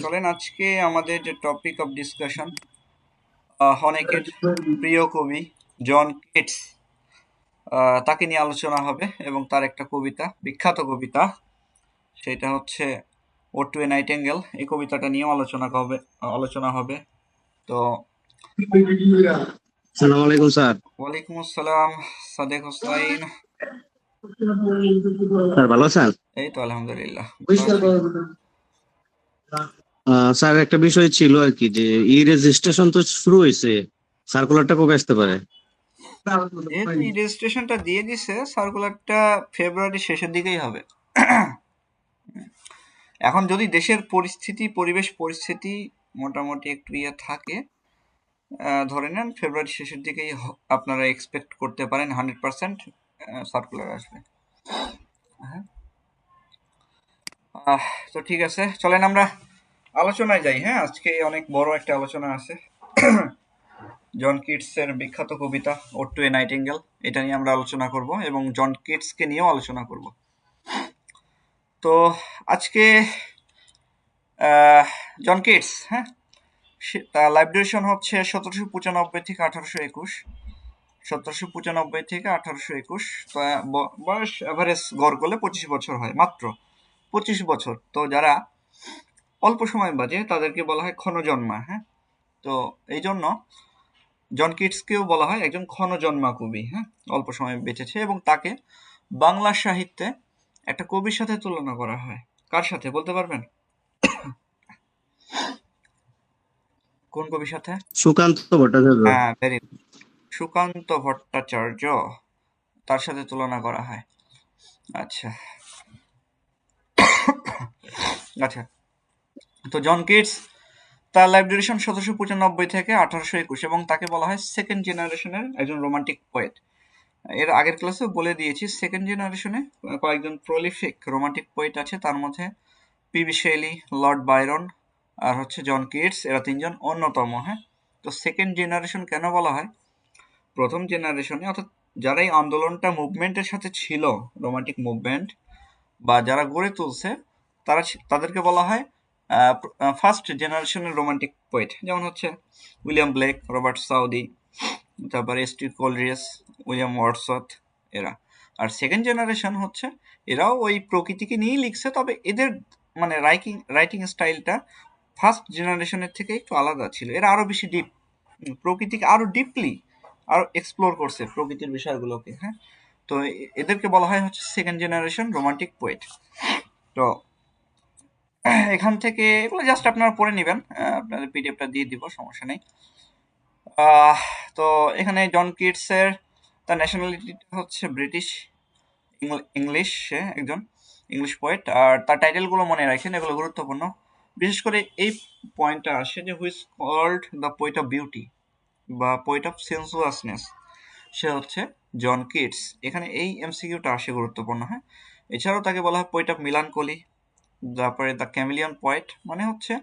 চলেন আজকে আমাদের যে টপিক অফ ডিসকাশন, অনেকের প্রিয় কবি জন কিটস, তাকে নিয়ে আলোচনা হবে এবং তার একটা কবিতা, বিখ্যাত কবিতা, সেটা হচ্ছে ও টু এ নাইটেঙ্গেল। এই কবিতাটা নিয়েও আলোচনা হবে। তো আসসালামু আলাইকুম স্যার। ওয়ালাইকুম আসসালাম সাদেক হোসাইন। স্যার ভালো আছেন? এই তো আলহামদুলিল্লাহ, ভালো আছি। স্যার একটা বিষয় ছিল আর কি, যে ই রেজিস্ট্রেশন তো শুরু হয়েছে, সার্কুলারটা কবে আসতে পারে? যেহেতু এই রেজিস্ট্রেশনটা দিয়ে দিছে, সার্কুলারটা ফেব্রুয়ারি শেষের দিকেই হবে। এখন যদি দেশের পরিবেশ পরিস্থিতি মোটামুটি একটু ইয়ে থাকে, ধরে নেন ফেব্রুয়ারি শেষের দিকেই আপনারা এক্সপেক্ট করতে পারেন 100% সার্কুলার আসবে। হ্যাঁ, তো ঠিক আছে, চলেন আমরা আলোচনায় যাই। হ্যাঁ, আজকে অনেক বড় একটা আলোচনা আছে। জন কিটসের বিখ্যাত কবিতা ও টু এ নাইটিঙ্গেল, এটা নিয়ে আমরা আলোচনা করব এবং জন কিটসকে নিয়েও আলোচনা করব। তো আজকে জন কিটস, হ্যাঁ, তার লাইফ ডিউরেশন হচ্ছে 1795 থেকে 1821। 1795 থেকে 1821। তো বয়স এভারেজ গড় করলে 25 বছর হয়, মাত্র 25 বছর। তো যারা অল্প সময় বাজে তাদেরকে বলা হয় ক্ষণজন্মা। হ্যাঁ, তো এই জন্য জন কিটসকেও বলা হয় একজন ক্ষণজন্মা কবি। হ্যাঁ, অল্প সময় বেঁচেছে এবং তাকে বাংলা সাহিত্যে একটা কবির সাথে তুলনা করা হয়। কার সাথে বলতে পারবেন? কোন কবির সাথে? সুকান্ত ভট্টাচার্য। হ্যাঁ, ভেরি গুড, সুকান্ত ভট্টাচার্য, তার সাথে তুলনা করা হয়। আচ্ছা আচ্ছা, তো জন কিটস, তার লাইফ ডিউরেশন 1795 থেকে 1821 এবং তাকে বলা হয় সেকেন্ড জেনারেশনের একজন রোমান্টিক পোয়েট। এর আগের ক্লাসে বলে দিয়েছি, সেকেন্ড জেনারেশনে কয়েকজন প্রলিফিক রোমান্টিক পোয়েট আছে, তার মধ্যে পিবি শেলি, লর্ড বাইরন আর হচ্ছে জন কিটস, এরা তিনজন অন্যতম। হ্যাঁ, তো সেকেন্ড জেনারেশন কেন বলা হয়? প্রথম জেনারেশনে, অর্থাৎ যারা এই আন্দোলনটা মুভমেন্টের সাথে ছিল, রোমান্টিক মুভমেন্ট বা যারা গড়ে তুলছে, তাদেরকে বলা হয় ফার্স্ট জেনারেশনের রোমান্টিক পোয়েট। যেমন হচ্ছে উইলিয়াম ব্লেক, রবার্ট সাউদি, তারপরে এস.টি. কোলরিয়াস, উইলিয়াম ওয়ার্ডসওয়ার্থ, এরা। আর সেকেন্ড জেনারেশন হচ্ছে, এরাও ওই প্রকৃতিকে নিয়েই লিখছে, তবে এদের মানে রাইটিং স্টাইলটা ফার্স্ট জেনারেশনের থেকে একটু আলাদা ছিল। এরা আরো বেশি ডিপ, প্রকৃতিকে আরো ডিপলি আরো এক্সপ্লোর করছে, প্রকৃতির বিষয়গুলোকে। হ্যাঁ, তো এদেরকে বলা হয় হচ্ছে সেকেন্ড জেনারেশন রোমান্টিক পোয়েট। তো এখান থেকে এগুলো জাস্ট আপনারা পড়ে নেবেন, আপনাদের পিডিএফটা দিয়ে দিব, সমস্যা নেই। আহ, তো এখানে জন কিটসের তার ন্যাশনালিটিটা হচ্ছে ব্রিটিশ, ইংলিশ, সে একজন ইংলিশ পোয়েট। আর তার টাইটেলগুলো মনে রাখেন, এগুলো গুরুত্বপূর্ণ। বিশেষ করে এই পয়েন্টটা আসে যে who's called the poet of beauty বা পোয়েট অফ সেন্সুয়াসনেস, সে হচ্ছে জন কিটস। এখানে এই এমসিকিউটা আসে, গুরুত্বপূর্ণ। হ্যাঁ, এছাড়াও তাকে বলা হয় পোয়েট অফ মিলানকলি, তারপরে দ্য ক্যামিলিয়ন পয়েট, মানে হচ্ছে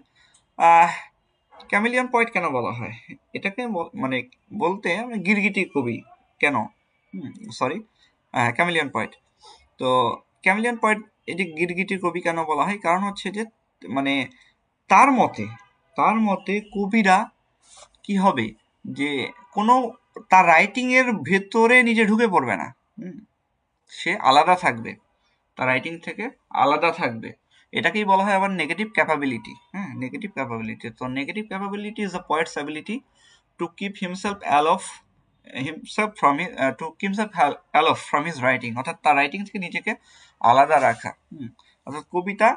ক্যামিলিয়ন পয়েট কেন বলা হয় এটাকে, মানে বলতে গিরগিটি কবি কেন, সরি, ক্যামিলিয়ন পয়েট। তো ক্যামিলিয়ন পয়েট, এই যে গিরগিটি কবি কেন বলা হয়, কারণ হচ্ছে যে মানে তার মতে তার মতে কবিরা কি হবে, যে কোনো তার রাইটিং এর ভেতরে নিজে ঢুকে পড়বে না। সে আলাদা থাকবে, তার রাইটিং থেকে আলাদা থাকবে। এটাকেই বলা হয় আবার নেগেটিভ ক্যাপাবিলিটি। হ্যাঁ, নেগেটিভ ক্যাপাবিলিটি। তো negative capability is the poet's ability to keep himself aloof himself from to keep himself aloof from his writing, অর্থাৎ তার রাইটিং থেকে নিজেকে আলাদা রাখা। অর্থাৎ কবিতা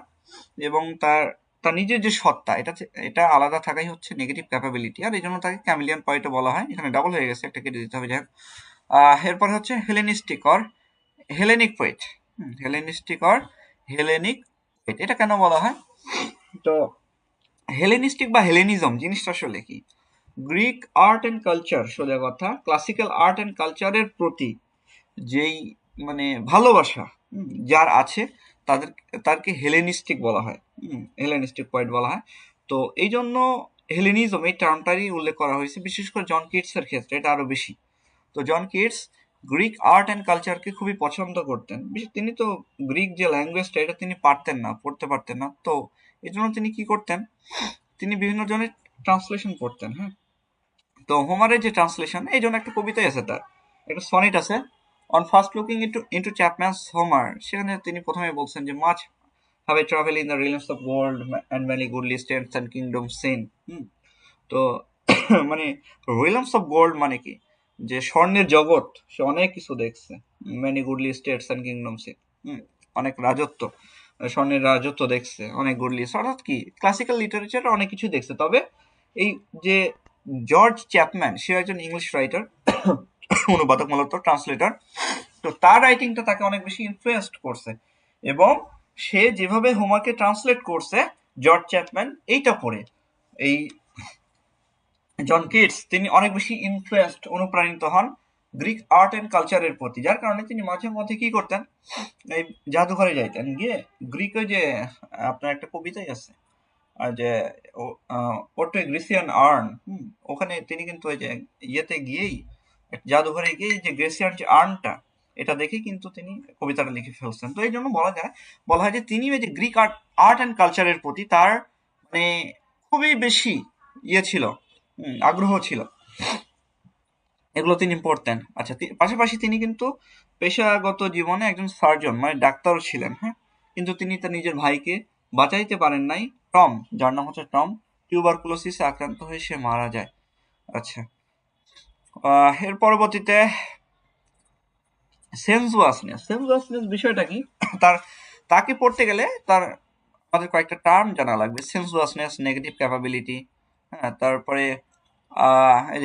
এবং তার তার নিজের যে সত্তা, এটা আলাদা থাকাই হচ্ছে নেগেটিভ ক্যাপাবিলিটি। আর এই জন্য তাকে ক্যামিলিয়ন পয়েন্টও বলা হয়। এখানে ডাবল হয়ে গেছে, একটা কেটে দিতে হবে। যাই হোক, এরপর হচ্ছে Hellenistic or Hellenic poet. Hellenistic or Hellenic poet, এটা কেন বলা হয়? তো হেলেনিস্টিক বা হেলেনিজম জিনিসটা আসলে কি? গ্রিক আর্ট অ্যান্ড কালচার, সোজা কথা ক্লাসিক্যাল আর্ট অ্যান্ড কালচারের প্রতি যেই মানে ভালোবাসা যার আছে, তাদেরকে হেলেনিস্টিক বলা হয়, হেলেনিস্টিক পয়েন্ট বলা হয়। তো এই জন্য হেলেনিজম এই টার্মটারই উল্লেখ করা হয়েছে, বিশেষ করে জন কিটসের ক্ষেত্রে এটা আরো বেশি। তো John Keats Greek art and কালচারকে খুবই পছন্দ করতেন। তিনি তো গ্রিক যে ল্যাঙ্গুয়েজটা, এটা তিনি পারতেন না, পড়তে পারতেন না। তো এই জন্য তিনি কি করতেন, তিনি বিভিন্ন জনের ট্রান্সলেশন করতেন। হ্যাঁ, তো হোমারের যে ট্রান্সলেশন, এই জন্য একটা কবিতাই আছে, তার একটা সনেট আছে, on first looking into Chapman's Homer. সেখানে তিনি প্রথমে বলছেন যে much have I traveled in the realms of world and many goodly states and kingdoms seen. তো মানে রিয়েলমস অফ গোল্ড মানে কি, যে স্বর্ণের জগৎ, সে অনেক কিছু দেখছে। Many goodly states and kingdoms, অনেক রাজত্ব, স্বর্ণের রাজত্ব দেখছে, অনেক গুডলি, অর্থাৎ কি ক্লাসিক্যাল লিটারেচার অনেক কিছু দেখছে। তবে এই যে জর্জ চ্যাপম্যান, সে একজন ইংলিশ রাইটার, অনুবাদক মূলত, ট্রান্সলেটর। তো তার রাইটিংটা তাকে অনেক বেশি ইনফ্লুয়েন্সড করছে, এবং সে যেভাবে হোমারকে ট্রান্সলেট করছে জর্জ চ্যাপম্যান, এইটা পড়ে এই জন কিটস তিনি অনেক বেশি ইনফ্লুয়েন্সড, অনুপ্রাণিত হন গ্রিক আর্ট অ্যান্ড কালচারের প্রতি। যার কারণে তিনি মাঝে মধ্যে কি করতেন, এই জাদুঘরে যাইতেন, গিয়ে গ্রিকে যে আপনার একটা কবিতাই আছে যে ওটো গ্রিসিয়ান আর্ন, ওখানে তিনি কিন্তু ওই যে ইয়েতে গিয়েই, জাদুঘরে গিয়ে যে গ্রেসিয়ান যে আর্নটা, এটা দেখেই কিন্তু তিনি কবিতাটা লিখে ফেলছেন। তো এই জন্য বলা হয় যে তিনি ওই যে গ্রিক আর্ট অ্যান্ড কালচারের প্রতি তার মানে খুবই বেশি ইয়ে ছিল, আগ্রহ ছিল, এগুলো তিনি পড়তেন। আচ্ছা, পাশাপাশি তিনি কিন্তু পেশাগত জীবনে একজন সার্জন মানে ডাক্তারও ছিলেন। হ্যাঁ, কিন্তু তিনি তার নিজের ভাইকে বাঁচাইতে পারেন নাই। টম, যার নাম হচ্ছে টম, টিউবারকুলোসিসে আক্রান্ত হয়ে সে মারা যায়। আচ্ছা, এর পরবর্তীতে সেন্সুয়াসনেস বিষয়টা কি, তাকে পড়তে গেলে আমাদের কয়েকটা টার্ম জানা লাগবে। সেন্সুয়াসনেস, নেগেটিভ ক্যাপাবিলিটি, হ্যাঁ, তারপরে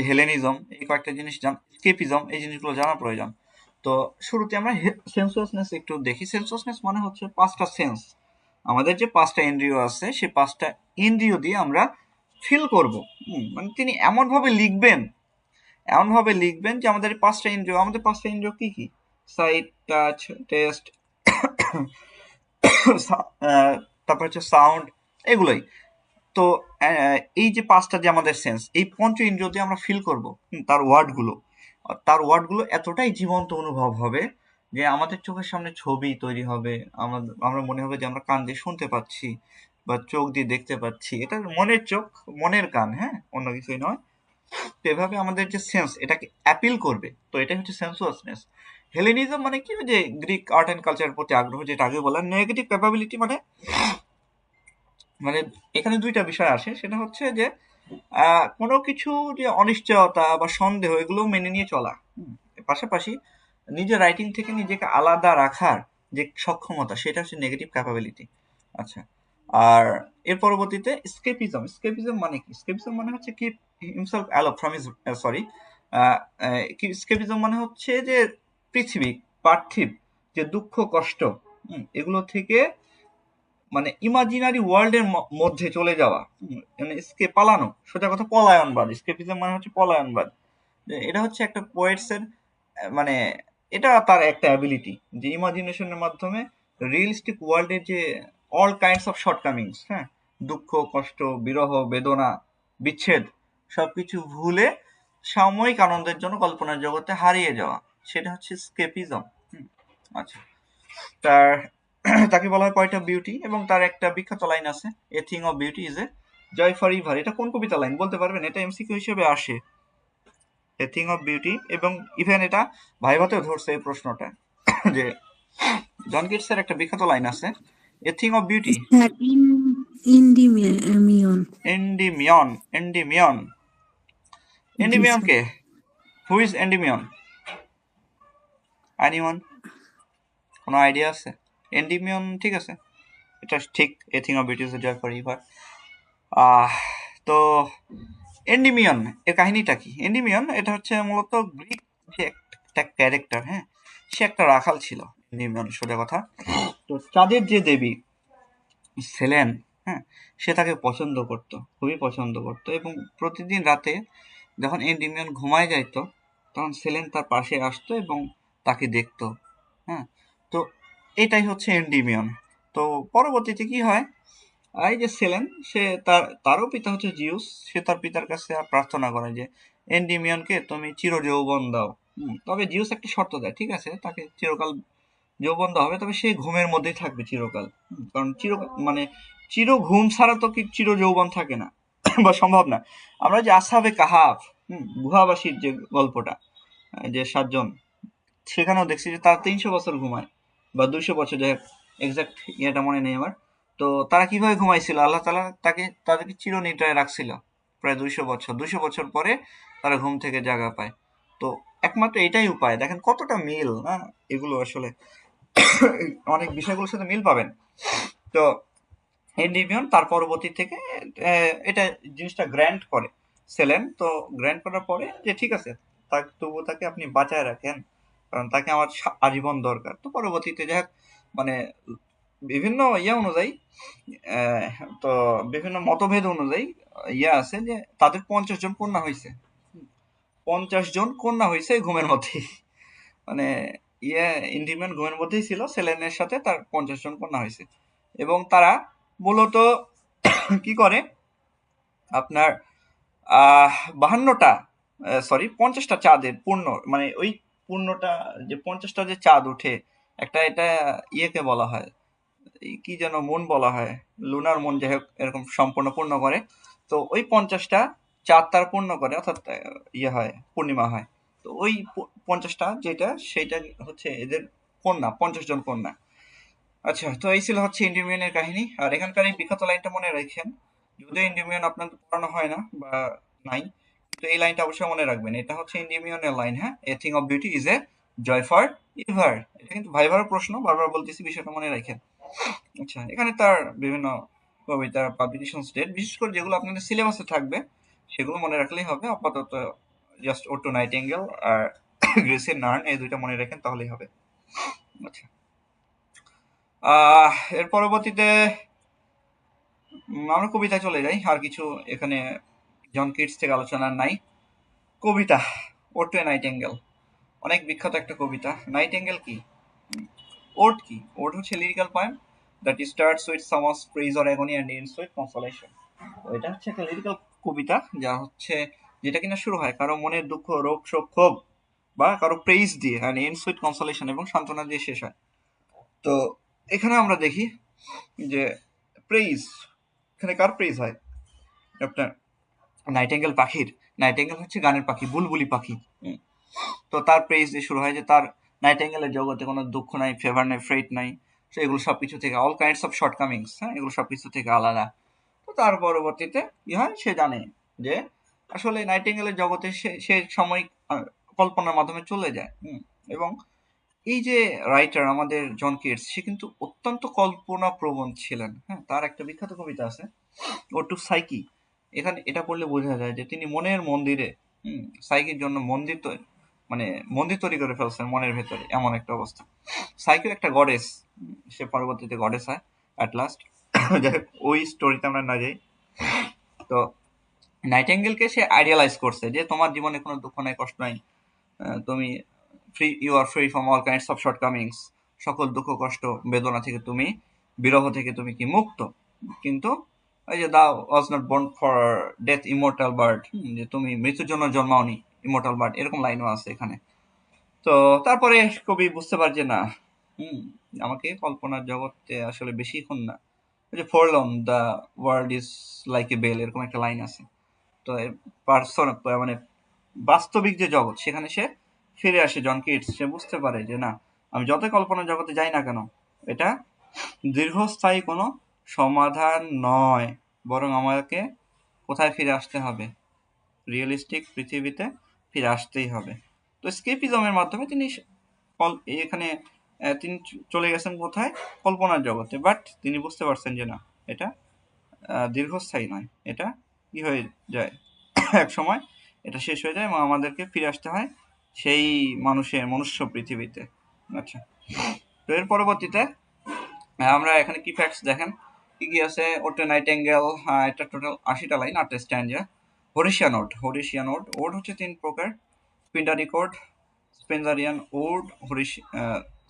হেলেনিজম, এই কয়েকটা জিনিস, স্কেপিজম, এই জিনিসগুলো জানা প্রয়োজন। তো শুরুতে আমরা সেন্সুয়াসনেস একটু দেখি। সেন্সুয়াসনেস মানে হচ্ছে পাঁচটা সেন্স, আমাদের যে পাঁচটা ইন্দ্রিয় আছে, সেই পাঁচটা ইন্দ্রিয় দিয়ে আমরা ফিল করব। মানে তিনি এমনভাবে লিখবেন যে আমাদের পাঁচটা ইন্দ্রিয় কি কি, সাইট, টাচ, টেস্ট, তারপর হচ্ছে সাউন্ড, এগুলোই। তো এই যে পাঁচটা যে আমাদের সেন্স, এই পঞ্চ ইন্দ্রিয় দিয়ে আমরা ফিল করব তার ওয়ার্ডগুলো এতটাই জীবন্ত অনুভব হবে যে আমাদের চোখের সামনে ছবি তৈরি হবে, আমরা মনে হবে যে আমরা কান দিয়ে শুনতে পাচ্ছি বা চোখ দিয়ে দেখতে পাচ্ছি। এটা মনের চোখ, মনের কান, হ্যাঁ, অন্য কিছুই নয়। তো এভাবে আমাদের যে সেন্স, এটাকে অ্যাপিল করবে। তো এটাই হচ্ছে সেন্সুয়াসনেস। হেলেনিজম মানে কি, যে গ্রিক আর্ট অ্যান্ড কালচারের প্রতি আগ্রহ, যেটা আগে বললাম। নেগেটিভ ক্যাপাবিলিটি মানে মানে এখানে দুইটা বিষয় আসে, সেটা হচ্ছে যে কোনো কিছু যে অনিশ্চয়তা বা সন্দেহ, এগুলো মেনে নিয়ে চলা, পাশাপাশি নিজের রাইটিং থেকে নিজেকে আলাদা রাখার যে সক্ষমতা, সেটা হচ্ছে নেগেটিভ ক্যাপাবিলিটি। আচ্ছা, আর এর পরবর্তীতে স্কেপিজম মানে কি, স্কেপিজম মানে হচ্ছে কি himself aloof from his sorrow escapism মানে হচ্ছে যে পৃথিবী, পার্থিব যে দুঃখ কষ্ট, এগুলো থেকে মানে ইমাজিনারি ওয়ার্ল্ডের মধ্যে চলে যাওয়া, মানে পালানো, সোজা কথা পলায়নবাদ। স্কেপিজম মানে হচ্ছে পলায়নবাদ। এটা হচ্ছে একটা পোয়েটসের মানে এটা তার একটা অ্যাবিলিটি, যে ইমাজিনেশনের মাধ্যমে রিয়েলিস্টিক ওয়ার্ল্ডের যে অল কাইন্ডস অফ শর্টকামিংস, হ্যাঁ, দুঃখ কষ্ট, বিরহ, বেদনা, বিচ্ছেদ, সবকিছু ভুলে সাময়িক আনন্দের জন্য কল্পনার জগতে হারিয়ে যাওয়া, সেটা হচ্ছে স্কেপিজম। আচ্ছা, তার তাকে বলা হয় পয়েন্ট অফ বিউটি, এবং তার একটা বিখ্যাত লাইন আছে, a thing of beauty is a joy for ever. এটা কোন কবিতা লাইন বলতে পারবেন? এটা এমসিকিউ হিসেবে আসে, এ থিং অফ বিউটি, এবং ইভেন এটা ভাইভাতেও ধরছে এই প্রশ্নটা, যে জন কিটসের একটা বিখ্যাত লাইন আছে, a thing of beauty, Endymion. Endymion, Endymion, Endymion কে? Who is Endymion? এনিওয়ান? কোনো আইডিয়া আছে? এন্ডিমিয়ন, ঠিক আছে, এটা ঠিক, a thing of beauty is a joy for ever. তো এন্ডিমিয়ন এর কাহিনীটা কি? এন্ডিমিয়ন এটা হচ্ছে মূলত গ্রিক যে একটা ক্যারেক্টার, হ্যাঁ, সে একটা রাখাল ছিল এন্ডিমিয়ন, সোজা কথা। তো চাঁদের যে দেবী সেলেন, হ্যাঁ, সে তাকে পছন্দ করত, খুবই পছন্দ করত, এবং প্রতিদিন রাতে যখন এন্ডিমিয়ন ঘুমায় যাইতো, তখন সেলেন তার পাশে আসতো এবং তাকে দেখতো। হ্যাঁ, তো এটাই হচ্ছে এন্ডিমিয়ন। তো পরবর্তীতে কি হয়, এই যে সেলেন, সে তারও পিতা হচ্ছে জিউস, সে তার পিতার কাছে প্রার্থনা করে যে এন্ডিমিয়নকে তুমি চিরযৌবন দাও। তবে জিউস একটা শর্ত দেয়, ঠিক আছে, তাকে চিরকাল যৌবন হবে, তবে সে ঘুমের মধ্যেই থাকবে চিরকাল। কারণ মানে চির ঘুম ছাড়া তো কি চির যৌবন থাকে না বা সম্ভব না। আমরা যে আসহাবে কাহাফ, গুহাবাসীর যে গল্পটা, যে 7 জন, সেখানেও দেখছি যে তারা 300 বছর ঘুমায় বা 200 বছর, যাই হোক এক্সাক্ট ইয়েটা মনে নেই আমার। তো তারা কিভাবে ঘুমাইছিল, আল্লাহ তাআলা তাদেরকে চিরনিদ্রায় রাখছিল প্রায় 200 বছর। 200 বছর পরে তারা ঘুম থেকে জাগা পায়। তো একমাত্র এটাই উপায়। দেখেন কতটা মিল না এগুলো আসলে অনেক বিষয়গুলোর সাথে মিল পাবেন। তো এনডিমিয়ন তার পরবর্তী থেকে এটা জিনিসটা গ্র্যান্ট করে সেলেন। তো গ্র্যান্ট করার পরে যে ঠিক আছে, তবুও তাকে আপনি বাঁচায় রাখেন, কারণ তাকে আমার আজীবন দরকার। তো পরবর্তীতে যাই হোক, মানে বিভিন্ন অনুযায়ী, আহ, তো বিভিন্ন মতভেদ অনুযায়ী আছে যে তাদের 50 জন কন্যা হয়েছে। 50 জন কন্যা হয়েছে ঘুমের মধ্যেই। মানে ইয়ে ইন্ডিমেন ঘুমের মধ্যেই ছিল, সেলেনের সাথে তার 50 জন কন্যা হয়েছে। এবং তারা মূলত কি করে, আপনার 52টা, সরি 50টা চাঁদের পূর্ণ, মানে ওই পূর্ণটা, যে 50টা যে চাঁদ উঠে, একটা এটা ইয়েকে বলা হয়, কি যেন মন বলা হয়, লুনার মন, যাই হোক এরকম সম্পূর্ণ পূর্ণ করে। তো ওই 50টা চাঁদ তার পূর্ণ করে, অর্থাৎ ইয়ে হয়, পূর্ণিমা হয়। তো ওই 50টা যেটা, সেটা হচ্ছে এদের কন্যা, 50 জন কন্যা। আচ্ছা, তো এই ছিল হচ্ছে ইন্ডিমিয়ানের কাহিনী। আর এখানকার এই বিখ্যাত লাইনটা মনে রাখেন, যদিও ইন্ডিমিয়ান আপনাদের পড়ানো হয় না বা নাই, কিন্তু এই লাইনটা অবশ্যই মনে রাখবেন। এটা হচ্ছে ইন্ডিমিয়ানের লাইন, হ্যাঁ, a thing of beauty is a joy for ever. এটা কিন্তু ভাইবার প্রশ্ন, বারবার বলতেছি, বিষয়টা মনে রাখেন। আচ্ছা, এখানে তার বিভিন্ন কবিতা, পাবলিকেশন ডেট, বিশেষ করে যেগুলো আপনাদের সিলেবাসে থাকবে সেগুলো মনে রাখলেই হবে। আপাতত জাস্ট ওটো নাইটিঙ্গেল আর গ্রেসিয়ার নার্ন, এই দুইটা মনে রাখেন তাহলেই হবে। আচ্ছা, এর পরবর্তীতে আমরা কবিতায় চলে যাই। আর কিছু এখানে জন কিটস থেকে আলোচনা নাই। কবিতা ওটো নাইটিঙ্গেল, অনেক বিখ্যাত একটা কবিতা। নাইটিঙ্গেল কি, ওট কি? ওট হচ্ছে lyrical poem that starts with someone's praise or agony and ends with consolation. এটা হচ্ছে একটা লিরিক্যাল কবিতা, যা হচ্ছে, যেটা কিনা শুরু হয় কারো মনের দুঃখ, রোগ, শোক, ক্ষোভ বা কারো প্রেইজ দিয়ে, এন্ড এন্ডস উইথ কনসোলেশন, এবং সান্ত্বনা দিয়ে শেষ হয়। তো এখানে আমরা দেখি যে প্রেইজ, এখানে কার প্রেইজ হয়? আপনার নাইটিঙ্গেল পাখির। নাইটিঙ্গেল হচ্ছে গানের পাখি, বুলবুলি পাখি। তো তার প্রেইজ দিয়ে শুরু হয় যে তার নাইটিঙ্গেলের জগতে কোনো দুঃখ নাই, ফেভার নাই, ফ্রেট নাই। তো এগুলো সবকিছু থেকে, অল কাইন্ডস অফ শর্টকামিংস, হ্যাঁ, এগুলো সবকিছু থেকে আলাদা। তো তার পরবর্তীতে কি হয়, সে জানে যে আসলে নাইটিঙ্গেলের জগতে সে সে সাময়িক কল্পনার মাধ্যমে চলে যায়। এবং এই যে রাইটার আমাদের জন কিটস, সে কিন্তু অত্যন্ত কল্পনা প্রবণ ছিলেন। হ্যাঁ, তার একটা বিখ্যাত কবিতা আছে, ও টু সাইকি। এখানে এটা পড়লে বোঝা যায় যে তিনি মনের মন্দিরে, সাইকির জন্য মন্দির মানে মন্দির তৈরি করে ফেলছেন মনের ভেতরে, এমন একটা অবস্থা। সাইকিও একটা গডেস, সে পরবর্তীতে গডেস হয় অ্যাট লাস্ট। ওই স্টোরিতে আমরা না যাই। তো নাইটিঙ্গেলকে সে আইডিয়ালাইজ করছে যে তোমার জীবনে কোনো দুঃখ নাই, কষ্ট নাই, তুমি free, you are free from all kinds of shortcomings. সকল দুঃখ, কষ্ট, বেদনা থেকে তুমি, বিরহ থেকে তুমি কি মুক্ত। কিন্তু ওই যে দাও was not born for death immortal bird, যে তুমি মৃত্যুর জন্য জন্মাওনি, ইমোর্টাল বার্ড, এরকম লাইনও আছে এখানে। তো তারপরে কবি বুঝতে পারছে না, হুম আমাকে কল্পনার জগতে আসলে বেশিক্ষণ না, ওই যে forlorn the world is like a bell, এরকম একটা লাইন আছে। তো পার্সন, মানে বাস্তবিক যে জগৎ, সেখানে সে ফিরে আসে। জন কিটস সে বুঝতে পারে যে না, আমি যতই কল্পনার জগতে যাই না কেন, এটা দীর্ঘস্থায়ী কোনো সমাধান নয়, বরং আমাকে কোথায় ফিরে আসতে হবে, রিয়েলিস্টিক পৃথিবীতে ফিরে আসতেই হবে। তো স্কেপিজমের মাধ্যমে তিনি এখানে তিনি চলে গেছেন কোথায়, কল্পনার জগতে। বাট তিনি বুঝতে পারছেন যে না, এটা দীর্ঘস্থায়ী নয়, এটা কি হয়ে যায় এক সময় এটা শেষ হয়ে যায়, এবং আমাদেরকে ফিরে আসতে হয় সেই মনুষ্য পৃথিবীতে। আচ্ছা, তো এর পরবর্তীতে আমরা এখানে কি ফ্যাক্টস দেখেন, কি কি আছে। ওটে নাইটিঙ্গেল, এটা টোটাল 80টা লাইন, 8টা stanza. Horatian ode, Horatian ode, ode হচ্ছে 3 প্রকার: Pindaric ode, Spenserian ode,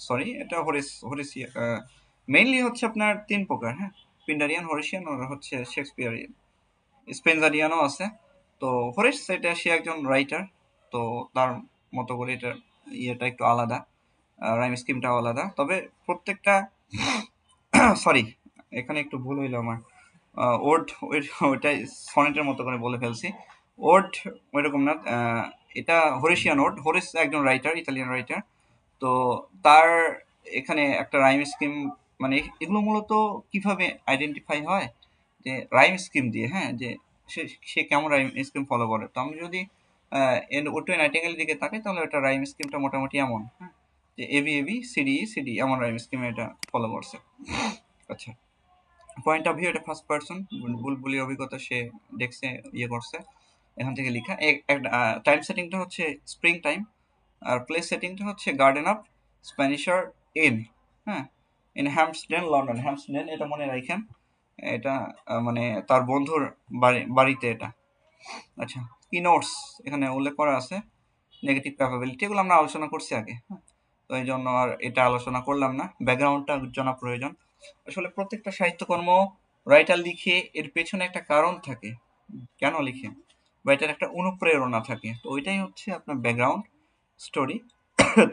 sorry এটা হরিশিয়া, মেইনলি হচ্ছে আপনার 3 প্রকার, হ্যাঁ, পিন্ডারিয়ান, হরিশিয়ান, আর হচ্ছে শেক্সপিয়ারিয়ান। স্পেন্সারিয়ানও আছে। তো হরিশ, এটা সে একজন রাইটার, তো তার মতো করে এটা ইয়েটা একটু আলাদা। রাইম স্কিমটাও আলাদা, তবে প্রত্যেকটা সরি এখানে একটু ভুল হইলো আমার, ওর্ড ওইটাই সনেটের মতো করে বলে ফেলছি। ওর্ড ওইরকম না, এটা হরেশিয়ান ওর্ড। হোরেস একজন রাইটার, ইতালিয়ান রাইটার। তো তার এখানে একটা রাইম স্কিম, মানে এগুলো মূলত কিভাবে আইডেন্টিফাই হয়, যে রাইম স্কিম দিয়ে, হ্যাঁ, যে সে সে কেমন রাইম স্কিম ফলো করে। তো আমি যদি ওটো নাইটিঙ্গেলের দিকে তাকাই, তাহলে ওটা রাইম স্কিমটা মোটামুটি এমন, হ্যাঁ, যে এবি এবি সিডি সিডি এমন রাইম স্কিমে এটা ফলো করছে। আচ্ছা, পয়েন্ট অফ ভিউ, এটা ফার্স্ট পার্সন, বুলবুলির অভিজ্ঞতা সে দেখছে, ইয়ে করছে, এখান থেকে লেখা। টাইম সেটিংটা হচ্ছে স্প্রিং টাইম, আর প্লেস সেটিংটা হচ্ছে গার্ডেন অফ স্প্যানিশার ইন, হ্যাঁ, ইন হ্যামস্টেন লন্ডন। হ্যামস্টেন এটা মনে রাখেন, এটা মানে তার বন্ধুর বাড়িতে এটা। আচ্ছা, কি নোটস এখানে উল্লেখ করা আছে, নেগেটিভ ক্যাপাবিলিটি, এগুলো আমরা আলোচনা করছি আগে, হ্যাঁ, তো এই জন্য আর এটা আলোচনা করলাম না। ব্যাকগ্রাউন্ডটা জানা প্রয়োজন। আসলে প্রত্যেকটা সাহিত্যকর্ম রাইটার লিখে এর পেছনে একটা কারণ থাকে, কেন লিখে, বা এটার একটা অনুপ্রেরণা থাকে, তো ওইটাই হচ্ছে আপনার ব্যাকগ্রাউন্ড স্টোরি।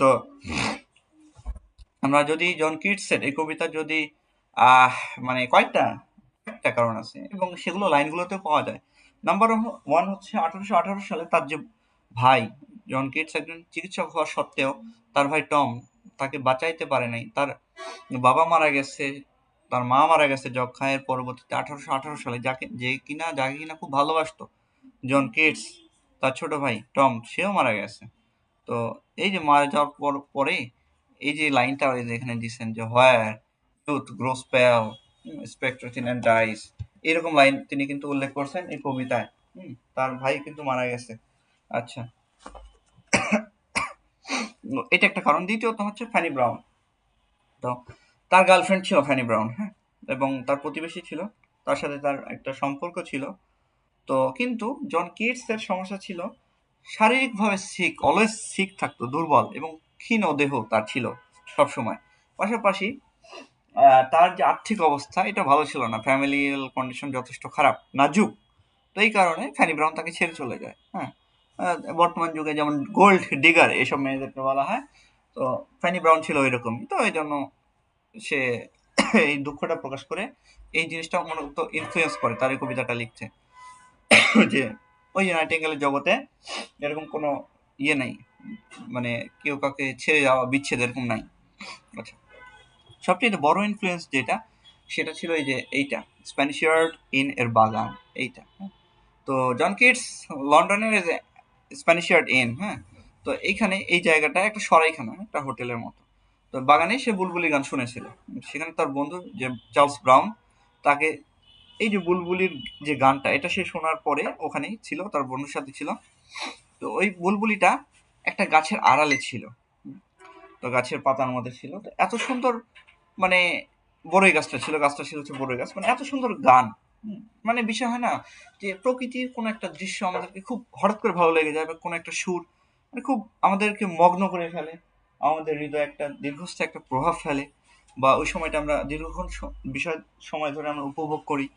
তো আমরা যদি জন কিটসের এই কবিতা যদি আহ মানে কয়েকটা কারণ আছে, এবং সেগুলো লাইনগুলোতেও পাওয়া যায়। নাম্বার ওয়ান হচ্ছে 1818 সালে তার যে ভাই, জন কিটস একজন চিকিৎসক হওয়া সত্ত্বেও তার ভাই টম তাকে বাঁচাইতে পারে নাই। তার বাবা মারা গেছে, তার মা মারা গেছে যক্ষ্মায়। পরবর্তীতে 1818 সালে যাকে কিনা খুব ভালোবাসতো জন কিটস, তার ছোট ভাই টম, সেও মারা গেছে। তো এই যে মারা যাওয়ার পরে এই যে লাইনটা ওই যে এখানে দিচ্ছেন, যে হোয়ার ইউথ গ্রোস পেল, স্পেকট্রেটিন অ্যান্ড ডাইস, এরকম লাইন তিনি কিন্তু উল্লেখ করছেন এই কবিতায়। তার ভাই কিন্তু মারা গেছে। আচ্ছা, এটা একটা কারণ। দ্বিতীয়ত হচ্ছে ফ্যানি ব্রাউন। তো তার গার্লফ্রেন্ড ছিল ফ্যানি ব্রাউন, হ্যাঁ, এবং তার প্রতিবেশী ছিল, তার সাথে তার একটা সম্পর্ক ছিল। তো কিন্তু জন কিটস এর সমস্যা ছিল শারীরিকভাবে সিক, অলওয়েজ সিক থাকতো, দুর্বল এবং ক্ষীণ দেহ তার ছিল সবসময়। পাশাপাশি তার যে আর্থিক অবস্থা এটা ভালো ছিল না, ফ্যামিলিয়াল কন্ডিশন যথেষ্ট খারাপ, নাজুক। তো এই কারণে ফ্যানি ব্রাউন তাকে ছেড়ে চলে যায়, হ্যাঁ। বর্তমান যুগে যেমন গোল্ড ডিগার এসব মেয়েদেরকে বলা হয়, তো ফ্যানি ব্রাউন ছিল ওইরকম। তো এই জন্য সে এই দুঃখটা প্রকাশ করে, এই জিনিসটা মূলত ইনফ্লুয়েন্স করে তার এই কবিতাটা লিখতে, যে ওই নাইটিঙ্গেলের জগতে এরকম কোনো ইয়ে নাই, মানে কেউ কাউকে ছেড়ে যাওয়া, বিচ্ছেদ এরকম নাই। আচ্ছা, সবচেয়ে বড় ইনফ্লুয়েন্স যেটা, সেটা ছিল এই যে এইটা, স্প্যানিশ ইয়ার্ড ইন এর বাগান, এইটা, হ্যাঁ। তো জন কিটস লন্ডনের এই যে স্প্যানিশ ইয়ার্ড ইন, হ্যাঁ, তো এইখানে এই জায়গাটা একটা সরাইখানা, একটা হোটেলের মতো। তো বাগানে সে বুলবুলি গান শুনেছিল, সেখানে তার বন্ধু যে চার্লস ব্রাউন তাকে এই যে বুলবুলির যে গানটা, এটা সে শোনার পরে ওখানেই ছিল, তার বন্ধুর সাথে ছিল। তো ওই বুলবুলিটা একটা গাছের আড়ালে ছিল, তো গাছের পাতার মধ্যে ছিল। তো এত সুন্দর, মানে বড়ই গাছটা ছিল, গাছটা ছিল হচ্ছে বড়ই গাছ, মানে এত সুন্দর গান। মানে বিষয় হয় না, যে প্রকৃতির কোনো একটা দৃশ্য আমাদেরকে খুব হঠাৎ করে ভালো লেগে যায়, বা কোনো একটা সুর মানে খুব আমাদেরকে মগ্ন করে ফেলে, আমাদের হৃদয়ে একটা দীর্ঘস্থায়ী একটা প্রভাব ফেলে, বা ওই সময়টা আমরা দীর্ঘক্ষণ বিষয় সময় ধরে আমরা উপভোগ করি।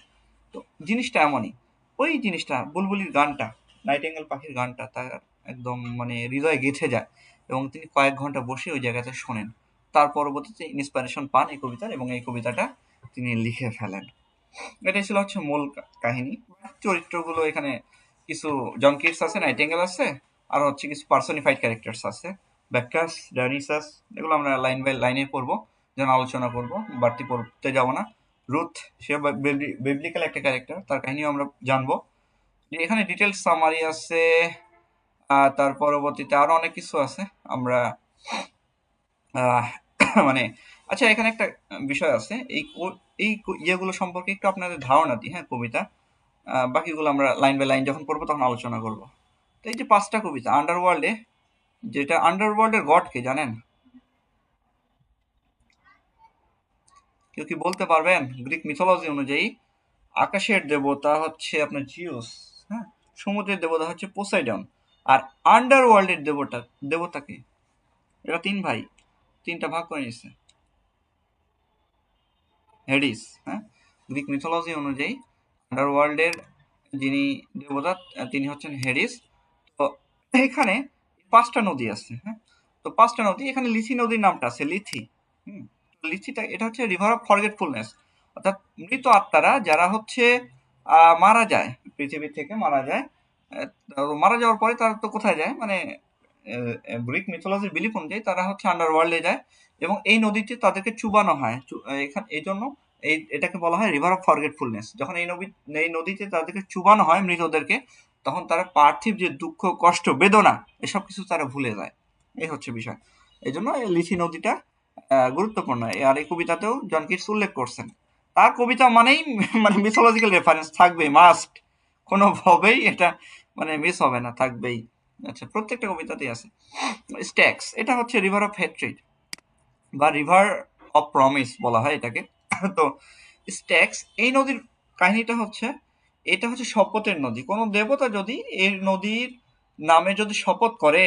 তো জিনিসটা এমনই, ওই জিনিসটা বুলবুলির গানটা, নাইটিঙ্গেল পাখির গানটা তার একদম মানে হৃদয়ে গেঁথে যায়, এবং তিনি কয়েক ঘন্টা বসে ওই জায়গাতে শোনেন। তার পরবর্তীতে ইন্সপিরেশন পান এই কবিতার, এবং এই কবিতাটা তিনি লিখে ফেলেন। এটাই ছিল হচ্ছে মূল কাহিনী। চরিত্রগুলো এখানে কিছু জন কিটস আছে, নাইটিঙ্গেল আছে, আর হচ্ছে কিছু পার্সনিফাইড ক্যারেক্টার্স আছে, ব্যাকাস, ডায়নিসাস, এগুলো আমরা লাইন বাই লাইনে পড়বো, যেন আলোচনা করব, বাড়তি পড়তে যাব না। রুথ, সে বিবলিক্যাল একটা ক্যারেক্টার, তার কাহিনীও আমরা জানবো। এখানে ডিটেলস সামারি আছে, তার পরবর্তীতে আরো অনেক কিছু আছে আমরা আহ, মানে আচ্ছা, এখানে একটা বিষয় আছে, এই ইয়েগুলো সম্পর্কে একটু আপনাদের ধারণা দিই, হ্যাঁ, কবিতা। বাকিগুলো আমরা লাইন বাই লাইন যখন পড়বো তখন আলোচনা করব। তো এই যে 5টা কবিতা আন্ডারওয়ার্ল্ডে, যেটা আন্ডারওয়ার্ল্ডের গড কে জানেন? কেউ কি বলতে পারবেন? গ্রিক মিথোলজি অনুযায়ী আকাশের দেবতা হচ্ছে আপনার জিউস, হ্যাঁ, সমুদ্রের দেবতা হচ্ছে পোসাইডন, আর আন্ডারওয়ার্ল্ডের দেবতাকে, এরা 3 ভাই, 3টা ভাগ করে নিচ্ছে, হেডিস, হ্যাঁ। গ্রিক মিথোলজি অনুযায়ী আন্ডারওয়ার্ল্ডের যিনি দেবতা তিনি হচ্ছেন হেডিস। তো এখানে 5টা নদী আছে, হ্যাঁ। তো তো 5টা নদী, এখানে লিথি নদীর নামটা আছে, লিথি। লিথিটা এটা হচ্ছে রিভার অফ ফরগেটফুলনেস, অর্থাৎ মৃত আত্মারা যারা হচ্ছে মারা যায়, পৃথিবী থেকে মারা যায়, মারা যাওয়ার পরে তারা তো কোথায় যায়, মানে গ্রিক মিথোলজির বিলিফ অনুযায়ী তারা হচ্ছে আন্ডারওয়ার্ল্ডে যায় এবং এই নদীতে তাদেরকে চুবানো হয়। এখানে এই জন্য এটাকে বলা হয় রিভার অফ ফরগেটফুলনেস। যখন এই নদীতে তাদেরকে চুবানো হয় মৃতদেরকে, তখন তারা পার্থিব যে দুঃখ, কষ্ট, বেদনা, এসব কিছু তারা ভুলে যায়। এই হচ্ছে বিষয়। এই জন্য এই লিথি নদীটা গুরুত্বপূর্ণ। আর এই কবিতাতেও জন কিটস উল্লেখ করছেন। তার কবিতা মানেই মানে মিথোলজিক্যাল রেফারেন্স থাকবে, মাস্ট, কোনোভাবেই এটা মানে মিস হবে না, থাকবেই। আচ্ছা, প্রত্যেকটা কবিতাতেই আছে। স্ট্যাক্স, এটা হচ্ছে রিভার অফ হেট্রিড বা রিভার অফ প্রমিস বলা হয় এটাকে। তো স্ট্যাক্স এই নদীর কাহিনীটা হচ্ছে, এটা হচ্ছে শপথের নদী। কোনো দেবতা যদি এই নদীর নামে যদি শপথ করে,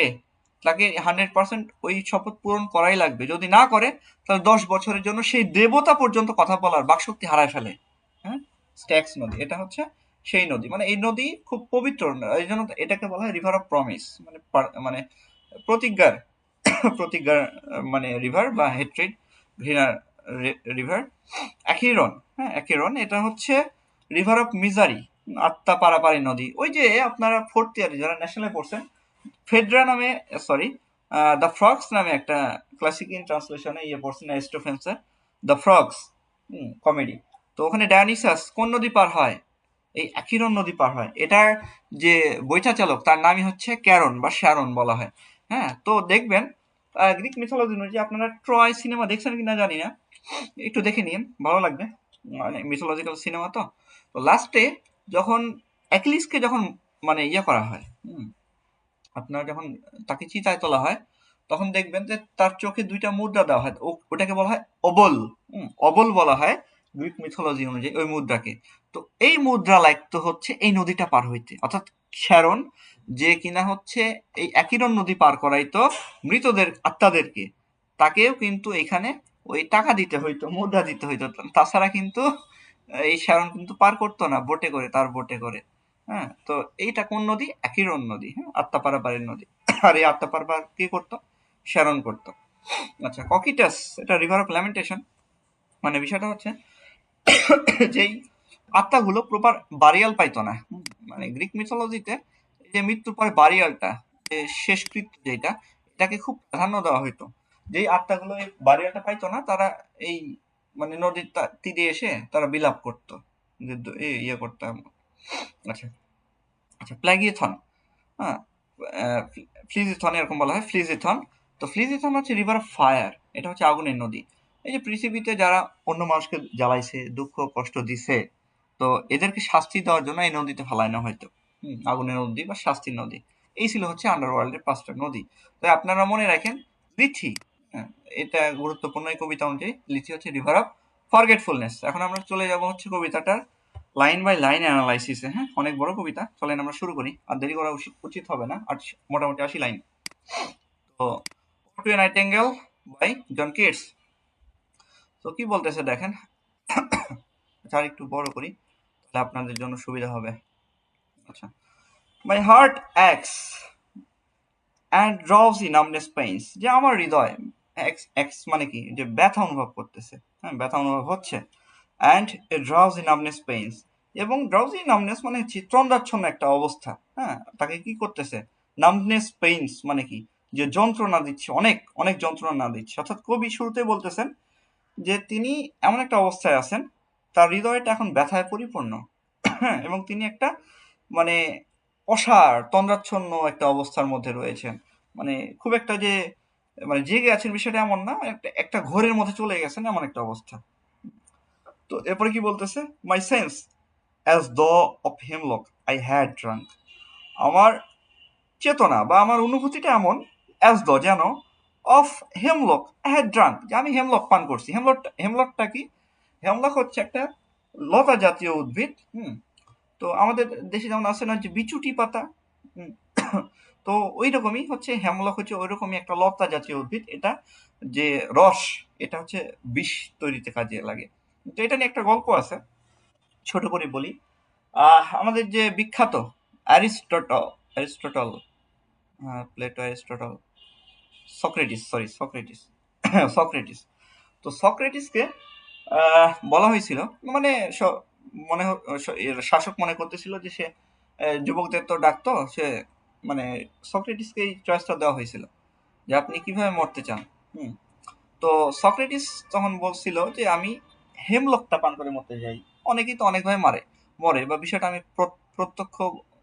তাকে 100% ওই শপথ পূরণ করাই লাগবে। যদি না করে, তাহলে 10 বছরের জন্য সেই দেবতা পর্যন্ত কথা বলার বাকশক্তি হারায় ফেলে। হ্যাঁ, স্ট্যাক্স নদী এটা হচ্ছে সেই নদী। মানে এই নদী খুব পবিত্র, এই জন্য এটাকে বলা হয় রিভার অফ প্রমিস, মানে মানে প্রতিজ্ঞার প্রতিজ্ঞার মানে রিভার বা হেট্রিড, ঘৃণার রিভার। অ্যাকিরন, হ্যাঁ অ্যাকিরন এটা হচ্ছে রিভার অফ মিজারি, আত্মা পারাপারি নদী। ওই যে আপনারা 4th ইয়ারে যারা ন্যাশনালে পড়ছেন, ফেডরা নামে, সরি, দ্য ফ্রগস নামে একটা ক্লাসিক ইন ট্রান্সলেশনে ইয়ে পড়ছেন এস্টোফেন্সের দ্য ফ্রগস কমেডি। তো ওখানে ডায়োনিসাস কোন নদী পার হয়? এই অ্যাকিরন নদী পার হয়। এটার যে বইটা চালক তার নামই হচ্ছে ক্যারন বা শ্যারন বলা হয়। হ্যাঁ, তো দেখবেন গ্রিক মিথোলজি অনুযায়ী, আপনারা ট্রয় সিনেমা দেখছেন কিনা জানি না, একটু দেখে নিন, ভালো লাগবে, মানে মিথোলজিক্যাল সিনেমা তো। তো লাস্টে যখন অ্যাকিলিসকে যখন মানে ইয়ে করা হয়, আপনার যখন তাকে চিতায় তোলা হয়, তখন দেখবেন যে তার চোখে 2টা মুদ্রা দেওয়া হয়। ওটাকে বলা হয় অবল। অবল বলা হয় গ্রিক মিথোলজি অনুযায়ী ওই মুদ্রাকে। তো এই মুদ্রা লাগতো হচ্ছে এই নদীটা পার হইতে, অর্থাৎ শ্যারন, যে কিনা হচ্ছে এই অ্যাকিরন নদী পার করাইতো মৃতদের আত্মাদেরকে, তাকেও কিন্তু এখানে ওই টাকা দিতে হইতো, মুদ্রা দিতে হইতো। তাছাড়া কিন্তু এই শ্যারন কিন্তু পার করতো না বোটে করে, তার বোটে করে। হ্যাঁ, তো এইটা কোন নদী? অ্যাকিরন নদী, হ্যাঁ, আত্মাপারাপারের নদী। আর এই আত্মাপারাপার কি করতো? শ্যারন করতো। আচ্ছা, ককিটাস এটা রিভার অফ ল্যামেন্টেশন। মানে বিষয়টা হচ্ছে যেই আত্মাগুলো প্রপার বারিয়াল পাইতো না, মানে গ্রিক মিথোলজিতে যে মৃত্যুর পরে বারিয়ালটা, যে শেষকৃত্য যেটা, এটাকে খুব প্রাধান্য দেওয়া হইতো। যেই আত্মাগুলো এই বারিয়ালটা পাইতো না, তারা এই মানে নদীর তীরে এসে তারা বিলাপ করতো, যে ইয়ে করতাম। আচ্ছা, আচ্ছা, প্ল্যাগিয়েথন, হ্যাঁ, ফ্লিজিথন এরকম বলা হয়, ফ্লিজিথন। তো ফ্লিজিথন হচ্ছে রিভার অফ ফায়ার, এটা হচ্ছে আগুনের নদী। এই যে পৃথিবীতে যারা অন্য মানুষকে জ্বালাইছে, দুঃখ কষ্ট দিছে, তো এদেরকে শাস্তি দেওয়ার জন্য এই নদীতে ফেলানো হয়তো। আগুনের নদী বা শাস্তির নদী। এই ছিল হচ্ছে আন্ডারওয়ার্ল্ডের 5টা নদী। তাই আপনারা মনে রাখেন, লিথি, হ্যাঁ, এটা গুরুত্বপূর্ণ এই কবিতা অনুযায়ী। লিথি হচ্ছে রিভার অফ ফরগেটফুলনেস। এখন আমরা চলে যাব হচ্ছে কবিতাটার লাইন বাই লাইন অ্যানালাইসিসে। হ্যাঁ, অনেক বড় কবিতা, চলেন আমরা শুরু করি, আর দেরি করা উচিত হবে না। আর মোটামুটি 80 লাইন। তো to a nightingale by John Keats. তো কি বলতেছে দেখেন। আচ্ছা, আর একটু বড় করি, তাহলে আপনাদের জন্য সুবিধা হবে। আচ্ছা, my heart aches and drowsy in numbness pains, যে আমার হৃদয়, এক্স এক্স মানে কি, যে ব্যথা অনুভব করতেছে, হ্যাঁ ব্যথা অনুভব হচ্ছে। And a drowsy numbness pains, এবং ড্রাউজি নামনেস মানে হচ্ছে তন্দ্রাচ্ছন্ন একটা অবস্থা। হ্যাঁ, তাকে কি করতেছে? নামনেস পেইনস মানে কি, যে যন্ত্রণা দিচ্ছে, অনেক অনেক যন্ত্রণা দিচ্ছে। অর্থাৎ কবি শুরুতে বলতেছেন যে তিনি এমন একটা অবস্থায় আছেন, তার হৃদয়টা এখন ব্যথায় পরিপূর্ণ। হ্যাঁ, এবং তিনি একটা মানে অসাড় তন্দ্রাচ্ছন্ন একটা অবস্থার মধ্যে রয়েছেন। মানে খুব একটা যে মানে জেগে আছেন বিষয়টা এমন না, একটা একটা ঘোরের মধ্যে চলে গেছেন, এমন একটা অবস্থা। তো এরপরে কি বলতেছে? My sense as the of hemlock I had drunk, আমার চেতনা বা আমার অনুভূতিটা এমন, অ্যাজ দ যেন, of hemlock I had drunk, যে আমি হেমলক পান করছি। হেমলকটা কি? হেমলক হচ্ছে একটা লতা জাতীয় উদ্ভিদ। তো আমাদের দেশে যেমন আছে না যে বিচুটি পাতা, হুম, তো ওই রকমই হচ্ছে হেমলক, হচ্ছে ওই রকমই একটা লতা জাতীয় উদ্ভিদ। এটা যে রস, এটা হচ্ছে বিষ তৈরিতে কাজে লাগে। তো এটা নিয়ে একটা গল্প আছে, ছোট করে বলি। আমাদের যে বিখ্যাত Aristotle, Aristotle, Plato, Aristotle, Socrates, sorry Socrates Socrates. তো সক্রেটিসকে বলা হয়েছিল, মানে শাসক মনে করতেছিল যে সে যুবকদের তো ডাকতো, সে মানে সক্রেটিসকে এই চয়েসটা দেওয়া হয়েছিল যে আপনি কিভাবে মরতে চান। হুম। তো সক্রেটিস তখন বলছিল যে আমি হেমলকটা পান করে মরতে চাই। অনেকেই তো অনেকভাবে মরে বা বিষয়টা আমি প্রত্যক্ষ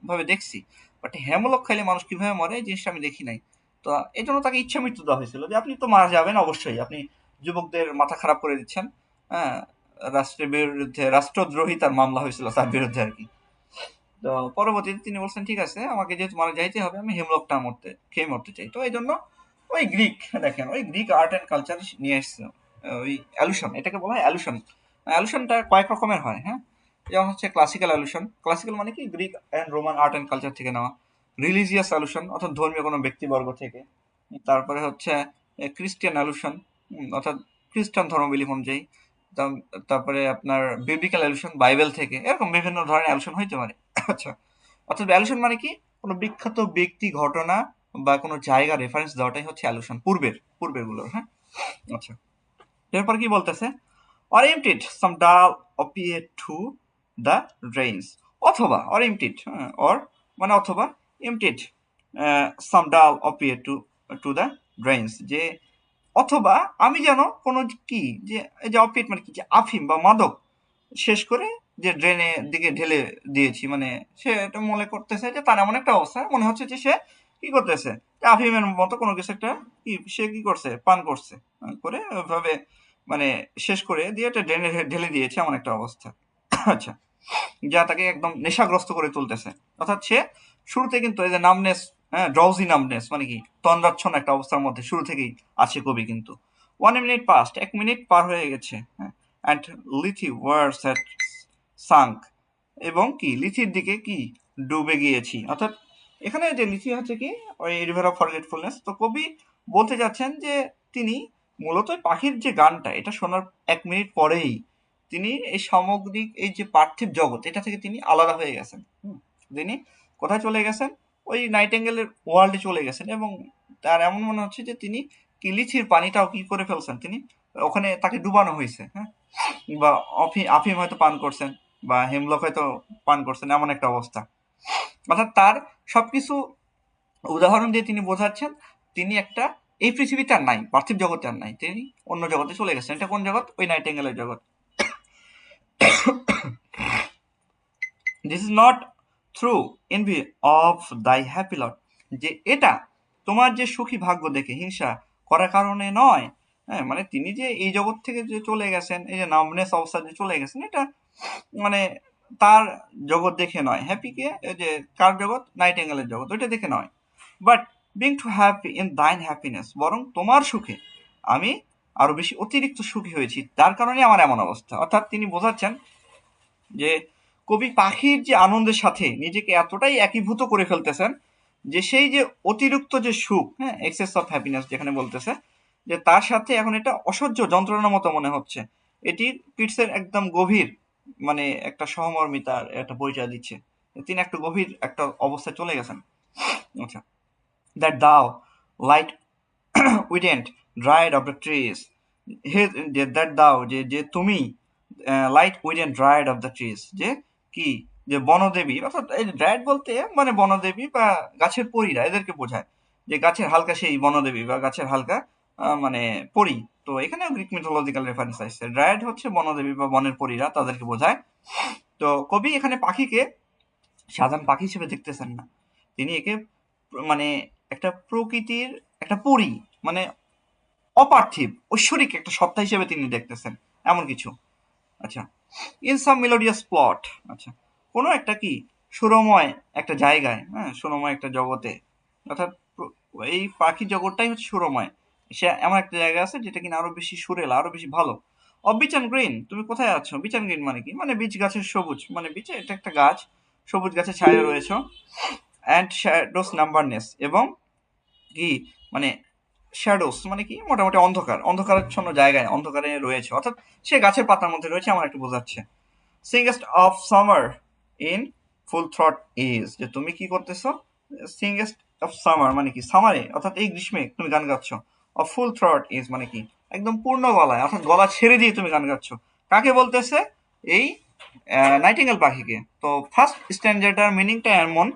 ভাবে দেখছি, বাট হেমলক খাইলে মানুষ কিভাবে মরে এই জিনিসটা আমি দেখি নাই। তো এই জন্য তাকে ইচ্ছা মৃত্যু দেওয়া হয়েছিল যে আপনি তো মারা যাবেন অবশ্যই, আপনি যুবকদের মাথা খারাপ করে দিচ্ছেন। হ্যাঁ, রাষ্ট্রের বিরুদ্ধে রাষ্ট্রদ্রোহিতার মামলা হয়েছিল তার বিরুদ্ধে আর কি। তো পরবর্তীতে তিনি বলছেন ঠিক আছে, আমাকে যেহেতু মারা যাইতে হবে, আমি হেমলকটা খেয়ে মরতে চাই। তো এই জন্য ওই গ্রিক, দেখেন ওই গ্রিক আর্ট অ্যান্ড কালচার নিয়ে এসছে ওই অ্যালুশন, এটাকে বলা হয় অ্যালুশন। অ্যালুশনটা কয়েক রকমের হয়, হ্যাঁ। যেমন হচ্ছে ক্লাসিক্যাল অ্যালুশন, ক্লাসিক্যাল মানে কি Greek and Roman art and culture থেকে নেওয়া। রিলিজিয়াস অ্যালুশন অর্থাৎ ধর্মীয় কোনো ব্যক্তিবর্গ থেকে। তারপরে হচ্ছে ক্রিস্টিয়ান অ্যালুশন, অর্থাৎ খ্রিস্টান ধর্মবিলি অনুযায়ী। তারপরে আপনার বিবলিক্যাল অ্যালুশন, বাইবেল থেকে, এরকম বিভিন্ন ধরনের অ্যালুশন হইতে পারে। আচ্ছা, অর্থাৎ অ্যালুশন মানে কি কোনো বিখ্যাত ব্যক্তি, ঘটনা বা কোনো জায়গা রেফারেন্স দেওয়াটাই হচ্ছে অ্যালুশন, পূর্বের গুলোর, হ্যাঁ। আচ্ছা, এরপর কি বলতেছে, oriented some dull opiate to the drains, অথবা oriented or মানে অথবা emptied some dull opiate to the drains, যে অথবা আমি যেন কোনো কি যে এই যে অপিয়েট মানে কি, যে আফিম বা মাদক শেষ করে যে ড্রেনে দিকে ঢেলে দিয়েছি, মানে সে এটা মনে করতেছে যে তার এমন একটা অবস্থা মনে হচ্ছে যে সে কি করতেছে, যে আফিমের মতো কোনো কিছু একটা কি সে কি করছে, পান করছে, করে ওইভাবে মানে শেষ করে দিয়ে এটা ড্রেনে ঢেলে দিয়েছে এমন একটা অবস্থা। আচ্ছা, যা তাকে একদম নেশাগ্রস্ত করে তুলতেছে। অর্থাৎ সে শুরুতে কিন্তু এই যে নামনেস, হ্যাঁ, ড্রাউজি নামনেস মানে কি তন্দ্রাচ্ছন্ন একটা অবস্থার মধ্যে শুরু থেকেই আছে কবি কিন্তু। 1 মিনিট পাস্ট, 1 মিনিট পার হয়ে গেছে, হ্যাঁ। অ্যান্ড লিথি ওয়ার্স হ্যাড সাঙ্ক, এবং কি লিথির দিকে কি ডুবে গিয়েছি। অর্থাৎ এখানে যে লিথি হচ্ছে কি ওই রিভার অফ ফরগেটফুলনেস। তো কবি বলতে যাচ্ছেন যে তিনি মূলত পাখির যে গানটা এটা শোনার 1 মিনিট পরেই তিনি এই সামগ্রিক এই যে পার্থিব জগৎ এটা থেকে তিনি আলাদা হয়ে গেছেন। তিনি কোথায় চলে গেছেন, ওই নাইটেঙ্গেলের ওয়ার্ল্ডে চলে গেছেন, এবং তার এমন মনে হচ্ছে যে তিনি কি লিথির পানিটাও কি করে ফেলছেন, তিনি ওখানে তাকে ডুবানো হয়েছে, হ্যাঁ। বা আফিম হয়তো পান করছেন বা হেমলক হয়তো পান করছেন, এমন একটা অবস্থা। অর্থাৎ তার সবকিছু উদাহরণ দিয়ে তিনি বোঝাচ্ছেন তিনি একটা এই পৃথিবীতে আর নাই, পার্থিব জগতে আর নাই, তিনি অন্য জগতে চলে গেছেন। এটা কোন জগৎ, ওই নাইটেঙ্গেলের জগৎ। This is not through envy of thy happy lot, যে এটা তোমার যে সুখী ভাগ্য দেখে হিংসা করার কারণে নয়। হ্যাঁ, মানে তিনি যে এই জগৎ থেকে যে চলে গেছেন, এই যে নামনেস অবস্থা যে চলে গেছেন, এটা মানে তার জগৎ দেখে নয়। হ্যাপিকে যে কার জগৎ, নাইটেঙ্গেলের জগৎ, ওইটা দেখে নয়। But being two happy in thine happiness, বরং তোমার সুখে আমি আরো বেশি অতিরিক্ত সুখী হয়েছি, তার কারণে আমার এমন অবস্থা। অর্থাৎ তিনি বোঝাচ্ছেন যে কবি পাখির যে আনন্দের সাথে নিজেকে এতটাই একীভূত করে ফেলতেছেন যে সেই যে অতিরিক্ত যে সুখ, হ্যাঁ, এক্সেস অফ হ্যাপিনেস যেখানে বলতেছে, যে তার সাথে এখন এটা অসহ্য যন্ত্রণার মতো মনে হচ্ছে। এটি কিটসের একদম গভীর মানে একটা সহমর্মিতার একটা পরিচয় দিচ্ছে। তিনি একটা গভীর একটা অবস্থায় চলে গেছেন। আচ্ছা, দ্যাট দাও লাইট উইডেন্ট ড্রাইড অফ দ্য ট্রিজ, হে দ্যাট দাও যে যে তুমি লাইট উইডেন্ট ড্রাইড অফ দ্য ট্রিজ, যে কি যে বনদেবী, অর্থাৎ এই ড্রাইড বলতে মানে বনদেবী বা গাছের পরীরা এদেরকে বোঝায়, যে গাছের হালকা সেই বনদেবী বা গাছের হালকা মানে পরী। তো এখানেও গ্রিক মিথোলজিক্যাল রেফারেন্স আসছে, ড্রাইড হচ্ছে বনদেবী বা বনের পরীরা, তাদেরকে বোঝায়। তো কবি এখানে পাখিকে সাধারণ পাখি হিসেবে দেখতেছেন না, তিনি একে মানে একটা প্রকৃতির একটা পরী, মানে অপার্থিব ঐশ্বরিক একটা সত্তা হিসেবে তিনি দেখতেছেন, এমন কিছু। আচ্ছা, ইন সাম মেলোডিয়াস প্লট, আচ্ছা কোনো একটা কি সুরময় একটা জায়গায়, হ্যাঁ, সুরময় একটা জগতে, অর্থাৎ এই পাখি জগৎটাই হচ্ছে সুরময়। সে এমন একটা জায়গা আছে যেটা কিনা আরো বেশি সুরেলা, আরো বেশি ভালো। অফ বিচ অ্যান্ড গ্রিন, তুমি কোথায় আছো? বিচ অ্যান্ড গ্রিন মানে কি, মানে বীচ গাছের সবুজ, মানে বিচে এটা একটা গাছ, সবুজ গাছের ছায়া রয়েছে। অ্যান্ড শ্যাডোস নাম্বারনেস, এবং কি মানে শ্যাডোস মানে কি মোটামুটি অন্ধকার, অন্ধকারাচ্ছন্ন জায়গায় অন্ধকারে রয়েছে, অর্থাৎ সে গাছের পাতার মধ্যে রয়েছে আমার একটু বোঝাচ্ছে। Singest of summer in full throat ease, যে তুমি কি করতেছো, সিঙ্গেস্ট অফ সামার মানে কি, সামারে অর্থাৎ এই গ্রীষ্মে তুমি গান গাচ্ছ। অফ ফুল থ্রট ইজ মানে কি, একদম পূর্ণ গলায় অর্থাৎ গলা ছেড়ে দিয়ে তুমি গান গাচ্ছ। কাকে বলতেছে? এই নাইটিঙ্গেল পাখিকে। তো ফার্স্ট স্ট্যান্ডার্ডটার মিনিংটা এমন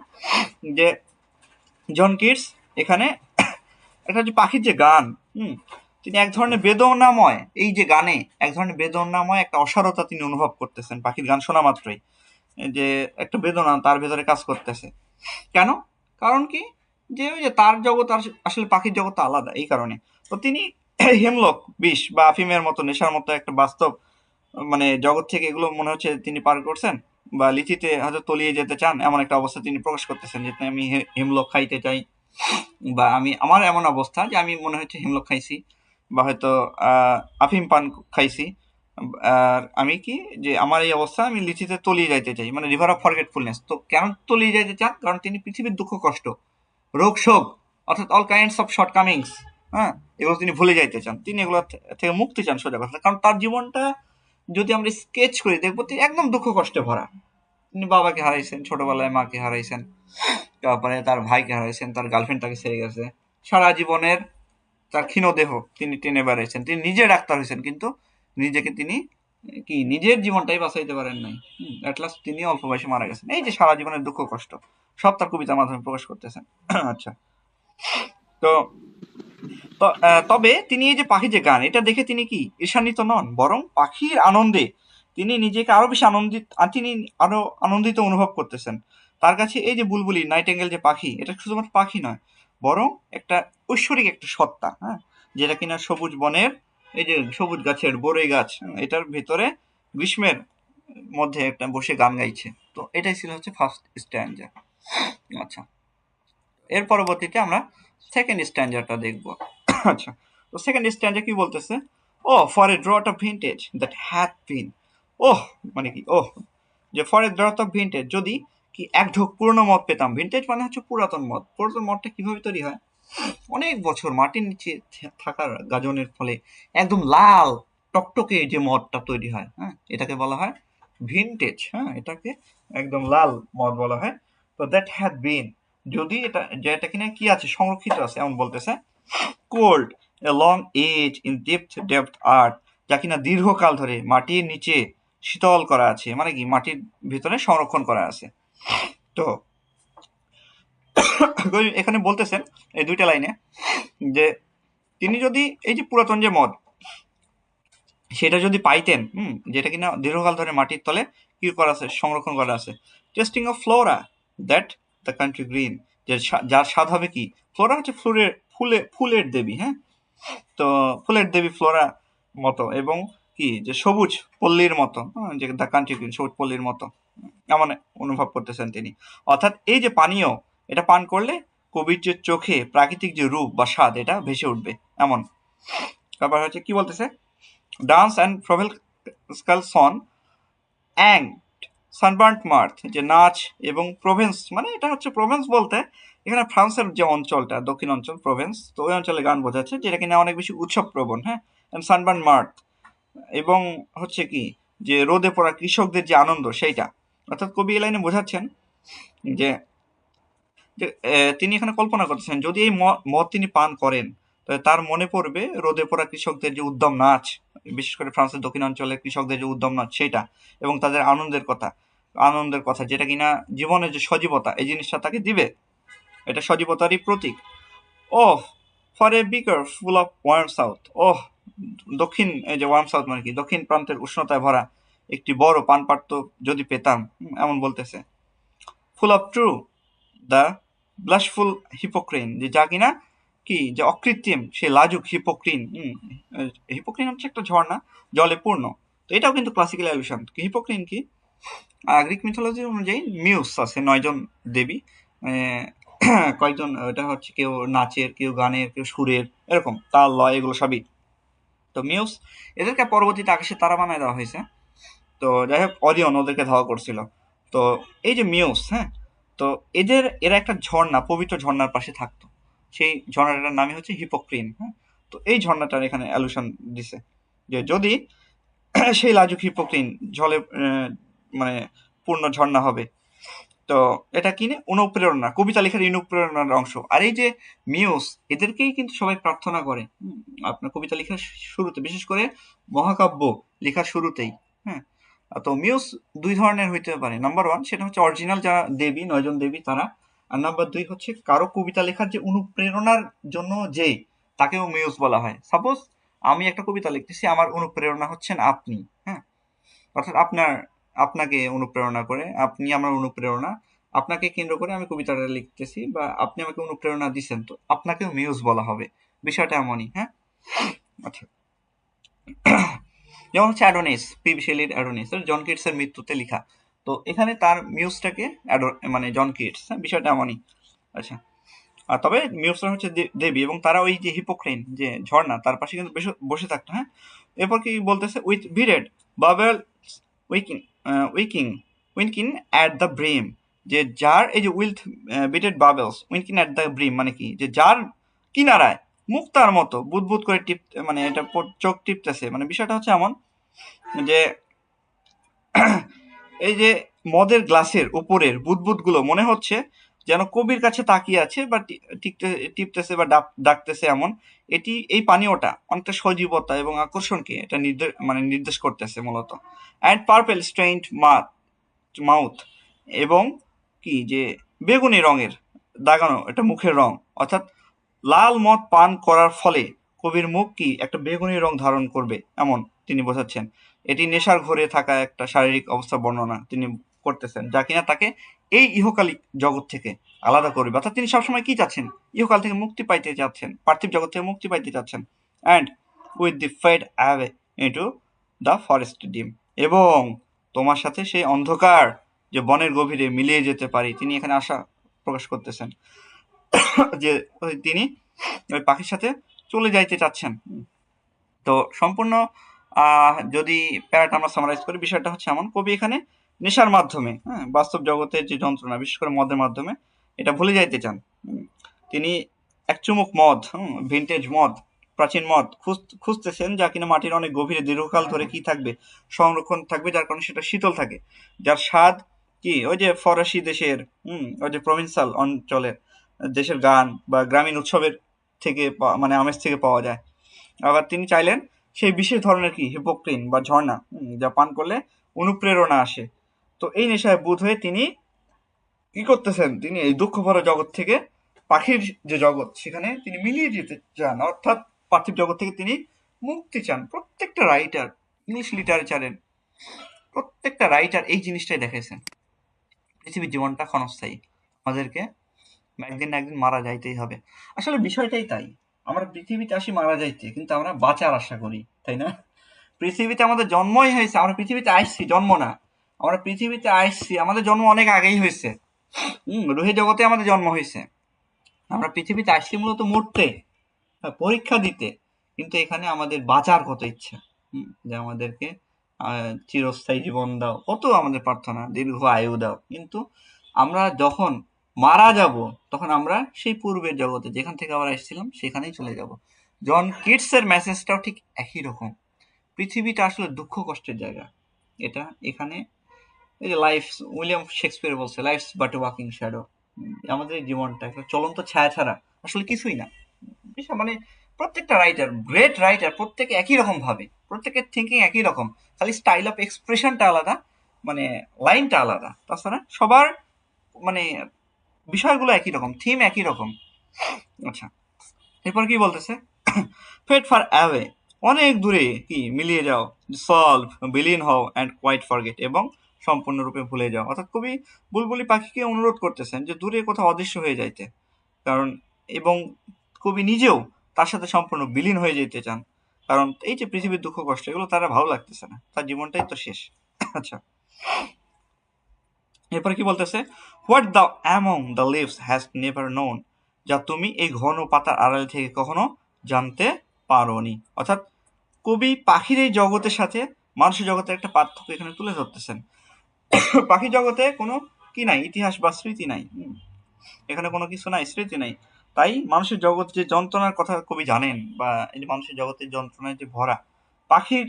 যে জন কিটস এখানে একটা যে পাখির যে গান, তিনি এক ধরনের বেদনাময়, এই যে গানে এক ধরনের বেদনাময় একটা অসারতা তিনি অনুভব করতেছেন পাখির গান শোনা মাত্রই, যে একটা বেদনা তার ভেতরে কাজ করতেছে। কেন? কারণ কি, যে ওই যে তার জগৎ আর আসলে পাখির জগৎ তো আলাদা, এই কারণে। তো তিনি হেমলক বিষ বা আফিমের মতো নেশার মতো একটা বাস্তব মানে জগৎ থেকে এগুলো মনে হচ্ছে তিনি পার করছেন, বা লিচিতে হয়তো তলিয়ে যেতে চান, এমন একটা অবস্থা তিনি প্রকাশ করতেছেন যে আমি হেমলক খাইতে চাই, বা আমি আমার এমন অবস্থা যে আমি মনে হচ্ছে হেমলক খাইছি, বা হয়তো আফিম পান খাইছি। আর আমি কি, যে আমার এই অবস্থা, আমি লিচিতে তলিয়ে যাইতে চাই, মানে রিভার অফ ফরগেটফুলনেস। তো কেন তলিয়ে যাইতে চান? কারণ তিনি পৃথিবীর দুঃখ কষ্ট, রোগ শোক, অর্থাৎ all kinds of short Cummins, হ্যাঁ, এগুলো তিনি ভুলে যাইতে চান, তিনি এগুলো থেকে মুক্তি চান, সোজা কথা। কারণ তার জীবনটা যদি আমরা স্কেচ করি দেখবো তিনি একদম দুঃখ কষ্টে ভরা। তিনি বাবাকে হারাইছেন, ছোটবেলায় মাকে হারাইছেন, তারপরে তার ভাইকে হারাইছেন, তার গার্লফ্রেন্ড তাকে ছেড়ে গেছে, সারা জীবনের তার ক্ষীণ দেহ তিনি টেনে বেড়াইছেন, তিনি নিজে ডাক্তার হয়েছেন, কিন্তু নিজেকে তিনি কি নিজের জীবনটাই বাঁচাইতে পারেন নাই। অ্যাট লাস্ট তিনি অল্প বয়সে মারা গেছেন। এই যে সারা জীবনের দুঃখ কষ্ট সব তার কবিতার মাধ্যমে প্রকাশ করতেছেন। আচ্ছা, তো তবে তিনি এই যে পাখির যে গান, এটা দেখে তিনি কি ঈর্ষান্বিত নন, বরং পাখির আনন্দে তিনি নিজেকে আরো বেশি তিনি আরো আনন্দিত অনুভব করতেছেন। তার কাছে এই যে বুলবুলি, নাইটেঙ্গেল যে পাখি, এটা শুধুমাত্র পাখি নয়, বরং একটা ঐশ্বরিক একটা সত্তা, হ্যাঁ, যেটা কিনা সবুজ বনের, এই যে সবুজ গাছের বরই গাছ, এটার ভিতরে গ্রীষ্মের মধ্যে একটা বসে গান গাইছে। তো এটাই ছিল হচ্ছে ফার্স্ট স্ট্যান্ডার। আচ্ছা, এর পরবর্তীতে আমরা সেকেন্ড স্ট্যান্ডারটা দেখব। আচ্ছা, তো সেকেন্ড স্ট্যান্ডার কি বলতেছে? O for a draught of vintage that had been, oh মানে কি, ওহ, যে for a draught of vintage, যদি কি এক ঢোক পুরনো মদ পেতাম। ভিন্টেজ মানে হচ্ছে পুরাতন মদ। পুরাতন মদটা কিভাবে তৈরি হয়? অনেক বছর মাটির নিচে থাকার গাজনের ফলে একদম লাল টকটকে যে মদটা তৈরি হয়, হ্যাঁ, এটাকে বলা হয় ভিন্টেজ। হ্যাঁ, এটাকে একদম লাল মদ বলা হয়। তো দ্যাট হ্যাড বিন, যদি এটা, যেটা কিনা কি আছে, সংরক্ষিত আছে, এমন বলতেছে। Cooled a long age in depth earth, যা কিনা দীর্ঘকাল ধরে মাটির নিচে শীতল করা আছে, মানে কি মাটির ভিতরে সংরক্ষণ করা আছে। তো এখানে বলতেছেন এই দুইটা লাইনে যে তিনি যদি এই যে পুরাতন যে মদ, সেটা যদি পাইতেন, যেটা কিনা দীর্ঘকাল ধরে মাটির তলে কি করা আছে, সংরক্ষণ করা আছে। Testing of Flora that the country green, যে যার স্বাদ হবে কি, ফ্লোরা হচ্ছে ফুলের দেবী, হ্যাঁ, তো ফুলের দেবী ফ্লোরা মতো, এবং কি যে সবুজ পল্লীর মতো, যে দ্য কান্ট্রি গ্রিন, সবুজ পল্লীর মতো, এমন অনুভব করতেছেন তিনি। অর্থাৎ এই যে পানীয়, এটা পান করলে কবির যে চোখে প্রাকৃতিক যে রূপ বা স্বাদ, এটা ভেসে উঠবে এমন। তারপর হচ্ছে কি বলতেছে, dance and Provencal song and sunburnt mirth, যে নাচ এবং প্রোভেন্স, মানে এটা হচ্ছে প্রোভেন্স বলতে এখানে ফ্রান্সের যে অঞ্চলটা, দক্ষিণ অঞ্চল প্রোভেন্স, তো ওই অঞ্চলে গান বোঝাচ্ছে, যেটা কিনা অনেক বেশি উৎসব প্রবণ, হ্যাঁ। সানবার্ন মার্থ, এবং হচ্ছে কি যে রোদে পড়া কৃষকদের যে আনন্দ, সেইটা। অর্থাৎ কবি এই লাইনে বোঝাচ্ছেন যে তিনি এখানে কল্পনা করতেছেন, যদি এই মদ তিনি পান করেন, তাহলে তার মনে পড়বে রোদে পড়া কৃষকদের যে উদ্যম নাচ, বিশেষ করে ফ্রান্সের দক্ষিণ অঞ্চলের কৃষকদের যে উদ্যম নাচ, সেটা, এবং তাদের আনন্দের কথা, যেটা কিনা জীবনের যে সজীবতা, এই জিনিসটা তাকে দিবে, এটা সজীবতারই প্রতীক। Oh for a beaker full of warm south, oh দক্ষিণ, এই যে ওয়ার্ম সাউথ মানে কি, দক্ষিণ প্রান্তের উষ্ণতায় ভরা একটি বড় পানপাত্র যদি পেতাম, এমন বলতেছে। ফুল অফ ট্রু দ্য ব্লাশফুল হিপোক্রিন, যে যা কিনা কি, যে অকৃত্রিম সে লাজুক হিপোক্রিন। হিপোক্রিন হচ্ছে একটা ঝর্ণা, জলে পূর্ণ। তো এটাও কিন্তু ক্লাসিক্যাল অ্যালুশন। হিপোক্রিন কি, গ্রিক মিথোলজি অনুযায়ী মিউস আছে 9 জন দেবী, কয়েকজন, এটা হচ্ছে কেউ নাচের, কেউ গানের, কেউ সুরের, এরকম তাল লয়, এগুলো সবই। তো মিউস, এদেরকে পরবর্তীতে আকাশে তারা বানায় দেওয়া হয়েছে। তো যাই হোক, অরিয়ন ওদেরকে ধাওয়া করছিল। তো এই যে মিউস, হ্যাঁ, তো এরা একটা ঝর্ণা, পবিত্র ঝর্ণার পাশে থাকতো। সেই ঝর্ণাটার নামই হচ্ছে হিপোক্রিন, হ্যাঁ। তো এই ঝর্ণাটার এখানে অ্যালুশন দিছে, যে যদি সেই লাজুক হিপোক্রিন জলে মানে পূর্ণ ঝর্ণা হবে, তো এটা কি না, অনুপ্রেরণা, কবিতা লেখার অনুপ্রেরণার অংশ। আর এই যে মিউজ, এদেরকেই কিন্তু সবাই প্রার্থনা করে আপনার কবিতা লেখার শুরুতে, বিশেষ করে মহাকাব্য লেখার শুরুতেই। হ্যাঁ, তো মিউজ দুই ধরনের হইতে পারে। নাম্বার ওয়ান, সেটা হচ্ছে অরিজিনাল যারা দেবী, 9 জন দেবী তারা। আর নাম্বার দুই হচ্ছে কারো কবিতা লেখার যে অনুপ্রেরণার জন্য যে, তাকেও মিউজ বলা হয়। সাপোজ আমি একটা কবিতা লিখতেছি, আমার অনুপ্রেরণা হচ্ছেন আপনি। হ্যাঁ, অর্থাৎ আপনাকে অনুপ্রেরণা করে, আপনি আমার অনুপ্রেরণা, আপনাকে কেন্দ্র করে আমি কবিতাটা লিখতেছি, বা আপনি আমাকে অনুপ্রেরণা দিচ্ছেন, তো আপনাকেও মিউজ বলা হবে। বিষয়টা এমনই। হ্যাঁ, আচ্ছা, যেমন হচ্ছে অ্যাডোনিস, পি.বি. শেলির অ্যাডোনিস, জন কিটসের মৃত্যুতে লেখা। তো এখানে তার মিউজটাকে মানে জন কিটস। হ্যাঁ, বিষয়টা এমনই। আচ্ছা, আর তবে মিউজরা হচ্ছে দেবী, এবং তারা ওই যে হিপোক্রেন, যে ঝর্ণা, তার পাশে কিন্তু বসে থাকতো। হ্যাঁ, এরপর কি বলতেছে, with beaded bubble winking winking winking at the brim, যে যার, এই যে with beaded bubbles winking at the brim, মানে কি, যে যার কিনারায় মুক্তার মতো বুদবুদ করে মানে এটা চোখ টিপতেছে। মানে বিষয়টা হচ্ছে এমন যে এই যে মদের গ্লাসের উপরের বুদবুদ গুলো মনে হচ্ছে যেন কবির কাছে তাকিয়ে আছে, বা টিপতেছে বা ডাকতেছে এমন। এই পানীয়টা অনেকটা সজীবতা এবং আকর্ষণকে এটা নির্দেশ করতেছে মূলত। অ্যান্ড পার্পেল স্ট্রেইনড মাউথ, এবং কি, যে বেগুনি রঙের দাগানো এটা মুখের রং, অর্থাৎ লাল মদ পান করার ফলে কবির মুখ কি একটা বেগুনি রং ধারণ করবে, এমন তিনি বোঝাচ্ছেন। এটি নেশার ঘোরে থাকা একটা শারীরিক অবস্থা বর্ণনা তিনি করতেছেন, যা কিনা তাকে এই ইহকালিক জগৎ থেকে আলাদা করবে। অর্থাৎ তিনি সবসময় কি চাচ্ছেন, ইহকাল থেকে মুক্তি পাইতে চাচ্ছেন, পার্থিব জগৎ থেকে মুক্তি পাইতে চাচ্ছেন। And with thee fade away into the forest dim, এবং তোমার সাথে সেই অন্ধকার যে বনের গভীরে মিলিয়ে যেতে পারি, তিনি এখানে আশা প্রকাশ করতেছেন যে তিনি ওই পাখির সাথে চলে যাইতে চাচ্ছেন। তো সম্পূর্ণ যদি প্যারাটা আমরা সামারাইজ করি, বিষয়টা হচ্ছে এমন, কবি এখানে নেশার মাধ্যমে, হ্যাঁ, বাস্তব জগতের যে যন্ত্রণা, বিশেষ করে মদের মাধ্যমে এটা ভুলে যাইতে চান। তিনি এক চুমুক মদ, ভিনটেজ মদ, প্রাচীন মদ খুঁজতেছেন, যা কিনা মাটির অনেক গভীরে দীর্ঘকাল ধরে কি থাকবে, সংরক্ষণ থাকবে, যার কারণে সেটা শীতল থাকে, যার স্বাদ কি ওই যে ফরাসি দেশের, ওই যে প্রভিন্সিয়াল অঞ্চলের দেশের গান বা গ্রামীণ উৎসবের থেকে মানে আমেজ থেকে পাওয়া যায়। আবার তিনি চাইলেন সেই বিশেষ ধরনের কি হিপোক্রিন বা ঝর্ণা, যা পান করলে অনুপ্রেরণা আসে। তো এই নেশায় বুধ হয়ে তিনি কি করতেছেন, তিনি এই দুঃখ ভরা জগৎ থেকে পাখির যে জগৎ, সেখানে তিনি মিলিয়ে যেতে চান, অর্থাৎ পার্থিব জগৎ থেকে তিনি মুক্তি চান। প্রত্যেকটা রাইটার, ইংলিশ লিটারেচারের প্রত্যেকটা রাইটার এই জিনিসটাই দেখেছেন। পৃথিবীর জীবনটা ক্ষণস্থায়ী, আমাদেরকে একদিন না একদিন মারা যাইতেই হবে। আসলে বিষয়টাই তাই, আমরা পৃথিবীতে আসি মারা যাইতে, কিন্তু আমরা বাঁচার আশা করি, তাই না? পৃথিবীতে আমাদের জন্মই হয়েছে, আমরা পৃথিবীতে আসছি, জন্ম না, আমরা পৃথিবীতে আসছি, আমাদের জন্ম অনেক আগেই হয়েছে। রুহি জগতে আমাদের জন্ম হয়েছে, আমরা পৃথিবীতে আসছি মূলত মরতে, পরীক্ষা দিতে। কিন্তু এখানে আমাদের বাঁচার কত ইচ্ছা, যে আমাদেরকে চিরস্থায়ী জীবন দাও, কত আমাদের প্রার্থনা, দীর্ঘ আয়ু দাও। কিন্তু আমরা যখন মারা যাব, তখন আমরা সেই পূর্বের জগতে, যেখান থেকে আমরা এসেছিলাম, সেখানেই চলে যাব। জন কিটসের মেসেজটাও ঠিক একই রকম। পৃথিবীটা আসলে দুঃখ কষ্টের জায়গা। এটা এখানে এই যে লাইফ, উইলিয়াম শেক্সপিয়ার বলছে, লাইফস বাট ওয়াকিং শ্যাডো, আমাদের এই জীবনটা একটা চলন্ত ছায়া ছাড়া আসলে কিছুই না। মানে প্রত্যেকটা রাইটার, গ্রেট রাইটার, প্রত্যেকে একই রকম ভাবে, প্রত্যেকের থিঙ্কিং একই রকম, খালি স্টাইল অফ এক্সপ্রেশনটা আলাদা, মানে লাইনটা আলাদা, তাছাড়া সবার মানে বিষয়গুলো একই রকম, থিম একই রকম। আচ্ছা, এরপর কি বলতেছে, ফেট ফার অ্যাওয়ে, অনেক দূরে কি মিলিয়ে যাও, সলভ, বিলীন হও, অ্যান্ড কোয়াইট ফরগেট, এবং সম্পূর্ণরূপে ভুলে যাও। অর্থাৎ কবি বুলবুলি পাখিকে অনুরোধ করতেছেন যে দূরে কোথাও অদৃশ্য হয়ে যাইতে, কারণ, এবং কবি নিজেও তার সাথে সম্পূর্ণ বিলীন হয়ে যেতে চান, কারণ এই যে পৃথিবীর দুঃখ কষ্ট, এগুলো তারা ভালো লাগতেছে না, তার জীবনটাই তো শেষ। আচ্ছা, এরপর কি বলতেছে, what the among the leaves has never known, যা তুমি এই ঘন পাতার আড়াল থেকে কখনো জানতে পারোনি। অর্থাৎ কবি পাখির এই জগতের সাথে মানুষের জগতের একটা পার্থক্য এখানে তুলে ধরতেছেন। পাখি জগতে কোনো কি নাই, ইতিহাস বা স্মৃতি নাই, এখানে কোনো কিছু নাই, স্মৃতি নাই। তাই মানুষের জগৎ যে যন্ত্রণার কথা কবি জানেন, বা এই যে মানুষের জগতের যন্ত্রণায় যে ভরা, পাখির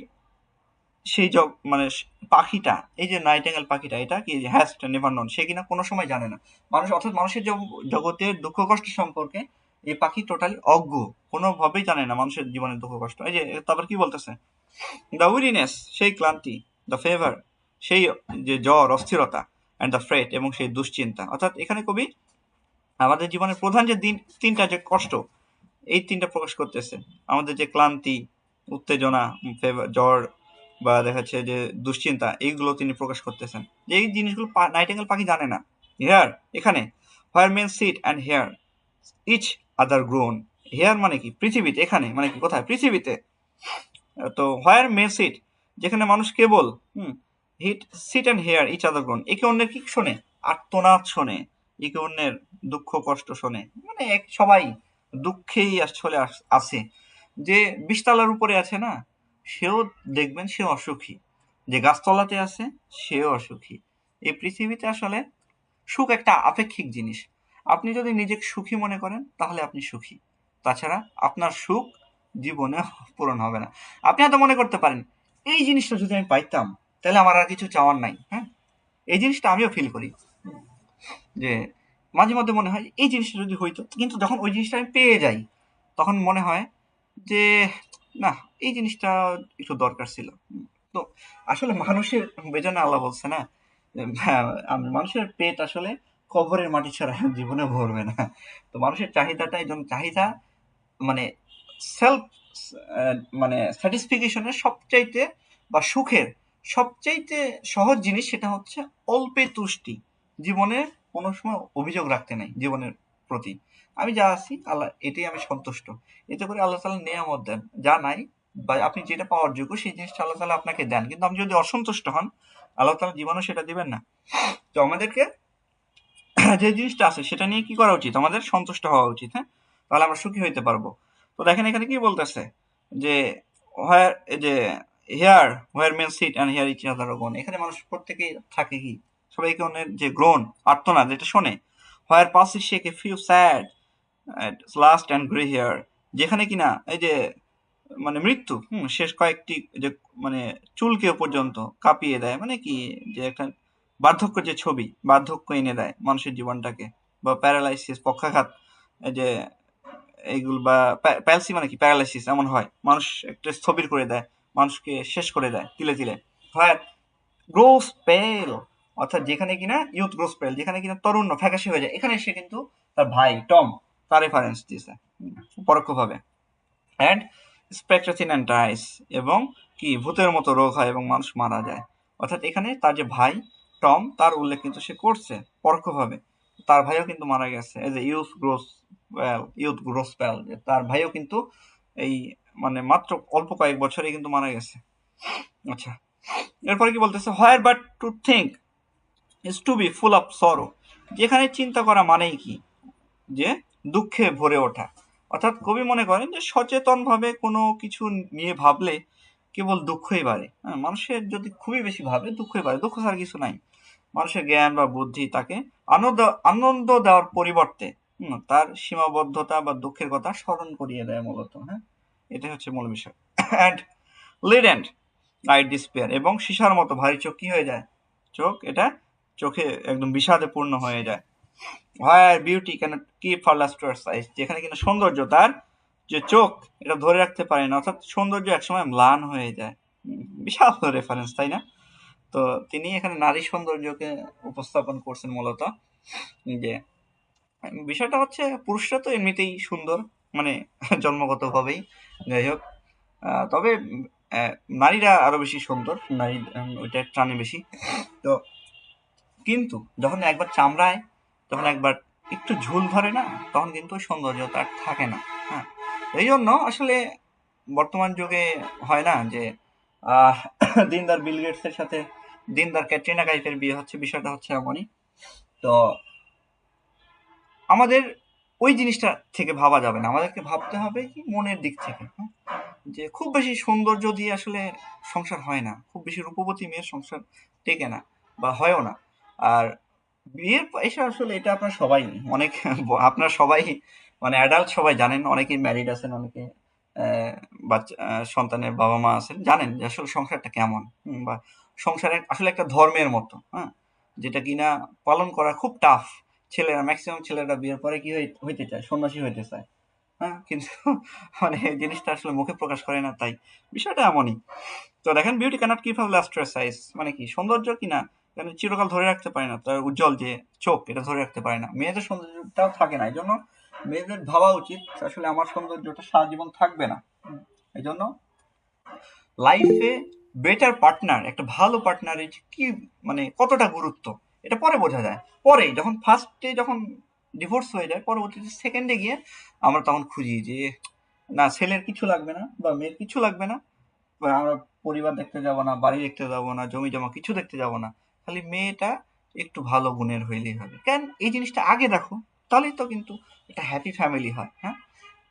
সেই মানে পাখিটা, এই যে নাইটিঙ্গেল পাখিটা, এটা কি হ্যাজ নেভার নন, সে কিনা কোনো সময় জানে না মানুষ, অর্থাৎ মানুষের জগতের দুঃখ কষ্ট সম্পর্কে এই পাখি টোটালি অজ্ঞ, কোনোভাবেই জানে না মানুষের জীবনের দুঃখ কষ্ট। এই যে তারপর কি বলতেছে, দ্য উইরিনেস, সেই ক্লান্তি, দ্য ফেভার, সেই যে জ্বর, অস্থিরতা, অ্যান্ড দ্য ফ্রেট, এবং সেই দুশ্চিন্তা। অর্থাৎ এখানে কবি আমাদের জীবনের প্রধান যে তিনটা যে কষ্ট, এই তিনটা প্রকাশ করতেছে। আমাদের যে ক্লান্তি, উত্তেজনা, জ্বর, বা দেখা যাচ্ছে যে দুশ্চিন্তা, এইগুলো তিনি প্রকাশ করতেছেন। যে এই জিনিসগুলো নাইটিঙ্গেল পাখি জানে না। হেয়ার, এখানে, where men sit and hear each other groan. Here মানে কি, পৃথিবীতে, এখানে মানে কি, কোথায়, পৃথিবীতে। তো হোয়ার মে সিট, যেখানে মানুষ কেবল hit sit and hear each other groan, একে অন্যের কি শোনে, আর্তনাদ শোনে, একে অন্যের দুঃখ কষ্ট শোনে, মানে সবাই দুঃখেই আসলে আছে। যে বিশতলার উপরে আছে না, সেও দেখবেন সে অসুখী, যে গাছতলাতে আছে সেও অসুখী। এই পৃথিবীতে আসলে সুখ একটা আপেক্ষিক জিনিস। আপনি যদি নিজেকে সুখী মনে করেন তাহলে আপনি সুখী, তাছাড়া আপনার সুখ জীবনে পূরণ হবে না। আপনি হয়তো মনে করতে পারেন, এই জিনিসটা যদি আমি পাইতাম তাহলে আমার আর কিছু চাওয়ার নাই। হ্যাঁ, এই জিনিসটা আমিও ফিল করি, যে মাঝে মধ্যে মনে হয় এই জিনিসটা যদি হইতো, কিন্তু যখন ওই জিনিসটা আমি পেয়ে যাই তখন মনে হয় যে না, এই জিনিসটা একটু দরকার ছিল। তো আসলে মানুষের বেজন্য আল্লাহ বলছে না, মানুষের পেট আসলে কবরের মাটি ছাড়া জীবনে ভরবে না। তো মানুষের চাহিদাটা, এই জন্য চাহিদা মানে সেলফ, মানে স্যাটিসফিকেশনের সবচাইতে বা সুখের সবচাইতে সহজ জিনিস, সেটা হচ্ছে অল্পে তুষ্টি। জীবনে কোনো সময় অভিযোগ রাখতে নাই জীবনের প্রতি। আমি যা আছি আল্লাহ, এটাই আমি সন্তুষ্ট। এতে করে আল্লাহ তাআলা নেয়ামত দেন, যা নাই বা আপনি যেটা পাওয়ার যোগ্য সেই জিনিসটা আল্লাহ তাআলা আপনাকে দেন। কিন্তু আপনি যদি অসন্তুষ্ট হন, আল্লাহ তাআলা জীবনে সেটা দিবেন না। তো আমাদেরকে যে জিনিসটা আছে সেটা নিয়ে কি করা উচিত, আমাদের সন্তুষ্ট হওয়া উচিত। হ্যাঁ, তাহলে আমরা সুখী হইতে পারবো। তো দেখেন এখানে কি বলতেছে, যে হোয়ার, যে here, where men sit and hear each other groan, এখানে মানুষ প্রত্যেকেই থাকে কি, সবাইকে অন্যের যে গ্রোন, আর্তনাদ, যেটা শোনে। Where palsy shake a few sad last and grey hair, যেখানে কিনা এই যে মানে মৃত্যু, শেষ কয়েকটি যে মানে চুলকেও পর্যন্ত কাঁপিয়ে দেয়, মানে কি, যে একটা বার্ধক্য, যে ছবি, বার্ধক্য এনে দেয় মানুষের জীবনটাকে, বা প্যারালাইসিস, পক্ষাঘাত, এই যে এইগুলো, বা প্যালসি মানে কি, প্যারালাইসিস এমন হয়, মানুষ একটা স্থবির করে দেয়, মানুষকে শেষ করে দেয় তিলে তিলে। হয় গ্রোস পেল, অর্থাৎ যেখানে কিনা ইউথ গ্রোস পেল, যেখানে কিনা তরুণ ফ্যাকাশে হয়ে যায়, এখানে সে কিন্তু তার ভাই টম, তার রেফারেন্স দিয়েছে পরোক্ষভাবে। অ্যান্ড স্পেকট্রাথিন অ্যান্ড ডাইস, এবং কি ভূতের মতো রোগ হয় এবং মানুষ মারা যায়। অর্থাৎ এখানে তার যে ভাই টম, তার উল্লেখ কিন্তু সে করছে পরোক্ষভাবে। তার ভাইও কিন্তু মারা গেছে, as a youth gross Pal, তার ভাইও কিন্তু এই মানে মাত্র অল্প কয়েক বছরে কিন্তু মারা গেছে। আচ্ছা, এরপরে কি বলতেছে, where but to think is to be full of sorrow, যেখানে চিন্তা করা মানেই কি, যে দুঃখে ভরে ওঠা। অর্থাৎ কবি মনে করেন যে সচেতনভাবে কোনো কিছু নিয়ে ভাবলে কেবল দুঃখই বাড়ে। হ্যাঁ, মানুষের যদি খুবই বেশি ভাবে দুঃখই বাড়ে, দুঃখ ছাড়া কিছু নাই। মানুষের জ্ঞান বা বুদ্ধি তাকে আনন্দ আনন্দ দেওয়ার পরিবর্তে তার সীমাবদ্ধতা বা দুঃখের কথা স্মরণ করিয়ে দেয় মূলত। হ্যাঁ, এটাই হচ্ছে মূল বিষয়। অ্যান্ড লিডেন্ট লাইট ডিসপেয়ার, এবং সীসার মতো ভারী চোখ কি হয়ে যায়, চোখ এটা চোখে একদম বিষাদে পূর্ণ হয়ে যায়। হোয়ার beauty cannot keep her লাস্টার size, যেখানে কিনা সৌন্দর্য তার যে চোখ এটা ধরে রাখতে পারে না, অর্থাৎ সৌন্দর্য একসময় ম্লান হয়ে যায়। বিশাল রেফারেন্স, তাই না? তো তিনি এখানে নারী সৌন্দর্যকে উপস্থাপন করছেন মূলত, যে বিষয়টা হচ্ছে পুরুষরা তো এমনিতেই সুন্দর, মানে জন্মগতভাবেই, যাই হোক, তবে আহ, নারীরা আরো বেশি সুন্দর, নারী ওইটা টানে বেশি। তো কিন্তু যখন একবার চামড়ায়, যখন একবার একটু ঝুল ধরে না, তখন কিন্তু ওই সৌন্দর্য তার থাকে না। হ্যাঁ, এই জন্য আসলে বর্তমান যুগে হয় না যে আহ, দিনদার বিল গেটসের সাথে দিনদার ক্যাটরিনা কাইফের বিয়ে হচ্ছে, বিষয়টা হচ্ছে এমনই। তো আমাদের ওই জিনিসটা থেকে ভাবা যাবে না, আমাদেরকে ভাবতে হবে কি মনের দিক থেকে। হ্যাঁ, যে খুব বেশি সৌন্দর্য দিয়ে আসলে সংসার হয় না, খুব বেশি রূপবতী মেয়ের সংসার টেকে না বা হয়ও না। আর বিয়ের পয়সা আসলে এটা আপনার সবাই অনেক আপনার সবাই মানে অ্যাডাল্ট সবাই জানেন, অনেকেই ম্যারিড আছেন, অনেকে বাচ্চা সন্তানের বাবা মা আছেন, জানেন যে আসলে সংসারটা কেমন, বা সংসারে আসলে একটা ধর্মের মতো, হ্যাঁ, যেটা কিনা পালন করা খুব টাফ। ছেলেরা, ম্যাক্সিমাম ছেলেরা বিয়ের পরে কি হইতে চায়, সন্ন্যাসী হইতে চায়, হ্যাঁ, কিন্তু মানে এই জিনিসটা আসলে মুখে প্রকাশ করে না, তাই বিষয়টা এমনই। তো দেখেন, beauty cannot keep up লাস্টার size, মানে কি সৌন্দর্য কিনা কেন চিরকাল ধরে রাখতে পারে না, তার উজ্জ্বল যে চোখ এটা ধরে রাখতে পারে না। মেয়েদের সৌন্দর্যটাও থাকে না, এই জন্য মেয়েদের ভাবা উচিত আসলে আমার সৌন্দর্যটা সারা জীবন থাকবে না। এই জন্য লাইফে বেটার পার্টনার, একটা ভালো পার্টনারের কি মানে কতটা গুরুত্ব, এটা পরে বোঝা যায়। পরে যখন ফার্স্টে যখন ডিভোর্স হয়ে যায়, পরবর্তীতে সেকেন্ডে গিয়ে আমরা তখন খুঁজি যে না, ছেলের কিছু লাগবে না বা মেয়ের কিছু লাগবে না, বা আমরা পরিবার দেখতে যাব না, বাড়ি দেখতে যাব না, জমি জমা কিছু দেখতে যাব না, খালি মেয়েটা একটু ভালো গুণের হইলেই হবে। কেন এই জিনিসটা আগে দেখো, তাহলেই তো কিন্তু একটা হ্যাপি ফ্যামিলি হয়, হ্যাঁ।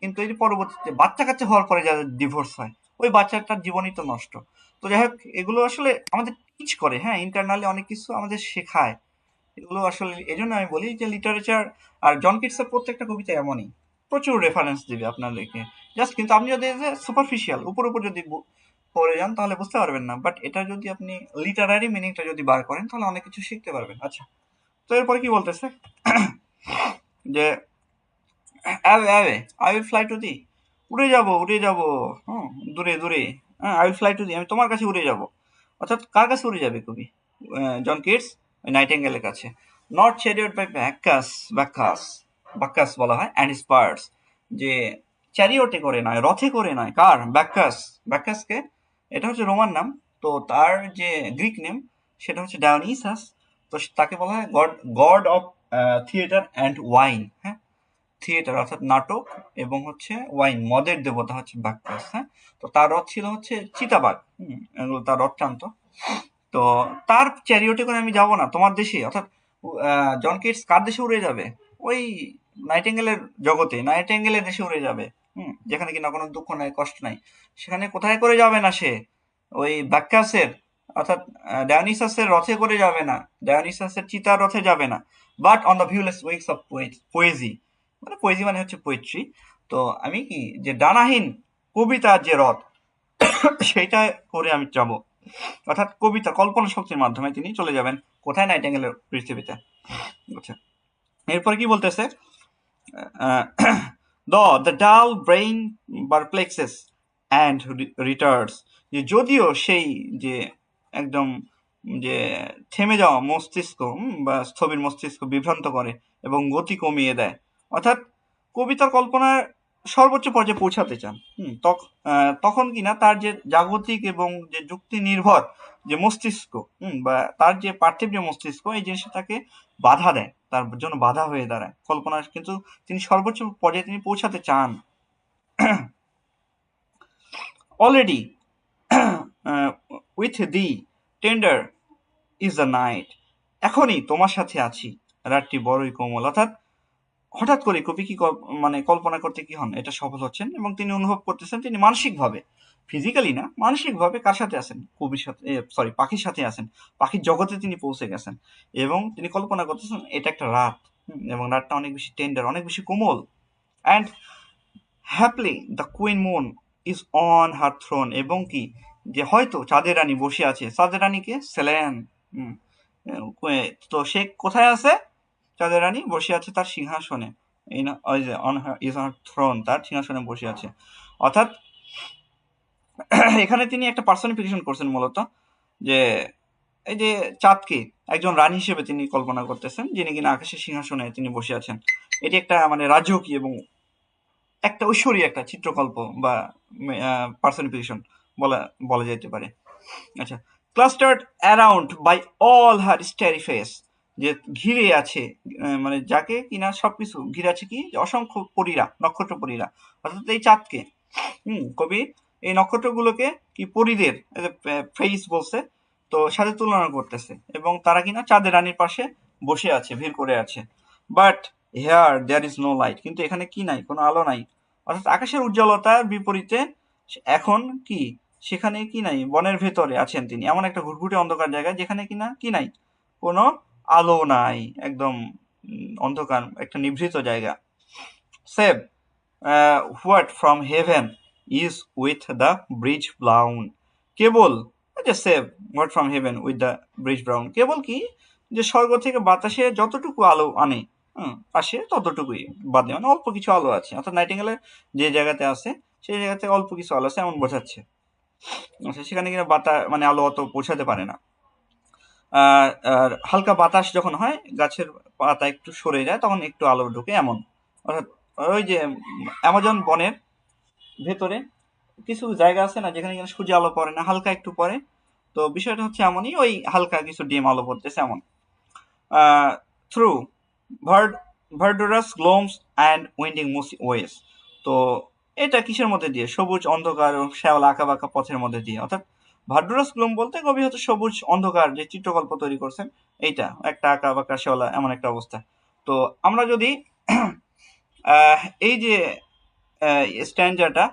কিন্তু এই যে পরবর্তীতে বাচ্চা কাচ্চা হওয়ার পরে যাদের ডিভোর্স হয়, ওই বাচ্চাটার জীবনই তো নষ্ট। তো যাই হোক, এগুলো আসলে আমাদের টিচ করে, হ্যাঁ, ইন্টারনালি অনেক কিছু আমাদের শেখায়। এগুলো আসলে এই জন্য আমি বলি যে লিটারেচার আর জন কিটসের প্রত্যেকটা কবিতা এমনই, প্রচুর রেফারেন্স দিবে আপনাদেরকে। জাস্ট কিন্তু আপনি যদি সুপারফিশিয়াল উপর উপর যদি পড়ে যান তাহলে বুঝতে পারবেন না, বাট এটা যদি আপনি লিটারারি মিনিংটা যদি বার করেন তাহলে অনেক কিছু শিখতে পারবেন। আচ্ছা, তো এরপরে কি বলতেছে যে away away I will fly to the, উড়ে যাব উড়ে যাব, হুম, দূরে দূরে, হ্যাঁ, I will fly to the, আমি তোমার কাছে উড়ে যাব। অর্থাৎ কার কাছে উড়ে যাবে কবি? জন কিটস ওই নাইটেঙ্গেলের কাছে। নট চ্যারিয়ট বাই ব্যাকাস, ব্যাকাস বাক্কাস বলা হয় অ্যান্ড হিজ বার্ডস, যে চ্যারিয়টে করে নয়, রথে করে নয়, কার? ব্যাকাস। ব্যাকাসকে, এটা হচ্ছে রোমান নাম, তো তার যে গ্রিক নেম সেটা হচ্ছে ডায়োনিসাস। তো তাকে বলা হয় god, god of theatre and wine, হ্যাঁ, থিয়েটার অর্থাৎ নাটক এবং হচ্ছে ওয়াইন মদের দেবতা হচ্ছে বাক্কাস, হ্যাঁ। তো তার রথ ছিল হচ্ছে চিতাবাঘ, এগুলো তার রথ টানতো। তো তার চ্যারিয়টে করে আমি যাব না তোমার দেশে, অর্থাৎ জন কিটস কার দেশে উড়ে যাবে? ওই নাইটেঙ্গেলের জগতে, নাইটেঙ্গেলের দেশে উড়ে যাবে, যেখানে কিনা কোনো দুঃখ নাই, কষ্ট নাই। সেখানে কোথায় করে যাবে না সে? ওই ব্যাক্কাসের অর্থাৎ ডায়োনিসাসের রথে করে যাবে না, ডায়োনিসাসের চিতার রথে যাবে না, but on the viewless wings of poesy, মানে পোয়েজি মানে হচ্ছে পোয়েট্রি। তো আমি কি যে ডানাহীন কবিতার যে রথ সেইটা করে আমি যাবো, অর্থাৎ কবিতা কল্পনা শক্তির মাধ্যমে তিনি চলে যাবেন কোথায়? নাইটেঙ্গেলের পৃথিবীতে। আচ্ছা, এরপরে কি বলতেছে? দ্য ডাল ব্রেইন পারপ্লেক্সেস অ্যান্ড রিটার্ডস, যে যদিও সেই যে একদম যে থেমে যাওয়া মস্তিষ্ক, বা স্থবির মস্তিষ্ক বিভ্রান্ত করে এবং গতি কমিয়ে দেয়, অর্থাৎ কবিতার কল্পনার সর্বোচ্চ পর্যায়ে পৌঁছাতে চান, তখন কিনা তার যে জাগতিক এবং যে যুক্তি নির্ভর যে মস্তিষ্ক, বা তার যে পার্থিব যে মস্তিষ্ক, এই জিনিসটা তাকে বাধা দেয়, তার জন্য বাধা হয়ে দাঁড়ায় কল্পনার, কিন্তু তিনি সর্বোচ্চ পর্যায়ে তিনি পৌঁছাতে চান। Already with the tender is the night, এখনই তোমার সাথে আছি, রাতটি বড়ই কোমল, অর্থাৎ হঠাৎ করে কবি কি মানে কল্পনা করতে কি হন, এটা সফল হচ্ছেন এবং তিনি অনুভব করতেছেন তিনি মানসিকভাবে, ফিজিক্যালি না, মানসিকভাবে কার সাথে আছেন? কবির সাথে, সরি, পাখির সাথে আছেন, পাখির জগতে তিনি পৌঁছে গেছেন এবং তিনি কল্পনা করতেছেন এটা একটা রাত, এবং রাতটা অনেক বেশি টেন্ডার, অনেক বেশি কোমল। And haply the queen moon is on her throne, এবং কি যে হয়তো চাঁদের রানী বসে আছে, চাঁদের রানীকে সেলেন, তো সে কোথায় আছে? চাঁদের রানী বসে আছে তার সিংহাসনে, ইজ অন থ্রোন, তার সিংহাসনে বসে আছে। অর্থাৎ এখানে তিনি একটা পার্সনিফিকেশন করছেন মূলত, যে এই যে চাঁদকে একজন রানী হিসেবে তিনি কল্পনা করতেছেন, যিনি কিনা আকাশের সিংহাসনে তিনি বসে আছেন। এটি একটা মানে রাজকীয় এবং একটা ঐশ্বরীয় একটা চিত্রকল্প বা পার্সনিফিকেশন বলা বলা যেতে পারে। আচ্ছা, clustered around by all her starry fays, যে ঘিরে আছে, মানে যাকে কিনা সবকিছু ঘিরে আছে কি, অসংখ্য পরীরা, নক্ষত্র পরীরা, অর্থাৎ এই চাঁদকে, কবি এই নক্ষত্রগুলোকে কি পরীদের ফেস বলছে, তো সাথে তুলনা করতেছে, এবং তারা কিনা চাঁদের রানীর পাশে বসে আছে, ভিড় করে আছে। But here there is no light, কিন্তু এখানে কি নাই, কোনো আলো নাই, অর্থাৎ আকাশের উজ্জ্বলতার বিপরীতে এখন কি সেখানে কি নাই, বনের ভেতরে আছেন তিনি, এমন একটা ঘুটঘুটে অন্ধকার জায়গায় যেখানে কিনা কি নাই, কোনো আলো নাই, একদম অন্ধকার, একটা নিভৃত জায়গা। Save what from heaven is with the bridge blown. কেবল যে save word from heaven with the bridge blown, কেবল কি যে স্বর্গ থেকে বাতাসে যতটুকু আলো আনে আসে ততটুকুই বাদে, মানে অল্প কিছু আলো আছে, অর্থাৎ নাইটিঙ্গেলের যে জায়গাতে আছে সেই জায়গাতে অল্প কিছু আলো আছে এমন বোঝাচ্ছে। আচ্ছা, সেখানে কিনা মানে আলো অত পৌঁছাতে পারে না। আর হালকা বাতাস যখন হয় গাছের পাতা একটু সরে যায় তখন একটু আলো ঢুকে এমন, অর্থাৎ ওই যে অ্যামাজন বনের ভেতরে কিছু জায়গা আছে না যেখানে কিনা সূর্য আলো পড়ে না, হালকা একটু পড়ে, তো বিষয়টা হচ্ছে এমনই, ওই হালকা কিছু ডিম আলো পড়তেছে এমন। থ্রু ভার্ডুরাস গ্লোমস অ্যান্ড উইন্ডিং ওয়েস, তো এটা কিসের মধ্যে দিয়ে? সবুজ অন্ধকার ও শ্যাওলা আঁকা বাঁকা পথের মধ্যে দিয়ে, অর্থাৎ ভার্ডুরাস গ্লোম বলতে কবি হয়তো সবুজ অন্ধকার যে চিত্রকল্প তৈরি করছেন এইটা একটা আঁকা বাঁকা শ্যাওলা এমন একটা অবস্থা। তো আমরা যদি এই যে স্ট্যান্ডাটা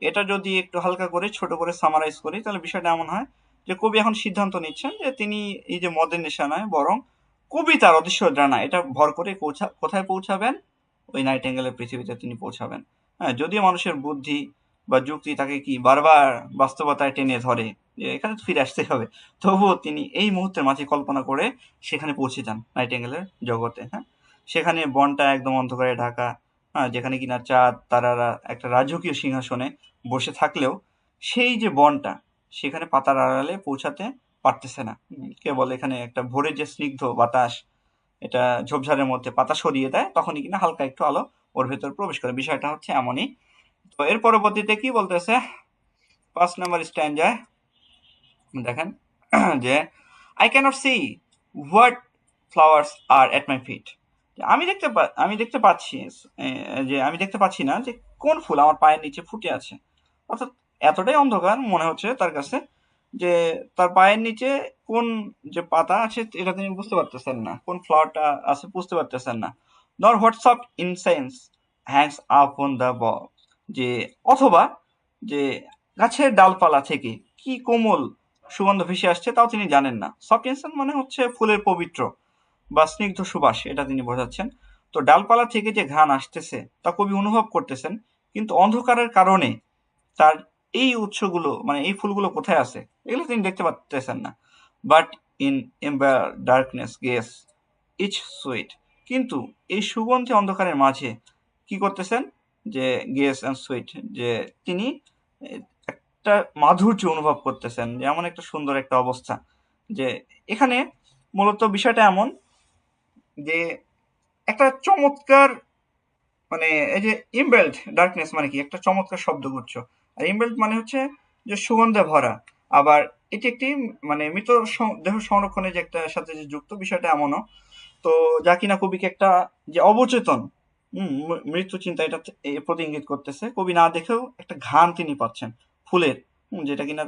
এটা যদি একটু হালকা করে ছোট করে সামারাইজ করি তাহলে বিষয়টা এমন হয় যে কবি এখন সিদ্ধান্ত নিচ্ছেন যে তিনি এই যে মদের নেশা নয় বরং কবিতার অদৃশ্য ডানা এটা ভর করে কোথায় পৌঁছাবেন? ওই নাইটিঙ্গেলের পৃথিবীতে তিনি পৌঁছাবেন। হ্যাঁ, যদিও মানুষের বুদ্ধি বা যুক্তি তাকে কি বারবার বাস্তবতায় টেনে ধরে যে এখানে তো ফিরে আসতে হবে, তবুও তিনি এই মুহূর্তের মাঝে কল্পনা করে সেখানে পৌঁছে যান নাইটিঙ্গেলের জগতে। হ্যাঁ, সেখানে বনটা একদম অন্ধকারে ঢাকা, যেখানে কিনা চাঁদ তারারা একটা রাজকীয় সিংহাসনে বসে থাকলেও সেই যে বনটা সেখানে পাতার আড়ালে পৌঁছাতে পারতেছে না। কেবল এখানে একটা ভোরের যে স্নিগ্ধ বাতাস এটা ঝোপঝাড়ের মধ্যে পাতা সরিয়ে দেয়, তখনই কিনা হালকা একটু আলো ওর ভেতর প্রবেশ করে। বিষয়টা হচ্ছে এমনই। তো এর পরবর্তীতে কি বলতেছে 5 নাম্বার স্ট্যান্ডায় দেখেন যে I cannot see what flowers are at my feet, আমি দেখতে পাচ্ছি যে আমি দেখতে পাচ্ছি না যে কোন ফুল আমার পায়ের নিচে ফুটে আছে, অর্থাৎ এতটাই অন্ধকার মনে হচ্ছে তার কাছে যে তার পায়ের নিচে কোন যে পাতা আছে এটা তিনি বুঝতে পারতেছেন না, কোন ফ্লাওয়ারটা আছে বুঝতে পারতেছেন না। নর WhatsApp incense Hanks up on the ball, যে অথবা যে গাছের ডালপালা থেকে কি কোমল সুগন্ধ ভেসে আসছে তাও তিনি জানেন না। সফট ইনসেন্স মানে হচ্ছে ফুলের পবিত্র বা স্নিগ্ধ সুবাস, এটা তিনি বোঝাচ্ছেন। তো ডালপালা থেকে যে ঘ্রাণ আসতেছে তা কবি অনুভব করতেছেন, কিন্তু অন্ধকারের কারণে তার এই উৎসগুলো মানে এই ফুলগুলো কোথায় আছে এগুলো তিনি দেখতে পাচ্তেছেন না। But in ember darkness guess each sweet, কিন্তু এই সুগন্ধি অন্ধকারের মাঝে কি করতেছেন যে গেস অ্যান্ড সুইট, যে তিনি একটা মাধুর্য অনুভব করতেছেন, যে এমন একটা সুন্দর একটা অবস্থা। যে এখানে মূলত বিষয়টা এমন যে একটা চমৎকার মানে এই যে ইমবেল্ট ডার্কনেস মানে কি একটা চমৎকার শব্দগুচ্ছ, আর ইমবেল্ট মানে হচ্ছে যে সুগন্ধে ভরা, আবার এটি একটি মানে মৃত দেহ সংরক্ষণের যে একটা সাথে যে যুক্ত বিষয়টা এমনও, তো যা কিনা কবিকে একটা যে অবচেতন মৃত্যু চিন্তা এটা প্রতি ইঙ্গিত করতেছে। কবি না দেখেও একটা ঘ্রাণ তিনি পাচ্ছেন ফুলের, যেটা কিনা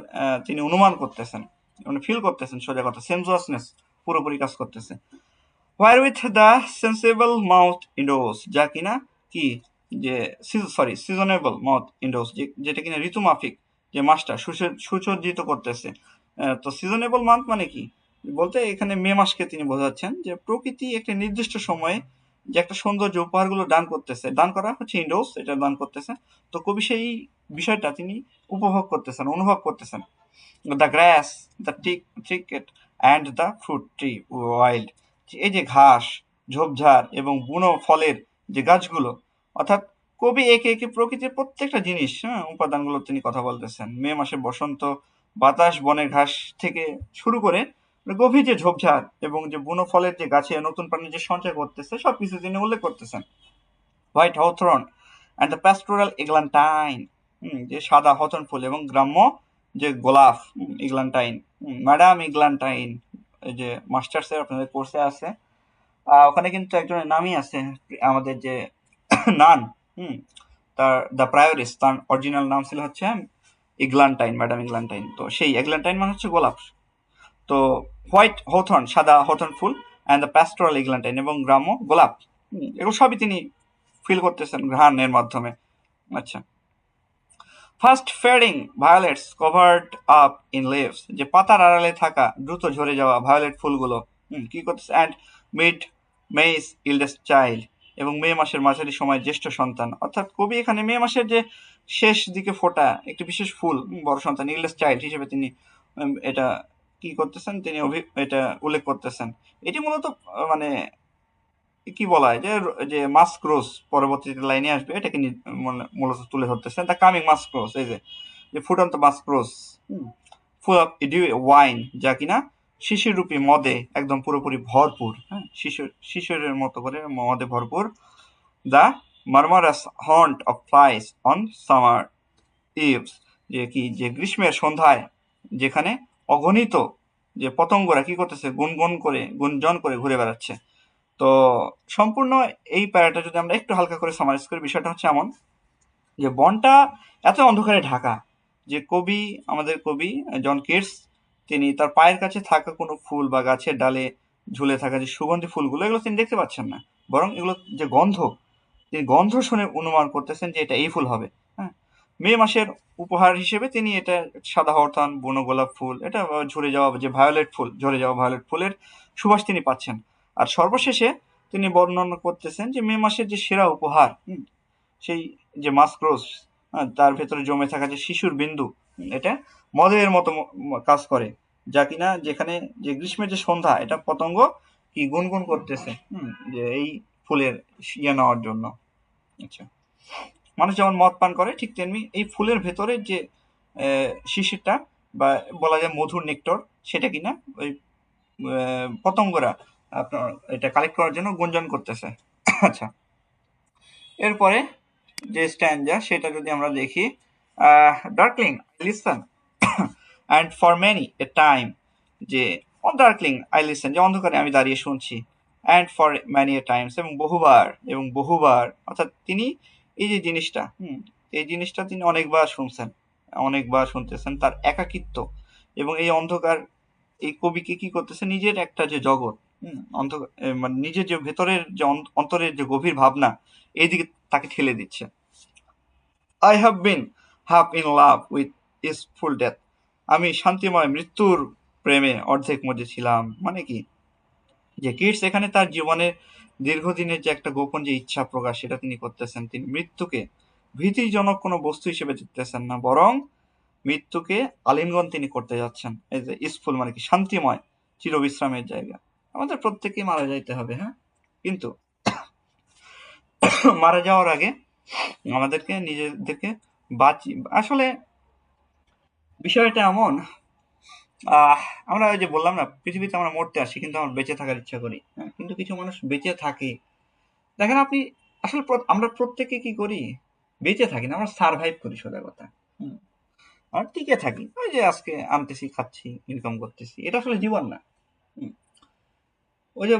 তিনি অনুমান করতেছেন, মানে ফিল করতেছেন, সোজা কথা সেন্সুয়াসনেস পুরোপুরি কাজ করতেছে। wherewith the sensible mouth endows, যা কিনা কি যে সিজনেবল মাউথ ইন্ডোজ, যেটা কিনা ঋতুমাফিক যে মাসটা সুসজ্জিত করতেছে। তো সিজনেবল মান্থ মানে কি বলতে এখানে মে মাসকে তিনি বোঝাচ্ছেন, যে প্রকৃতি একটা নির্দিষ্ট সময়ে যে একটা সৌন্দর্য উপহারগুলো দান করা হচ্ছে ইন্ডোজ, এটা দান করতেছে। তো কবি সেই বিষয়টা তিনি উপভোগ করতেছেন, অনুভব করতেছেন। The grass, the thicket and the fruit tree wild, এই যে ঘাস ঝোপঝাড় এবং বুনো ফলের যে গাছগুলো, অর্থাৎ কবি একে একে প্রকৃতির প্রত্যেকটা জিনিস উপাদানগুলো তিনি কথা বলতেছেন। মে মাসে বসন্ত বাতাস বনের ঘাস থেকে শুরু করে গভীর যে ঝোপঝাড় এবং যে বুনো ফলের যে গাছে নতুন প্রাণী যে সঞ্চয় করতেছে সবকিছু তিনি উল্লেখ করতেছেন। White hawthorn and the pastoral eglantine, যে সাদা হথর্ন ফুল এবং গ্রাম্য যে গোলাপ ইগলান্টাইন, ম্যাডাম ইগলান্টাইন, এই যে মাস্টার্সের আপনাদের কোর্সে আছে ওখানে কিন্তু একজনের নামই আছে আমাদের যে নান, তার দ্য প্রায়োরিস, তার অরিজিনাল নাম ছিল হচ্ছে ইগলান্টাইন, ম্যাডাম ইগলান্টাইন। তো সেই এগলান্টাইন মানে হচ্ছে গোলাপ। তো হোয়াইট হথর্ন সাদা হথর্ন ফুল অ্যান্ড দ্য প্যাস্টোরাল ইগলান্টাইন এবং গ্রাম্য গোলাপ, এগুলো সবই তিনি ফিল করতেছেন ঘ্রাণের মাধ্যমে। আচ্ছা, first fading violets covered up in leaves, যে পাতার আড়ালে থাকা দ্রুত ঝরে যাওয়া ভায়োলেট ফুলগুলো কি করতেছে, অ্যান্ড মিড মেইস ইল্ডেস্ট চাইল্ড, এবং মে মাসের মাঝারি সময় জ্যেষ্ঠ সন্তান। অর্থাৎ কবি এখানে মে মাসের যে শেষ দিকে ফোটা একটি বিশেষ ফুল, বড় সন্তান, ইল্ডেস্ট চাইল্ড হিসেবে তিনি এটা কি করতেছেন, তিনি এটা উল্লেখ করতেছেন। এটি মূলত মানে কি বলা হয় যে যে মাস্ক্রোস পরবর্তীতে লাইনে আসবে, এটাকে মূলত তুলে ধরতেছেন। দ্য কামিং মাস্ক্রোস, এই যে ফুটন্ত মাস্ক্রোস, ফুল অফ ওয়াইন, যা কিনা শিশিররূপী মদে একদম পুরোপুরি ভরপুর, হ্যাঁ, শিশিরের মতো করে মদে ভরপুর। The murmurous haunt of flies on summer eves, যে গ্রীষ্মের সন্ধ্যায় যেখানে অগণিত যে পতঙ্গরা কি করতেছে, গুঞ্জন করে ঘুরে বেড়াচ্ছে। তো সম্পূর্ণ এই প্যারাটা যদি আমরা একটু হালকা করে সামারাইজ করি, বিষয়টা হচ্ছে এমন যে বনটা এত অন্ধকারে ঢাকা যে আমাদের কবি জন কিটস, তিনি তার পায়ের কাছে থাকা কোনো ফুল বা গাছের ডালে ঝুলে থাকা যে সুগন্ধি ফুলগুলো, এগুলো তিনি দেখতে পাচ্ছেন না, বরং এগুলো যে তিনি গন্ধ শুনে অনুমান করতেছেন যে এটা এই ফুল হবে। হ্যাঁ, মে মাসের উপহার হিসেবে তিনি এটা সাদা হরতন, বুনো গোলাপ ফুল, এটা ঝরে যাওয়া ভায়োলেট ফুলের সুবাস তিনি পাচ্ছেন। আর সর্বশেষে তিনি বর্ণনা করতেছেন যে মে মাসের যে সেরা উপহার, সেই যে মাস্ক্রোস, তার ভেতরে জমে থাকা যে শিশুর বিন্দু, এটা মদের মতো কাজ করে, যা কিনা যেখানে যে গ্রীষ্মের যে সন্ধ্যা, এটা পতঙ্গ কি গুনগুন করতেছে যে এই ফুলের ইয়ে নেওয়ার জন্য। আচ্ছা, মানুষ যেমন মদ পান করে, ঠিক তেমনি এই ফুলের ভেতরে যে শিশিরটা বা বলা যায় মধুর নেক্টর, সেটা কিনা ওই পতঙ্গরা আপনার এটা কালেক্ট করার জন্য গুঞ্জন করতেছে। আচ্ছা, এরপরে যে স্ট্যান্জা সেটা যদি আমরা দেখি, darkling listen and for many a time, যে ডার্কলিং আই লিসন, যে অন্ধকারে আমি দাঁড়িয়ে শুনছি, and for many a times, এবং বহুবার, অর্থাৎ তিনি এই যে জিনিসটা, এই জিনিসটা তিনি অনেকবার শুনতেছেন, তার একাকিত্ব এবং এই অন্ধকার এই কবিকে কি করতেছে, নিজের একটা যে জগৎ, অন্ধকার মানে নিজের যে ভেতরের যে অন্তরের যে গভীর ভাবনা, এইদিকে তাকে ঠেলে দিচ্ছে। I have been half in love with peaceful death, আমি শান্তিময় মৃত্যুর প্রেমে অর্ধেক মধ্যে ছিলাম। মানে কি, যে কিটস এখানে তার জীবনের দীর্ঘদিনের যে একটা গোপন যে ইচ্ছা প্রকাশ, সেটা তিনি করতেছেন। তিনি মৃত্যুকে ভীতিজনক কোনো বস্তু হিসেবে দেখতেছেন না, বরং মৃত্যুকে আলিঙ্গন তিনি করতে যাচ্ছেন। এই যে ইসফুল মানে কি, শান্তিময় চিরবিশ্রামের জায়গা। আমাদের প্রত্যেকেই মারা যাইতে হবে, হ্যাঁ, কিন্তু মারা যাওয়ার আগে আমাদেরকে নিজেদেরকে আসলে বিষয়টা এমন, আমরা ওই যে বললাম না, পৃথিবীতে আমরা মরতে আসি কিন্তু আমরা বেঁচে থাকার ইচ্ছা করি, কিন্তু কিছু মানুষ বেঁচে থাকে। দেখেন আপনি, আসলে আমরা প্রত্যেকে কি করি, বেঁচে থাকি না, আমরা সারভাইভ করি, সোজা কথা। আর টিকে থাকি, ওই যে আজকে আনতেছি, খাচ্ছি, ইনকাম করতেছি, এটা আসলে জীবন না। ওই যে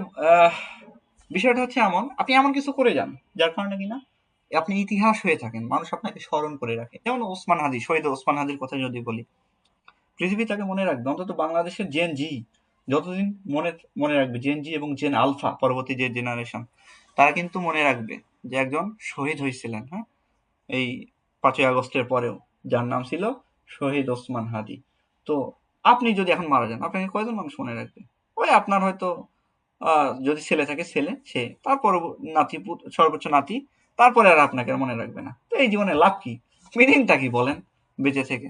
বিষয়টা হচ্ছে এমন, আপনি এমন কিছু করে যান যার কারণে কিনা আপনি ইতিহাস হয়ে থাকেন, মানুষ আপনাকে স্মরণ করে রাখে। যেমন শহীদ ওসমান হাদির কথা যদি বলি, পৃথিবী তাকে মনে রাখবে, অন্তত বাংলাদেশের জেন জি যতদিন মনে রাখবে, জেন জি এবং জেন আলফা পরবর্তী যে জেনারেশন, তারা কিন্তু মনে রাখবে যে একজন শহীদ হয়েছিলেন, হ্যাঁ, এই 5ই আগস্টের পরেও, যার নাম ছিল শহীদ ওসমান হাদি। তো আপনি যদি এখন মারা যান, আপনাকে কয়জন মানুষ মনে রাখবে? ওই আপনার হয়তো যদি ছেলে থাকে সে, তারপর নাতি, সর্বোচ্চ নাতি, তারপরে আর আপনাকে আর মনে রাখবে না। তো এই জীবনে লাভ কি, মিনিংটা কি বলেন বেঁচে থেকে?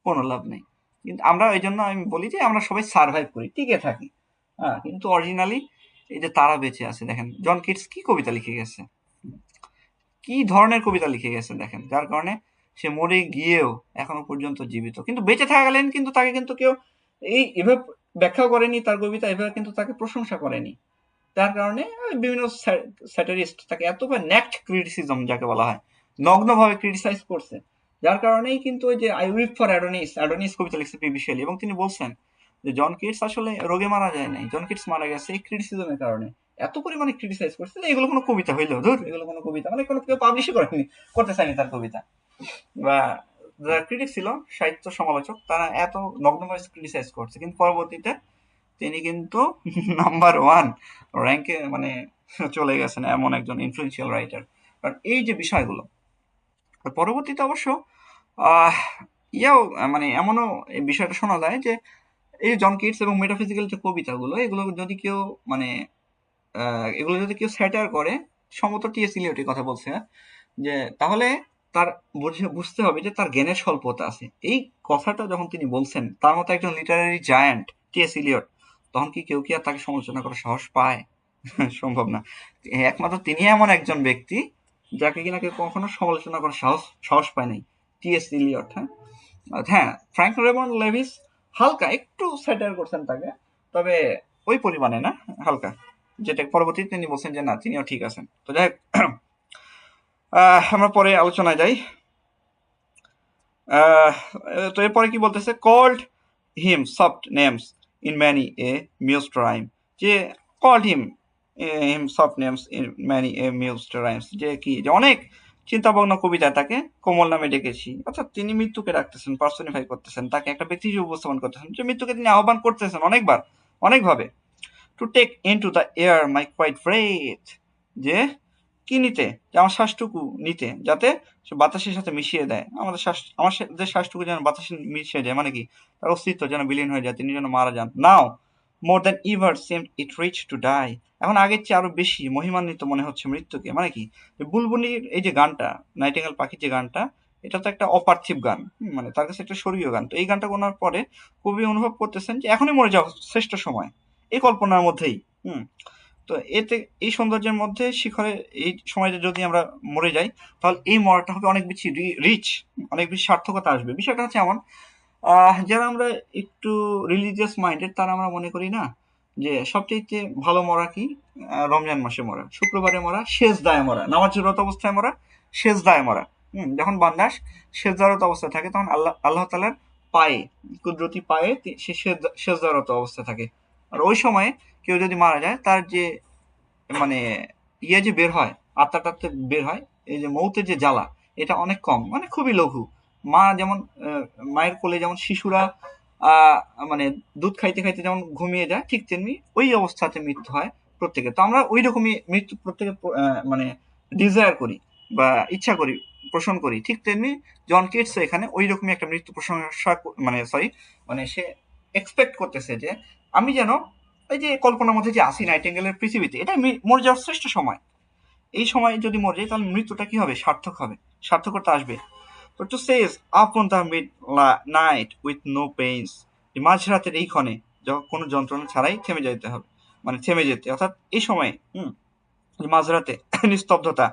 কোনো লাভ নেই। কিন্তু আমরা এই জন্য আমি বলি যে আমরা সবাই সার্ভাইভ করি, টিকে থাকি, হ্যাঁ, কিন্তু অরিজিনালি এই যে তারা বেঁচে আছে। দেখেন জন কিটস কি কবিতা লিখে গেছে, কি ধরনের কবিতা লিখে গেছে দেখেন, যার কারণে সে মরে গিয়েও এখনো পর্যন্ত জীবিত। কিন্তু বেঁচে থাকাকালীন কিন্তু তাকে কিন্তু কেউ এভাবে ব্যাখ্যাও করেনি, তার কবিতা এভাবে কিন্তু তাকে প্রশংসা করেনি। তার কারণে বিভিন্ন স্যাটারিস্ট তাকে এতবার ন্যাক্ট ক্রিটিসিজম যাকে বলা হয়, নগ্নভাবে ক্রিটিসাইজ করছে। যার কারণেই কিন্তু ওই যে আই উইপ ফর অ্যাডোনিস কবিতা লিখছে পিবি শেলি, এবং তিনি বলছেন যে জন কিটস আসলে রোগে মারা যায় নাই, জন কিটস মারা গেছে এই ক্রিটিসিজমের কারণে। এত পরিমাণে ক্রিটিসাইজ করছে যে এগুলো কোনো কবিতা হইলো, ধর এগুলো কোনো কবিতা, মানে কোনো কেউ পাবলিশই করতে চায়নি তার কবিতা। বা যারা ক্রিটিক ছিল, সাহিত্য সমালোচক, তারা এত নগ্নভাবে ক্রিটিসাইজ করছে, কিন্তু পরবর্তীতে তিনি কিন্তু নাম্বার 1 র্যাঙ্কে মানে চলে গেছেন, এমন একজন ইনফ্লুয়েন্সিয়াল রাইটার। কারণ এই যে বিষয়গুলো পরবর্তীতে অবশ্য মানে এমনও এই বিষয়টা শোনা যায় যে এই জন কিটস এবং মেটাফিজিক্যাল যে কবিতাগুলো, এগুলো যদি কেউ মানে এগুলো যদি কেউ স্যাটার করে, সম্ভবত টি.এস. ইলিয়টের কথা বলছে, হ্যাঁ? যে তাহলে তার বুঝতে হবে যে তার জ্ঞানের স্বল্পতা আছে। এই কথাটা যখন তিনি বলছেন, তার মতো একজন লিটারারি জায়ান্ট টি.এস. ইলিয়ট, তখন কি কেউ কি আর তাকে সমালোচনা করার সাহস পায়? সম্ভব না। একমাত্র তিনি এমন একজন ব্যক্তি যাকে কিনা কেউ কখনো সমালোচনা করার সাহস পায় নাই, টি.এস. ইলিয়ট, হ্যাঁ? হ্যাঁ, ফ্র্যাঙ্ক রেমন্ড লেভিস হালকা একটু স্যাটায়ার করছেন তাকে, তবে ওই পরিমাণে না, হালকা, যেটা পরবর্তীতে তিনি বলছেন যে না, তিনিও ঠিক আছেন। তো যাই হোক, আমরা পরে আলোচনায় যাই। তো এরপরে কি বলতেছে, called him soft names in many a mused rhyme, যে called him soft names in many a mused rhymes, যে কি, যে অনেক চিন্তাভাবনা কবিতায় তাকে কোমল নামে ডেকেছি, অর্থাৎ তিনি মৃত্যুকে ডাকতেছেন, পার্সনিফাই করতেছেন, তাকে একটা ব্যক্তি হিসেবে উপস্থাপন করতেছেন, যে মৃত্যুকে তিনি আহ্বান করতেছেন অনেকবার, অনেকভাবে। To take into the air my quiet breath, যে কি নিতে, যে আমার শ্বাসটুকু নিতে, যাতে সে বাতাসের সাথে মিশিয়ে দেয়, আমাদের শ্বাসটুকু যেন বাতাসে মিশিয়ে যায়, মানে কি, তার অস্তিত্ব যেন বিলীন হয়ে যায়, তিনি যেন মারা যান। Now more than ever seem it rich to die, এখন আগের চেয়ে আরো বেশি মহিমান্বিত মনে হচ্ছে মৃত্যুকে, মানে কি, বুলবুলির এই যে গানটা, নাইটিঙ্গেল পাখির যে গানটা, এটা তো একটা অপার্থিব গান, মানে তার কাছে একটা স্বর্গীয় গান। তো এই গানটা গোনার পরে কবি অনুভব করতেছেন যে এখনই মরে যাওয়া শ্রেষ্ঠ সময়, এই কল্পনার মধ্যেই। হুম তো এতে এই সৌন্দর্যের মধ্যে শিখরে এই সময়টা যদি আমরা মরে যাই, তাহলে এই মরাটা হবে অনেক বেশি রিচ, অনেক বেশি সার্থকতা আসবে। বিষয়টা হচ্ছে এমন, যারা আমরা একটু রিলিজিয়াস মাইন্ডেড, তারা আমরা মনে করি না যে সবচেয়ে ভালো মরা কি, রমজান মাসে মরা, শুক্রবারে মরা, শেষ দায় মরা, নামাজরত অবস্থায় মরা, শেষ দায় মরা। যখন বান্দাস শেষদারত অবস্থায় থাকে, তখন আল্লাহ তাআলার পায়ে, কুদরতি পায়ে সে শেষদারত অবস্থায় থাকে। আর ওই সময়ে কেউ যদি মারা যায়, তার যে মানে যে বের হয়, আত্মাটাতে বের হয়, এই যে মৌতের যে জ্বালা, এটা অনেক কম, মানে খুবই লঘু। মা যেমন মায়ের কোলে যেমন শিশুরা আহ মানে দুধ খাইতে খাইতে যেমন ঘুমিয়ে যায়, ঠিক তেমনি ওই অবস্থাতে মৃত্যু হয় প্রত্যেকে। তো আমরা ওই রকমই মৃত্যু প্রত্যেকে মানে ডিজায়ার করি বা ইচ্ছা করি, পোষণ করি। ঠিক তেমনি জন কিটস এখানে ওই রকমই একটা মৃত্যু প্রশংসা মানে সরি, মানে সে এক্সপেক্ট করতেছে যে আমি যেন এই যে কল্পনার মধ্যে যে আসি নাইটিঙ্গেলের পৃথিবীতে, এটা মরে যাওয়ার শ্রেষ্ঠ সময়। এই সময় যদি মরে যাই, তাহলে মৃত্যুটা কি হবে, সার্থক হবে, সার্থকতা আসবে। তো to cease upon the midnight with no pains, মাঝরাতের এই ক্ষণে যখন কোনো যন্ত্রণা ছাড়াই থেমে যেতে হবে, মানে থেমে যেতে, অর্থাৎ এই সময়ে মাঝরাতে নিস্তব্ধতা,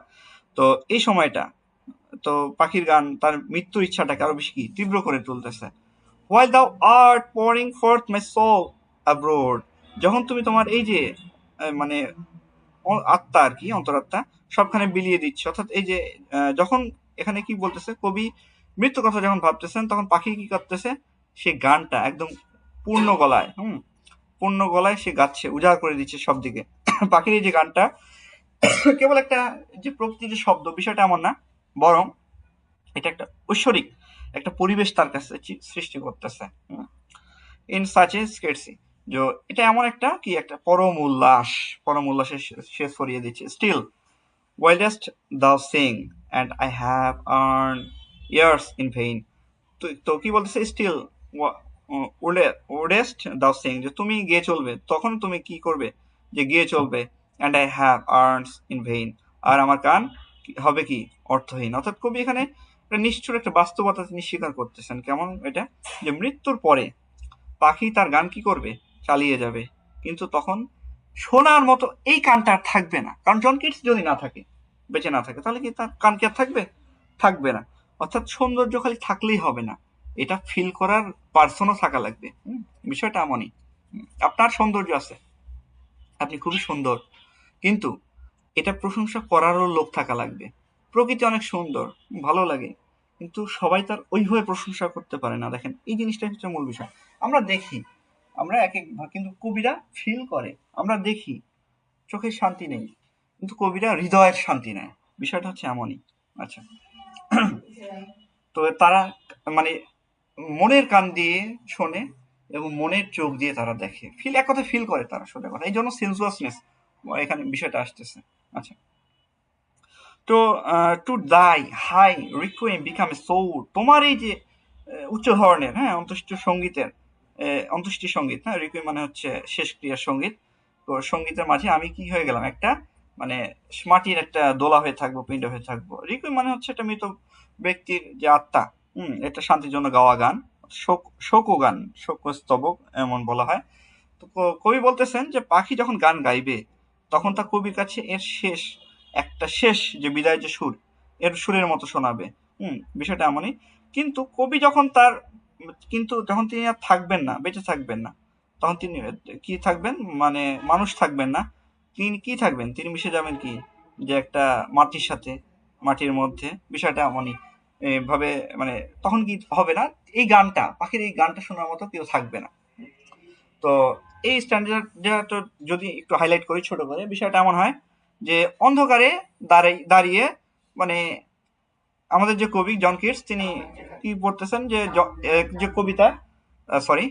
তো এই সময়টা, তো পাখির গান তার মৃত্যুর ইচ্ছাটাকে আরো বেশি কি তীব্র করে তুলতেছে। While thou art pouring forth my soul abroad, যখন তুমি তোমার এই যে মানে আত্মা আর কি, অন্তরাত্মা সবখানে বিলিয়ে দিচ্ছে, অর্থাৎ এই যে যখন এখানে কি বলতেছে কবি, মৃত্যু কথা যখন ভাবতেছেন, তখন পাখি কি করতেছে, সে গানটা একদম পূর্ণ গলায়, পূর্ণ গলায় সে গাচ্ছে, উজাড় করে দিচ্ছে সব দিকে। পাখির এই যে গানটা কেবল একটা যে প্রকৃতির যে শব্দ, বিষয়টা এমন না, বরং এটা একটা ঐশ্বরিক একটা পরিবেশ তার কাছে সৃষ্টি করতেছে। ইন সাচ এ স্কেটসি, যে এটা এমন একটা কি, একটা পরম উল্লাসে সে ছড়িয়ে দিচ্ছে। Still wildest thou sing and I have earned years in vain, তো কি বলতেছে, স্টিল wildest thou sing, যে তুমি গেয়ে চলবে, তখন তুমি কি করবে, যে গেয়ে চলবে, and I have earned in vain, আর আমার গান হবে কি, অর্থহীন। অর্থাৎ কবি এখানে একটা নিষ্ঠুর একটা বাস্তবতা তিনি স্বীকার করতেছেন। কেমন এটা, যে মৃত্যুর পরে পাখি তার গান কি করবে, চালিয়ে যাবে, কিন্তু তখন শোনার মতো এই কানটা আর থাকবে না, কারণ জন কিটস যদি না থাকে, বেঁচে না থাকে, তাহলে কি তার কান কি আর থাকবে, থাকবে না। অর্থাৎ সৌন্দর্য খালি থাকলেই হবে না, এটা ফিল করার পার্সনও থাকা লাগবে। বিষয়টা এমনই, আপনার সৌন্দর্য আছে, আপনি খুবই সুন্দর, কিন্তু এটা প্রশংসা করারও লোক থাকা লাগবে। প্রকৃতি অনেক সুন্দর, ভালো লাগে, কিন্তু সবাই তার ওইভাবে প্রশংসা করতে পারে না। দেখেন, এই জিনিসটা হচ্ছে মূল বিষয়। আমরা দেখি, আমরা এক এক, কিন্তু কবিরা ফিল করে। আমরা দেখি, চোখের শান্তি নেই, কিন্তু কবিরা হৃদয়ের শান্তি নেয়। বিষয়টা হচ্ছে এমনই। আচ্ছা, তো তারা মানে মনের কান দিয়ে শোনে এবং মনের চোখ দিয়ে তারা দেখে, এক কথা ফিল করে তারা, সোজা কথা। এই জন্য সেন্সুয়াসনেস এখানে বিষয়টা আসতেছে। আচ্ছা, তো টু দাই হাই রিকুয়েম বিকাম এ সোর, তোমার এই যে উচ্চ ধরনের, হ্যাঁ, অন্ত্যেষ্টি সঙ্গীত, হ্যাঁ, রিকুয়েম মানে হচ্ছে শেষক্রিয়ার সঙ্গীত। তো সঙ্গীতের মাঝে আমি কি হয়ে গেলাম, একটা মানে মাটির একটা দোলা হয়ে থাকবো, পিণ্ড হয়ে থাকবো। রিকুইম মানে হচ্ছে একটা মৃত ব্যক্তির যে আত্মা, এটা শান্তির জন্য গাওয়া গান, শোক গান, শোকস্তবক এমন বলা হয়। তো কবি বলতেছেন যে পাখি যখন গান গাইবে তখন তা কবির কাছে এর শেষ যে বিদায় যে সুর, এর সুরের মতো শোনাবে। বিষয়টা এমনই। কিন্তু কবি যখন যখন তিনি আর থাকবেন না, বেঁচে থাকবেন না, তখন তিনি কি থাকবেন, মানে মানুষ থাকবেন না, তিনি কি থাকবেন, তিনি মিশে যাবেন কি, যে একটা মাটির সাথে, মাটির মধ্যে। বিষয়টা এমনই ভাবে, মানে তখন কি হবে না, এই গানটা, পাখির এই গানটা শোনার মতো কেউ থাকবে না। তো এই স্ট্যান্ডার্ডটা যদি একটু হাইলাইট করি ছোট করে, বিষয়টা এমন হয় যে অন্ধকারে দাঁড়িয়ে, মানে আমাদের যে কবি জন কিটস, তিনি কি বলতেছেন যে যে কবিতা, সরি,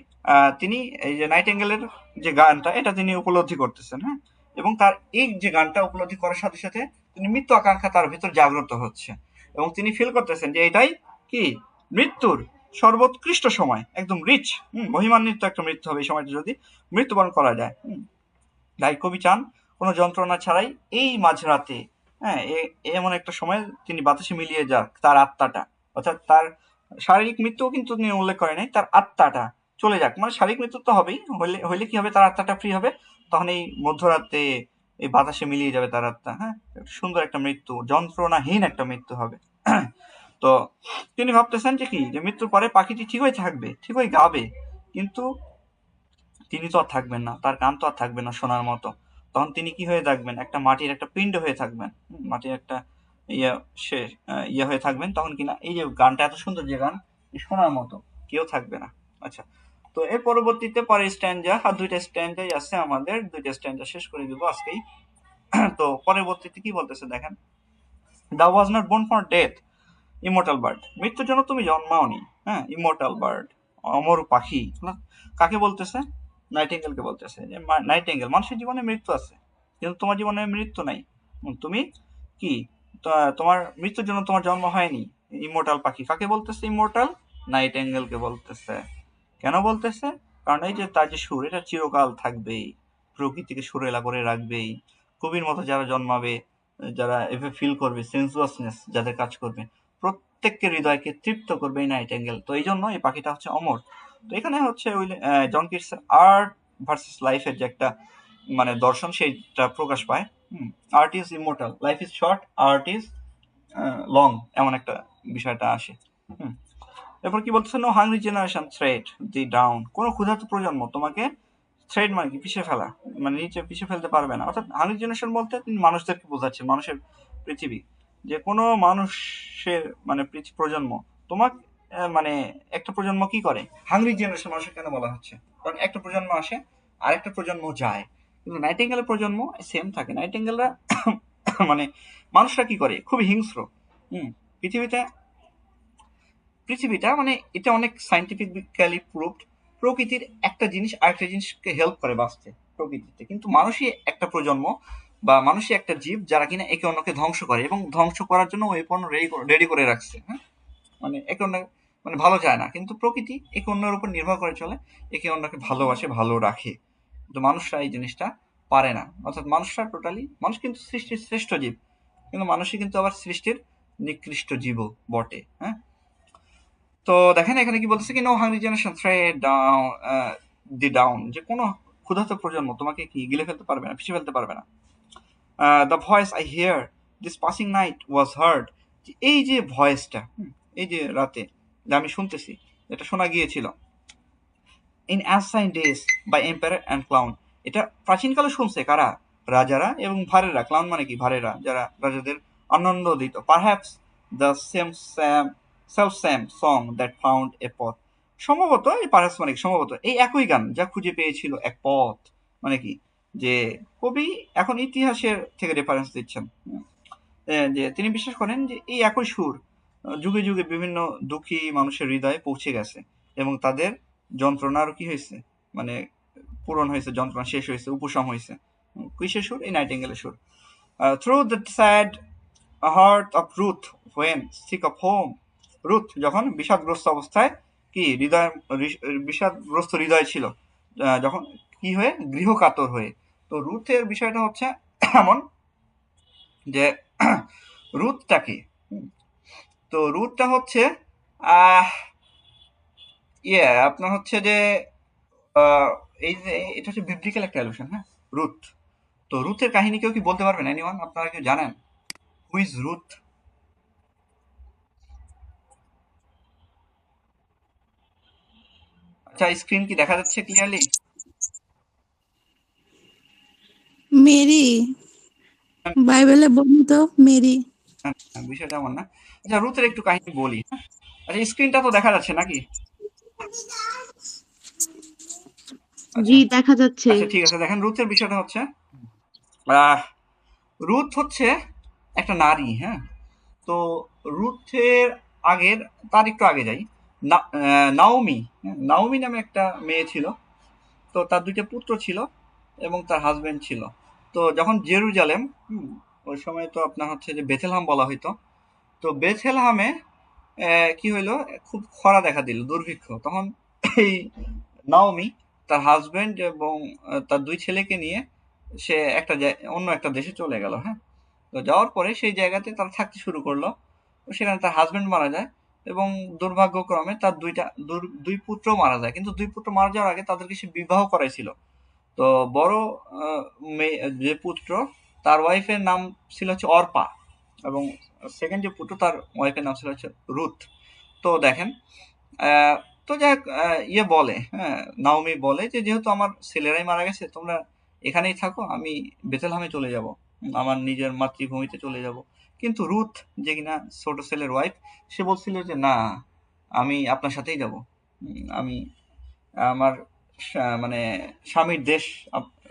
তিনি এই যে নাইটিঙ্গেলের যে গানটা, এটা তিনি উপলব্ধি করতেছেন, হ্যাঁ, এবং তার এই যে গানটা উপলব্ধি করার সাথে সাথে তিনি মৃত্যু আকাঙ্ক্ষা তার ভিতর জাগ্রত হচ্ছে, এবং তিনি ফিল করতেছেন যে এটাই কি মৃত্যুর সর্বোৎকৃষ্ট সময়, একদম রিচ, মহিমান্বিত একটা মৃত্যু হবে এই সময়টা যদি মৃত্যুবরণ করা যায়। তাই কবি চান কোনো যন্ত্রণা ছাড়াই এই মাঝরাতে, হ্যাঁ, এমন একটা সময় তিনি বাতাসে মিলিয়ে যাক তার আত্মাটা, অর্থাৎ তার শারীরিক মৃত্যুও কিন্তু তিনি উল্লেখ করে নাই, তার আত্মাটা চলে যাক, মানে শারীরিক মৃত্যু তো হবেই, হইলে কি হবে, তার আত্মাটা ফ্রি হবে, তখন এই মধ্যরাতে এই বাতাসে মিলিয়ে যাবে তার আত্মা, হ্যাঁ, সুন্দর একটা মৃত্যু, যন্ত্রণাহীন একটা মৃত্যু হবে। তো তিনি ভাবতেছেন যে কি, যে মৃত্যুর পরে পাখিটি ঠিকই থাকবে, ঠিকই গাবে, কিন্তু তিনি তো আর থাকবেন না, তার গান তো আর থাকবে না শোনার মতো। তখন তিনি কি হয়ে থাকবেন, একটা মাটির একটা পিণ্ড হয়ে থাকবেন, মাটির একটা ইয়ে সে ইয়ে হয়ে থাকবেন, তখন কিনা এই যে গানটা, এত সুন্দর যে গান, শোনার মতো কেউ থাকবে না। আচ্ছা, তো এর পরবর্তীতে পরের স্ট্যান্ডা, আর দুইটা স্ট্যান্ডাই আছে আমাদের, দুইটা স্ট্যান্ডা শেষ করে দিব আজকেই। তো পরবর্তীতে কি বলতেছে দেখেন, thou was not born for death, immortal bird, মৃত্যুর জন্য তুমি জন্মাওনি, হ্যাঁ, ইমর্টাল বার্ড, অমর পাখি। কাকে বলতেছে? নাইটিঙ্গেলকে বলতেছে যে নাইটিঙ্গেল, মানুষের জীবনে মৃত্যু আছে কিন্তু তোমার জীবনে মৃত্যু নাই, তুমি কি, তোমার মৃত্যুর জন্য তোমার জন্ম হয়নি। ইমর্টাল পাখি কাকে বলতেছে? ইমর্টাল নাইটিঙ্গেলকে বলতেছে। কেন বলতেছে? কারণ এই যে তার যে সুর, এটা চিরকাল থাকবেই, প্রকৃতিকে সুরেলা করে রাখবেই। কবির মতো যারা জন্মাবে, যারা এভাবে ফিল করবে, সেন্সুয়াসনেস যাদের কাজ করবে, প্রত্যেককে হৃদয়কে তৃপ্ত করবে এই নাইটিঙ্গেল। তো এই জন্য এই পাখিটা হচ্ছে অমর। তো এখানে হচ্ছে জন কিটসের আর্ট ভার্সেস লাইফের যে একটা মানে দর্শন, সেইটা প্রকাশ পায়। Art is immortal, life is short, art is long, এমন একটা বিষয়টা আসে। এরপর কি বলতেছে, নো হাংরি জেনারেশন থ্রেড দি ডাউন, কোনো ক্ষুধার্ত প্রজন্ম তোমাকে থ্রেড মানে কি, পিছিয়ে ফেলা, মানে নিচে পিছিয়ে ফেলতে পারবে না। অর্থাৎ হাংরি জেনারেশন বলতে তিনি মানুষদেরকে বোঝাচ্ছে, মানুষের পৃথিবী, যে কোনো মানুষের মানে প্রজন্ম তোমাকে মানে একটা প্রজন্ম কি করে, হাংরি জেনারেশন মানুষের কেন বলা হচ্ছে, কারণ একটা প্রজন্ম আসে আর একটা প্রজন্ম যায়, কিন্তু নাইটিঙ্গেলের প্রজন্ম সেম থাকে। নাইটিঙ্গেলরা মানে মানুষরা কি করে, খুবই হিংস্র। পৃথিবীতে পৃথিবীটা মানে এটা অনেক সাইন্টিফিক্যালি প্রুভড, প্রকৃতির একটা জিনিস আরেকটা জিনিসকে হেল্প করে বাঁচতে প্রকৃতিতে, কিন্তু মানুষই একটা প্রজন্ম বা মানুষই একটা জীব যারা কিনা একে অন্যকে ধ্বংস করে, এবং ধ্বংস করার জন্য ওয়েপন রেডি করে রাখছে, হ্যাঁ, মানে একে অন্য মানে ভালো চায় না, কিন্তু প্রকৃতি একে অন্যের উপর নির্ভর করে চলে, একে অন্যকে ভালোবাসে, ভালো রাখে, কিন্তু মানুষরা এই জিনিসটা পারে না। অর্থাৎ মানুষরা টোটালি, মানুষ কিন্তু সৃষ্টির শ্রেষ্ঠ জীব, কিন্তু মানুষই কিন্তু আবার সৃষ্টির নিকৃষ্ট জীবও বটে, হ্যাঁ। তো দেখেন এখানে কি বলতেছে, কি no hungry generation tread thee down ডাউন, যে কোনো ক্ষুধার্ত প্রজন্ম তোমাকে কি গিলে ফেলতে পারবে না, পিছিয়ে ফেলতে পারবে না। The voice I here this passing night was hard, এই যে ভয়েসটা, এই যে রাতে যে আমি শুনতেছি, এটা শোনা গিয়েছিল, in ancient days by empire and clown, এটা প্রাচীনকালে শুনছে কারা, রাজারা এবং ভারেরা। ক্লাউন মানে কি, ভারেরা, যারা রাজাদের আনন্দ দিত। Perhaps the self same song that found a পথ, সম্ভবত এই পারহ্যাপস মানে কি, সম্ভবত এই একই গান যা খুঁজে পেয়েছিল এক পথ, মানে কি, যে কবি এখন ইতিহাসের থেকে রেফারেন্স দিচ্ছেন, যে তিনি বিশ্বাস করেন যে এই একই সুর যুগে যুগে বিভিন্ন দুঃখী মানুষের হৃদয়ে পৌঁছে গেছে, এবং তাদের যন্ত্রণারও কি হয়েছে, মানে পূরণ হয়েছে, যন্ত্রণা শেষ হয়েছে, উপশম হয়েছে। কিসের সুর? এই নাইটিঙ্গেলের সুর। Through the sad heart of Ruth when sick of home, Ruth যখন বিষাদগ্রস্ত অবস্থায়, কি হৃদয়, বিষাদগ্রস্ত হৃদয় ছিল, যখন কি হয়ে, গৃহকাতর হয়ে। তো রুথের বিষয়টা হচ্ছে এমন যে রুটটা কি। তো রুটটা হচ্ছে আহ আপনার হচ্ছে যে আহ, এই যে এটা হচ্ছে বিবলিক্যাল একটা অ্যালুশন, হ্যাঁ, রুথ। তো রুথের কাহিনী কেউ কি বলতে পারবেন? এনিওয়ান, আপনারা কেউ জানেন হু ইজ রুথ? আচ্ছা, স্ক্রিন কি দেখা যাচ্ছে ক্লিয়ারলি? মেরি, বাইবেলে বর্ণিত মেরি। বিষয়টা এমন না। আচ্ছা, রুথের একটু কাহিনী বলি, হ্যাঁ? আচ্ছা, স্ক্রিনটা তো দেখা যাচ্ছে নাকি? জি, আচ্ছা দেখা যাচ্ছে। আচ্ছা, ঠিক আছে। দেখেন, রুথের বিষয়টা হচ্ছে আহ রুথ হচ্ছে একটা নারী, হ্যাঁ। তো রুথের আগের, তার একটু আগে যাই। নাওমি, হ্যাঁ, নাওমি নামে একটা মেয়ে ছিল। তো তার দুইটা পুত্র ছিল এবং তার হাজবেন্ড ছিল। তো যখন জেরুজালেম, ওই সময় তো আপনার হচ্ছে যে বেথেলহাম বলা হইতো। তো বেথেলহামে কি হইলো, খুব খরা দেখা দিল, দুর্ভিক্ষ। তখন এই নাওমি তার হাজবেন্ড এবং তার দুই ছেলেকে নিয়ে সে অন্য একটা দেশে চলে গেল, হ্যাঁ। তো যাওয়ার পরে সেই জায়গাতে তারা থাকতে শুরু করলো। তো সেখানে তার হাজবেন্ড মারা যায় এবং দুর্ভাগ্যক্রমে তার দুই পুত্র মারা যায়। কিন্তু দুই পুত্র মারা যাওয়ার আগে তাদেরকে সে বিবাহ করাইছিল। তো বড় মেয়ে যে পুত্র, তার ওয়াইফের নাম ছিল হচ্ছে অর্পা, এবং সেকেন্ড যে পুত্র, তার ওয়াইফের নাম ছিল হচ্ছে রুথ। তো দেখেন, আহ, তো যাই হোক, বলে, হ্যাঁ, নাওমি বলে যে যেহেতু আমার ছেলেরাই মারা গেছে, তোমরা এখানেই থাকো, আমি বেথেলহামে চলে যাব, আমার নিজের মাতৃভূমিতে চলে যাব। কিন্তু রুথ, যে কিনা ছোট ছেলের ওয়াইফ, সে বলছিল যে না, আমি আপনার সাথেই যাব। আমি আমার মানে স্বামীর দেশ,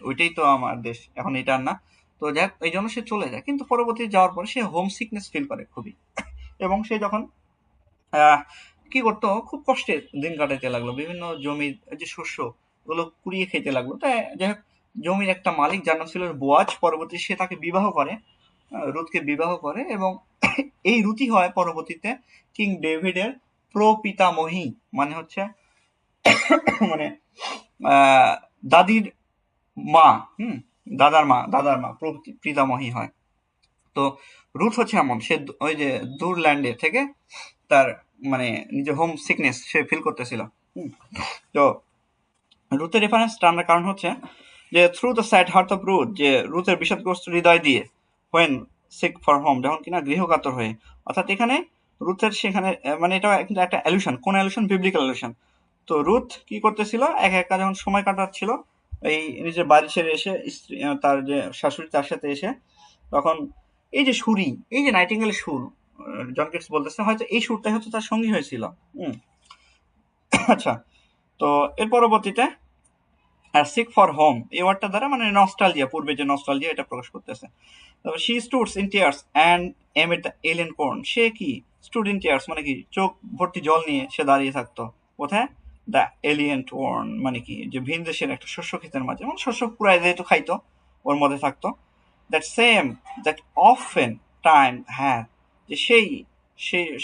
ওইটাই তো আমার দেশ, এখন এটা আর না। তো যাক, এই জন্য সে চলে যায়। কিন্তু পরবর্তী যাওয়ার পরে সে হোম সিকনেস ফিল করে খুবই, এবং সে যখন আহ, কি করতো, খুব কষ্টে দিন কাটাতে লাগলো। বিভিন্ন জমির যে শস্য, ওগুলো কুড়িয়ে খেতে লাগলো। তাই যাই হোক, জমির একটা মালিক, যার নাম ছিল বোয়াজ, পরবর্তী সে তাকে বিবাহ করে, রুথকে বিবাহ করে, এবং এই রুথই হয় পরবর্তীতে কিং ডেভিডের প্রপিতামহী, মানে হচ্ছে মানে দাদির মা, হুম, দাদার মা পিতামহী হয়। তো রুথ হচ্ছে এমন, সে ওই যে দূর ল্যান্ডে থেকে তার মানে নিজের হোম সিকনেস সে ফিল করতেছিল। হুম। তো রুথের রেফারেন্স টানার কারণ হচ্ছে যে through the sad heart of Ruth, যে রুথের বিষাদগ্রস্ত হৃদয় দিয়ে, হোয়েন সিক ফর হোম, যখন কিনা গৃহকাতর হয়ে। অর্থাৎ এখানে রুথের সেখানে মানে এটা কিন্তু একটা অ্যালুশন, কোন অ্যালুশন? বিবলিক্যাল অ্যালুশন। তো রুথ কি করতেছিল, একা একা যখন সময় কাটাচ্ছিল, এই নিজের বাড়ি ছেড়ে এসে তার যে শাশুড়ি, তার সাথে এসে, তখন এই যে সুরি, এই যে নাইটিঙ্গেলের সুর, জন কেটস বলতেছে হয়তো এই সুরটাই হচ্ছে তার সঙ্গী হয়েছিল। হুম। আচ্ছা, তো এর পরবর্তীতে আর সিক ফর হোম এই ওয়ার্ডটা দ্বারা মানে নস্টালজিয়া, পূর্বে যে নস্টালজিয়া, এটা প্রকাশ করতেছে। তারপর she stood in tears and emit the alien corn, সে কি স্টুড ইন টিয়ার্স মানে কি, চোখ ভর্তি জল নিয়ে সে দাঁড়িয়ে থাকতো। কোথায়? দ্য এলিয়েন কোর্ন মানে কি, যে ভিন দেশের একটা শস্য ক্ষেতের মাঝে, মানে শস্য পুরাই যেহেতু খাইতো, ওর মধ্যে থাকতো। That same, that often time হ্যাঁ, যে সেই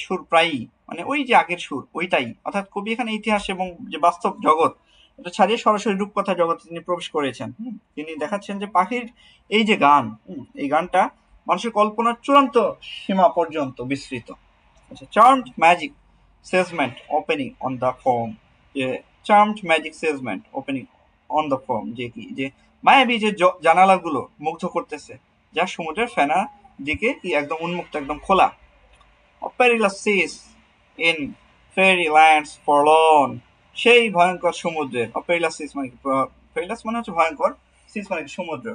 সুর প্রায়ই, মানে ওই যে আগের সুর ওইটাই। অর্থাৎ কবি এখানে ইতিহাস এবং যে বাস্তব জগৎ, এটা ছাড়িয়ে সরাসরি রূপকথা জগতে তিনি প্রবেশ করেছেন। তিনি দেখাচ্ছেন যে পাখির এই যে গান, এই গানটা মানুষের কল্পনার চূড়ান্ত সীমা পর্যন্ত বিস্তৃত। আচ্ছা, charmed magic salesman opening on the form, যে charmed magic salesman opening on the form, যে কি, যে মায়াবী যে জানালাগুলো মুগ্ধ করতেছে, যা সমুদ্রের ফেনা দিকে কি একদম উন্মুক্ত, একদম খোলা। পেরিলাস সিস ইন ফেরি ল্যান্ডস ফরলর্ন, সেই ভয়ঙ্কর সমুদ্রের, পেরিলাস সিস মানে পেরিলাস মানে হচ্ছে ভয়ঙ্কর, সিস মানে সমুদ্র,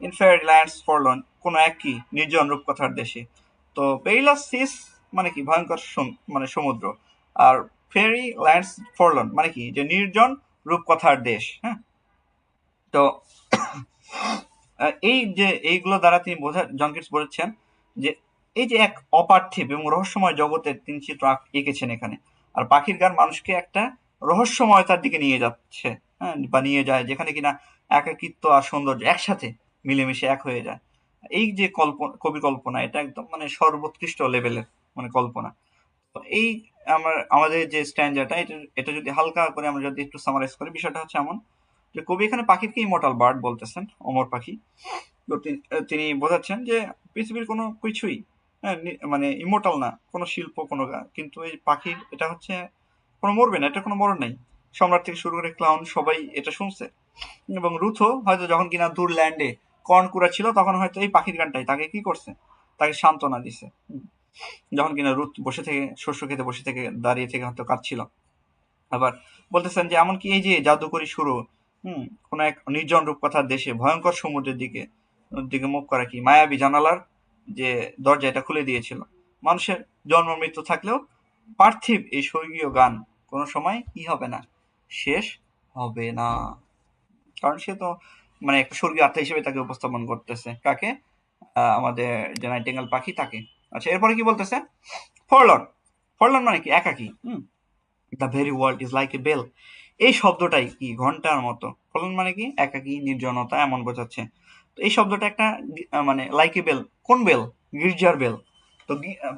ইন ফেরি ল্যান্ডস ফরলর্ন কোন এক কি নির্জন রূপকথার দেশে। তো পেরিলাস সিস মানে কি, ভয়ঙ্কর মানে সমুদ্র, আর ফেরি ল্যান্ডস ফরলর্ন মানে কি, যে নির্জন রূপকথার দেশ, হ্যাঁ। তো এই যে এইগুলো দ্বারা তিনি জন কিটস বলেছেন যে এই যে এক অপার্থিব এবং রহস্যময় জগতের তিনি চিত্র এঁকেছেন এখানে। আর পাখির গান মানুষকে একটা রহস্যময়তার দিকে নিয়ে যাচ্ছে, হ্যাঁ, বা নিয়ে যায়, যেখানে কিনা একাকিত্ব আর সৌন্দর্য একসাথে মিলেমিশে এক হয়ে যায়। এই যে কবি কল্পনা, এটা একদম মানে সর্বোৎকৃষ্ট লেভেলের মানে কল্পনা। তো এই আমাদের যে স্ট্যান্ডারটা, এটা যদি হালকা করে আমরা যদি একটু সামারাইজ করি, বিষয়টা হচ্ছে এমন যে কবি এখানে পাখিকে ইমর্টাল বার্ড বলতেছেন, অমর পাখি। তো তিনি বোঝাচ্ছেন যে পৃথিবীর কোনো কিছুই মানে ইমোর্টাল না, কোনো শিল্প কোনো কিন্তু এই পাখির এটা হচ্ছে কোনো মরবে না, এটা কোনো মরণ নাই। সম্রাট থেকে শুরু করে ক্লাউন সবাই এটা শুনছে। এবং রুথও হয়তো যখন কিনা দূর ল্যান্ডে কর্ন কুড়া ছিল তখন হয়তো এই পাখির গানটাই তাকে কি করছে, তাকে সান্ত্বনা দিছে। যখন কিনা রুথ বসে থেকে শস্য খেতে বসে থেকে দাঁড়িয়ে থেকে হয়তো কাঁদছিল। আবার বলতেছেন যে এমনকি এই যে জাদুকরি শুরু, কোন এক নির্জন রূপকথার দেশে ভয়ঙ্কর সমুদ্রের দিকে দিকে মুখ করা কি মায়াবী জানালার যে দরজা এটা খুলে দিয়েছিল। মানুষের জন্ম মৃত্যু থাকলেও পার্থিব এই স্বর্গীয় গান কোনো সময় কি হবে না, শেষ হবে না। কারণ সে তো মানে একটা স্বর্গীয় আত্মা হিসেবে তাকে উপস্থাপন করতেছে। কাকে? আমাদের যে নাইটিঙ্গেল পাখি তাকে। আচ্ছা, এরপরে কি বলতেছে? ফরলন। ফরলন মানে কি? একাকী। The very world is like a bell. এই শব্দটাই কি ঘন্টার মতো। ফরলন মানে কি? একাকী, নির্জনতা এমন বোঝাচ্ছে। তো এই শব্দটা একটা মানে লাইক এ বেল। কোন বেল? গির্জার বেল। তো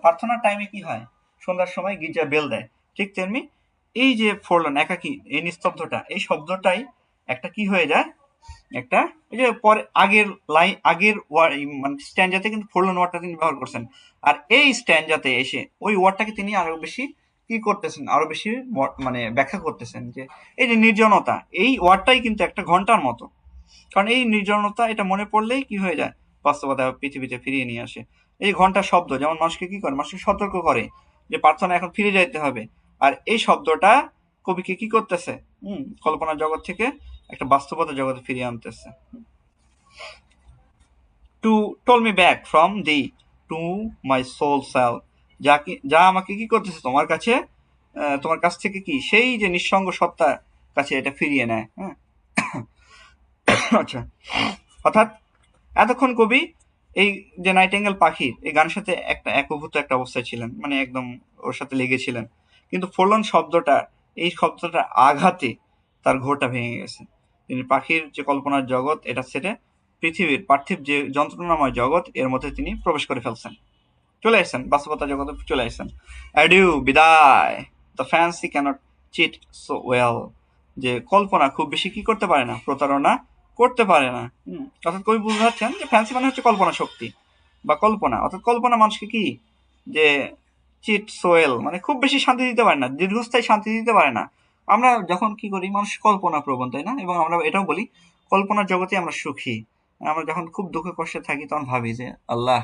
প্রার্থনার টাইমে কি হয়? সন্ধ্যার সময় গির্জার বেল দেয়। ঠিক তেমনি এই যে ফরলন, একাকী, এই নিস্তব্ধতা, এই শব্দটাই একটা কি হয়ে যায়, একটা এই যে পরে আগের লাইন আগের মানে স্ট্যান্ডাতে কিন্তু ফোরলন ওয়ার্ডটা তিনি ব্যবহার করছেন। আর এই স্ট্যান্ডাতে এসে ওই ওয়ার্ডটাকে তিনি আরো বেশি কি করতেছেন, আরো বেশি মানে ব্যাখ্যা করতেছেন যে এই যে নির্জনতা, এই ওয়ার্ডটাই কিন্তু একটা ঘন্টার মতো। কারণ এই নির্জনতা এটা মনে পড়লেই কি হয়ে যায়, বাস্তবতা পৃথিবীতে ফিরিয়ে নিয়ে আসে। এই ঘন্টার শব্দ যেমন মানুষকে কি করে, মানুষকে সতর্ক করে যে প্রার্থনা এখন ফিরে যাইতে হবে। আর এই শব্দটা কবিকে কি করতেছে, কল্পনার জগৎ থেকে একটা বাস্তবতা জগতে ফিরিয়ে আনতেছে। To toll me back from thee to my sole self, যা আমাকে কি করতেছে তোমার কাছে, তোমার কাছ থেকে কি সেই যে নিঃসঙ্গ সত্তার কাছে এটা ফিরিয়ে নেয়। হ্যাঁ, আচ্ছা, অর্থাৎ এতক্ষণ কবি এই যে নাইটিঙ্গেল পাখির এই গানের সাথে একটা একভূত একটা অবস্থায় ছিলেন, মানে একদম ওর সাথে লেগেছিলেন। কিন্তু ফোরলন শব্দটা, এই শব্দটার আঘাতে তার ঘোরটা ভেঙে গেছে। তিনি পাখির যে কল্পনার জগৎ এটা ছেড়ে পৃথিবীর পার্থিব যে যন্ত্রণাময় জগৎ এর মধ্যে তিনি প্রবেশ করে ফেলছেন, চলে আসছেন, বাস্তবতা জগতে চলে আসছেন। অ্যাডিউ, বিদায়। The fancy cannot cheat so well, যে কল্পনা খুব বেশি কি করতে পারে না, প্রতারণা করতে পারে না। অর্থাৎ কবি বুঝাচ্ছেন যে ফ্যান্সি মানে হচ্ছে কল্পনা শক্তি বা কল্পনা, অর্থাৎ কল্পনা মানুষকে কি যে চিট সোয়েল মানে খুব বেশি শান্তি দিতে পারে না, দীর্ঘস্থায়ী শান্তি দিতে পারে না। আমরা যখন কি করি, মানুষ কল্পনা প্রবণ, তাই না? এবং আমরা এটাও বলি কল্পনার জগতে আমরা সুখী। আমরা যখন খুব দুঃখে কষ্টে থাকি তখন ভাবি যে আল্লাহ,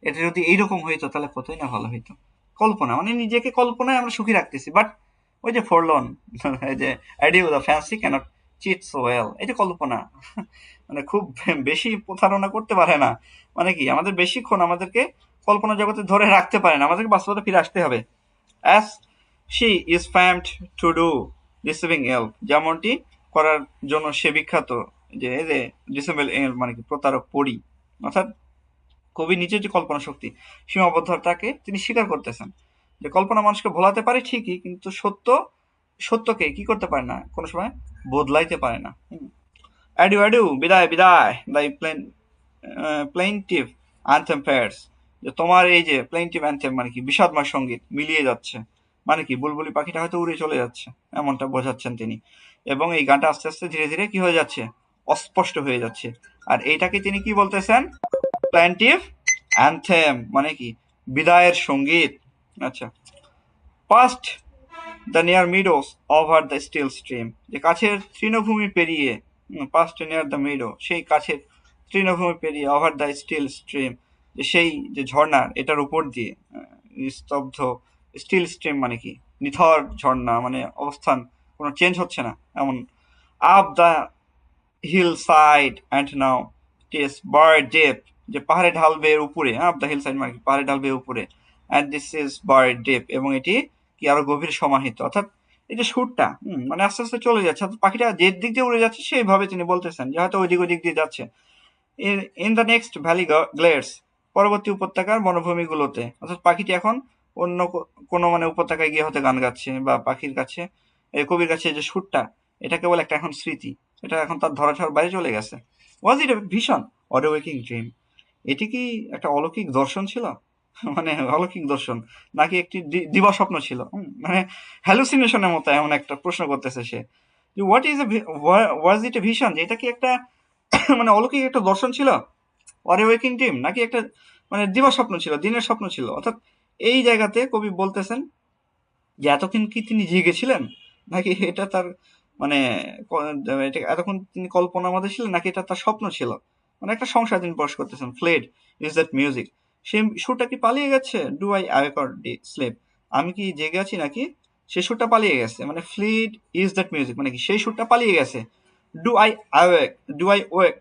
এটা যদি এইরকম হইতো তাহলে কতই না ভালো হইতো। কল্পনা মানে নিজেকে কল্পনায় আমরা সুখী রাখতেছি। বাট ওই যে ফরলন, এই যে adieu the fancy cannot cheat so well, এই যে কল্পনা মানে খুব বেশি প্রতারণা করতে পারে না। মানে কি আমাদের বেশিক্ষণ আমাদেরকে কল্পনা জগতে ধরে রাখতে পারে না, আমাদেরকে বাস্তবতা ফিরে আসতে হবে। As she is famed to do receiving help, যেমনটি করার জন্য সে বিখ্যাত, যে এই যে রিসিভেল মানে কি প্রতারক পড়ি। অর্থাৎ কবি নিজের যে কল্পনা শক্তি, সীমাবদ্ধতাকে তিনি স্বীকার করতেছেন যে কল্পনা মানুষকে ভোলাতে পারে ঠিকই, কিন্তু সত্যকে কি করতে পারে না, কোনো সময় বদলাইতে পারে না। অ্যাডিউ অ্যাডিউ, বিদায় বিদায়, দাই প্লেইনটিভ অ্যান্থেম ফেয়ার্স, যে তোমার এই যে প্লেইনটিভ অ্যান্থেম মানে কি বিষাদময় সঙ্গীত মিলিয়ে যাচ্ছে, মানে কি বুলবুলি পাখিটা হয়তো উড়ে চলে যাচ্ছে, এমনটা বোঝাচ্ছেন তিনি। এবং এই গানটা আস্তে আস্তে ধীরে ধীরে কি হয়ে যাচ্ছে, অস্পষ্ট হয়ে যাচ্ছে। আর এইটাকে তিনি কি বলতেছেন, প্লেইনটিভ অ্যান্থেম মানে কি বিদায়ের সঙ্গীত। আচ্ছা, past the near meadows over the still stream, যে কাছের তৃণভূমি পেরিয়ে, পাস্ট নিয়ার দ্য মিডো সেই কাছের তৃণভূমি পেরিয়ে, ওভার দ্য স্টিল স্ট্রিম যে সেই যে ঝর্ণা এটার উপর দিয়ে, স্তব্ধ স্টিল স্ট্রিম মানে কি নিথর ঝর্ণা, মানে অবস্থান কোনো চেঞ্জ হচ্ছে না এমন। Up the hillside and now টিস বার্ড ডেপ, যে পাহাড়ে ঢালবে উপরে, আপ দ্য হিল সাইড মানে পাহাড়ে ঢালবে উপরে, and this is bird deep, এবং এটি কি আরো গভীর সমাহিত। অর্থাৎ এই যে সুরটা মানে আস্তে আস্তে চলে যাচ্ছে, অর্থাৎ পাখিটা যে দিক দিয়ে উড়ে যাচ্ছে সেইভাবে তিনি বলতেছেন যে হয়তো ওই দিক দিয়ে যাচ্ছে। ইন দ্য নেক্সট ভ্যালি গ্লেয়ার্স, পরবর্তী উপত্যকার বনভূমিগুলোতে, অর্থাৎ পাখিটি এখন অন্য কোনো মানে উপত্যকায় গিয়ে হয়তো গান গাচ্ছে, বা পাখির কাছে এই কবির কাছে যে সুরটা এটা কেবল একটা এখন স্মৃতি, এটা এখন তার ধরাছোঁয়ার বাইরে চলে গেছে। Was it a vision or a waking dream, এটি কি একটা অলৌকিক দর্শন ছিল, মানে অলৌকিক দর্শন, নাকি একটি দিবা স্বপ্ন ছিল, মানে হ্যালুসিনেশনের মতো এমন একটা প্রশ্ন করতেছে সে। What is a was it a vision, যে এটা কি একটা মানে অলৌকিক একটা দর্শন ছিল, অর এ ওয়েকিং ড্রিম, নাকি একটা মানে দিবা স্বপ্ন ছিল, দিনের স্বপ্ন ছিল। অর্থাৎ এই জায়গাতে কবি বলতেছেন যে এতক্ষণ কি তিনি জেগেছিলেন, নাকি এটা তার মানে এটা এতক্ষণ তিনি কল্পনার মধ্যে ছিলেন, নাকি এটা তার স্বপ্ন ছিল। মানে একটা সংশয় তিনি প্রকাশ করতেছেন। ফ্লেড ইজ দ্যাট মিউজিক, সেই সুরটা কি পালিয়ে গেছে? ডু আই অ্যাওয়েক অর স্লেপ, আমি কি জেগে আছি নাকি সেই সুরটা পালিয়ে গেছে। মানে ফ্লেড ইজ দ্যাট মিউজিক মানে কি সেই সুরটা পালিয়ে গেছে। Do I awake, do I wake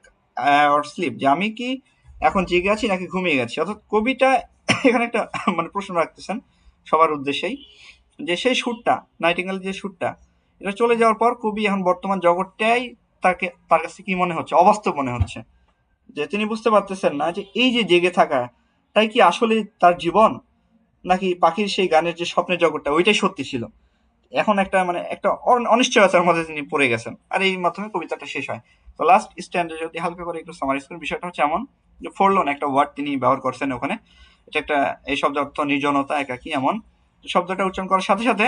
or sleep, যে আমি কি এখন জেগে আছি নাকি ঘুমিয়ে গেছি। অর্থাৎ কবিটা এখানে একটা মানে প্রশ্ন রাখতেছেন সবার উদ্দেশ্যেই, যে সেই সুরটা, নাইটিঙ্গেল যে সুরটা, এটা চলে যাওয়ার পর কবি এখন বর্তমান জগৎটাই তার কাছে কি মনে হচ্ছে, অবাস্তব মনে হচ্ছে। যে তিনি বুঝতে পারতেছেন না যে এই যে জেগে থাকা, তাই কি আসলে তার জীবন, নাকি পাখির সেই গানের যে স্বপ্নের জগৎটা ওইটাই সত্যি ছিল। এখন একটা মানে একটা অনিশ্চয়তার মধ্যে তিনি পড়ে গেছেন। আর এই মাধ্যমে কবিতাটা শেষ হয়। তো লাস্ট স্ট্যান্ডে যদি হালকা করে একটু সামারাইজ করি, বিষয়টা হচ্ছে এমন যে ফোরলোন একটা ওয়ার্ড তিনি ব্যবহার করছেন ওখানে। এটা একটা, এই শব্দের অর্থ নির্জনতা, একাকী, এমন। শব্দটা উচ্চারণ করার সাথে সাথে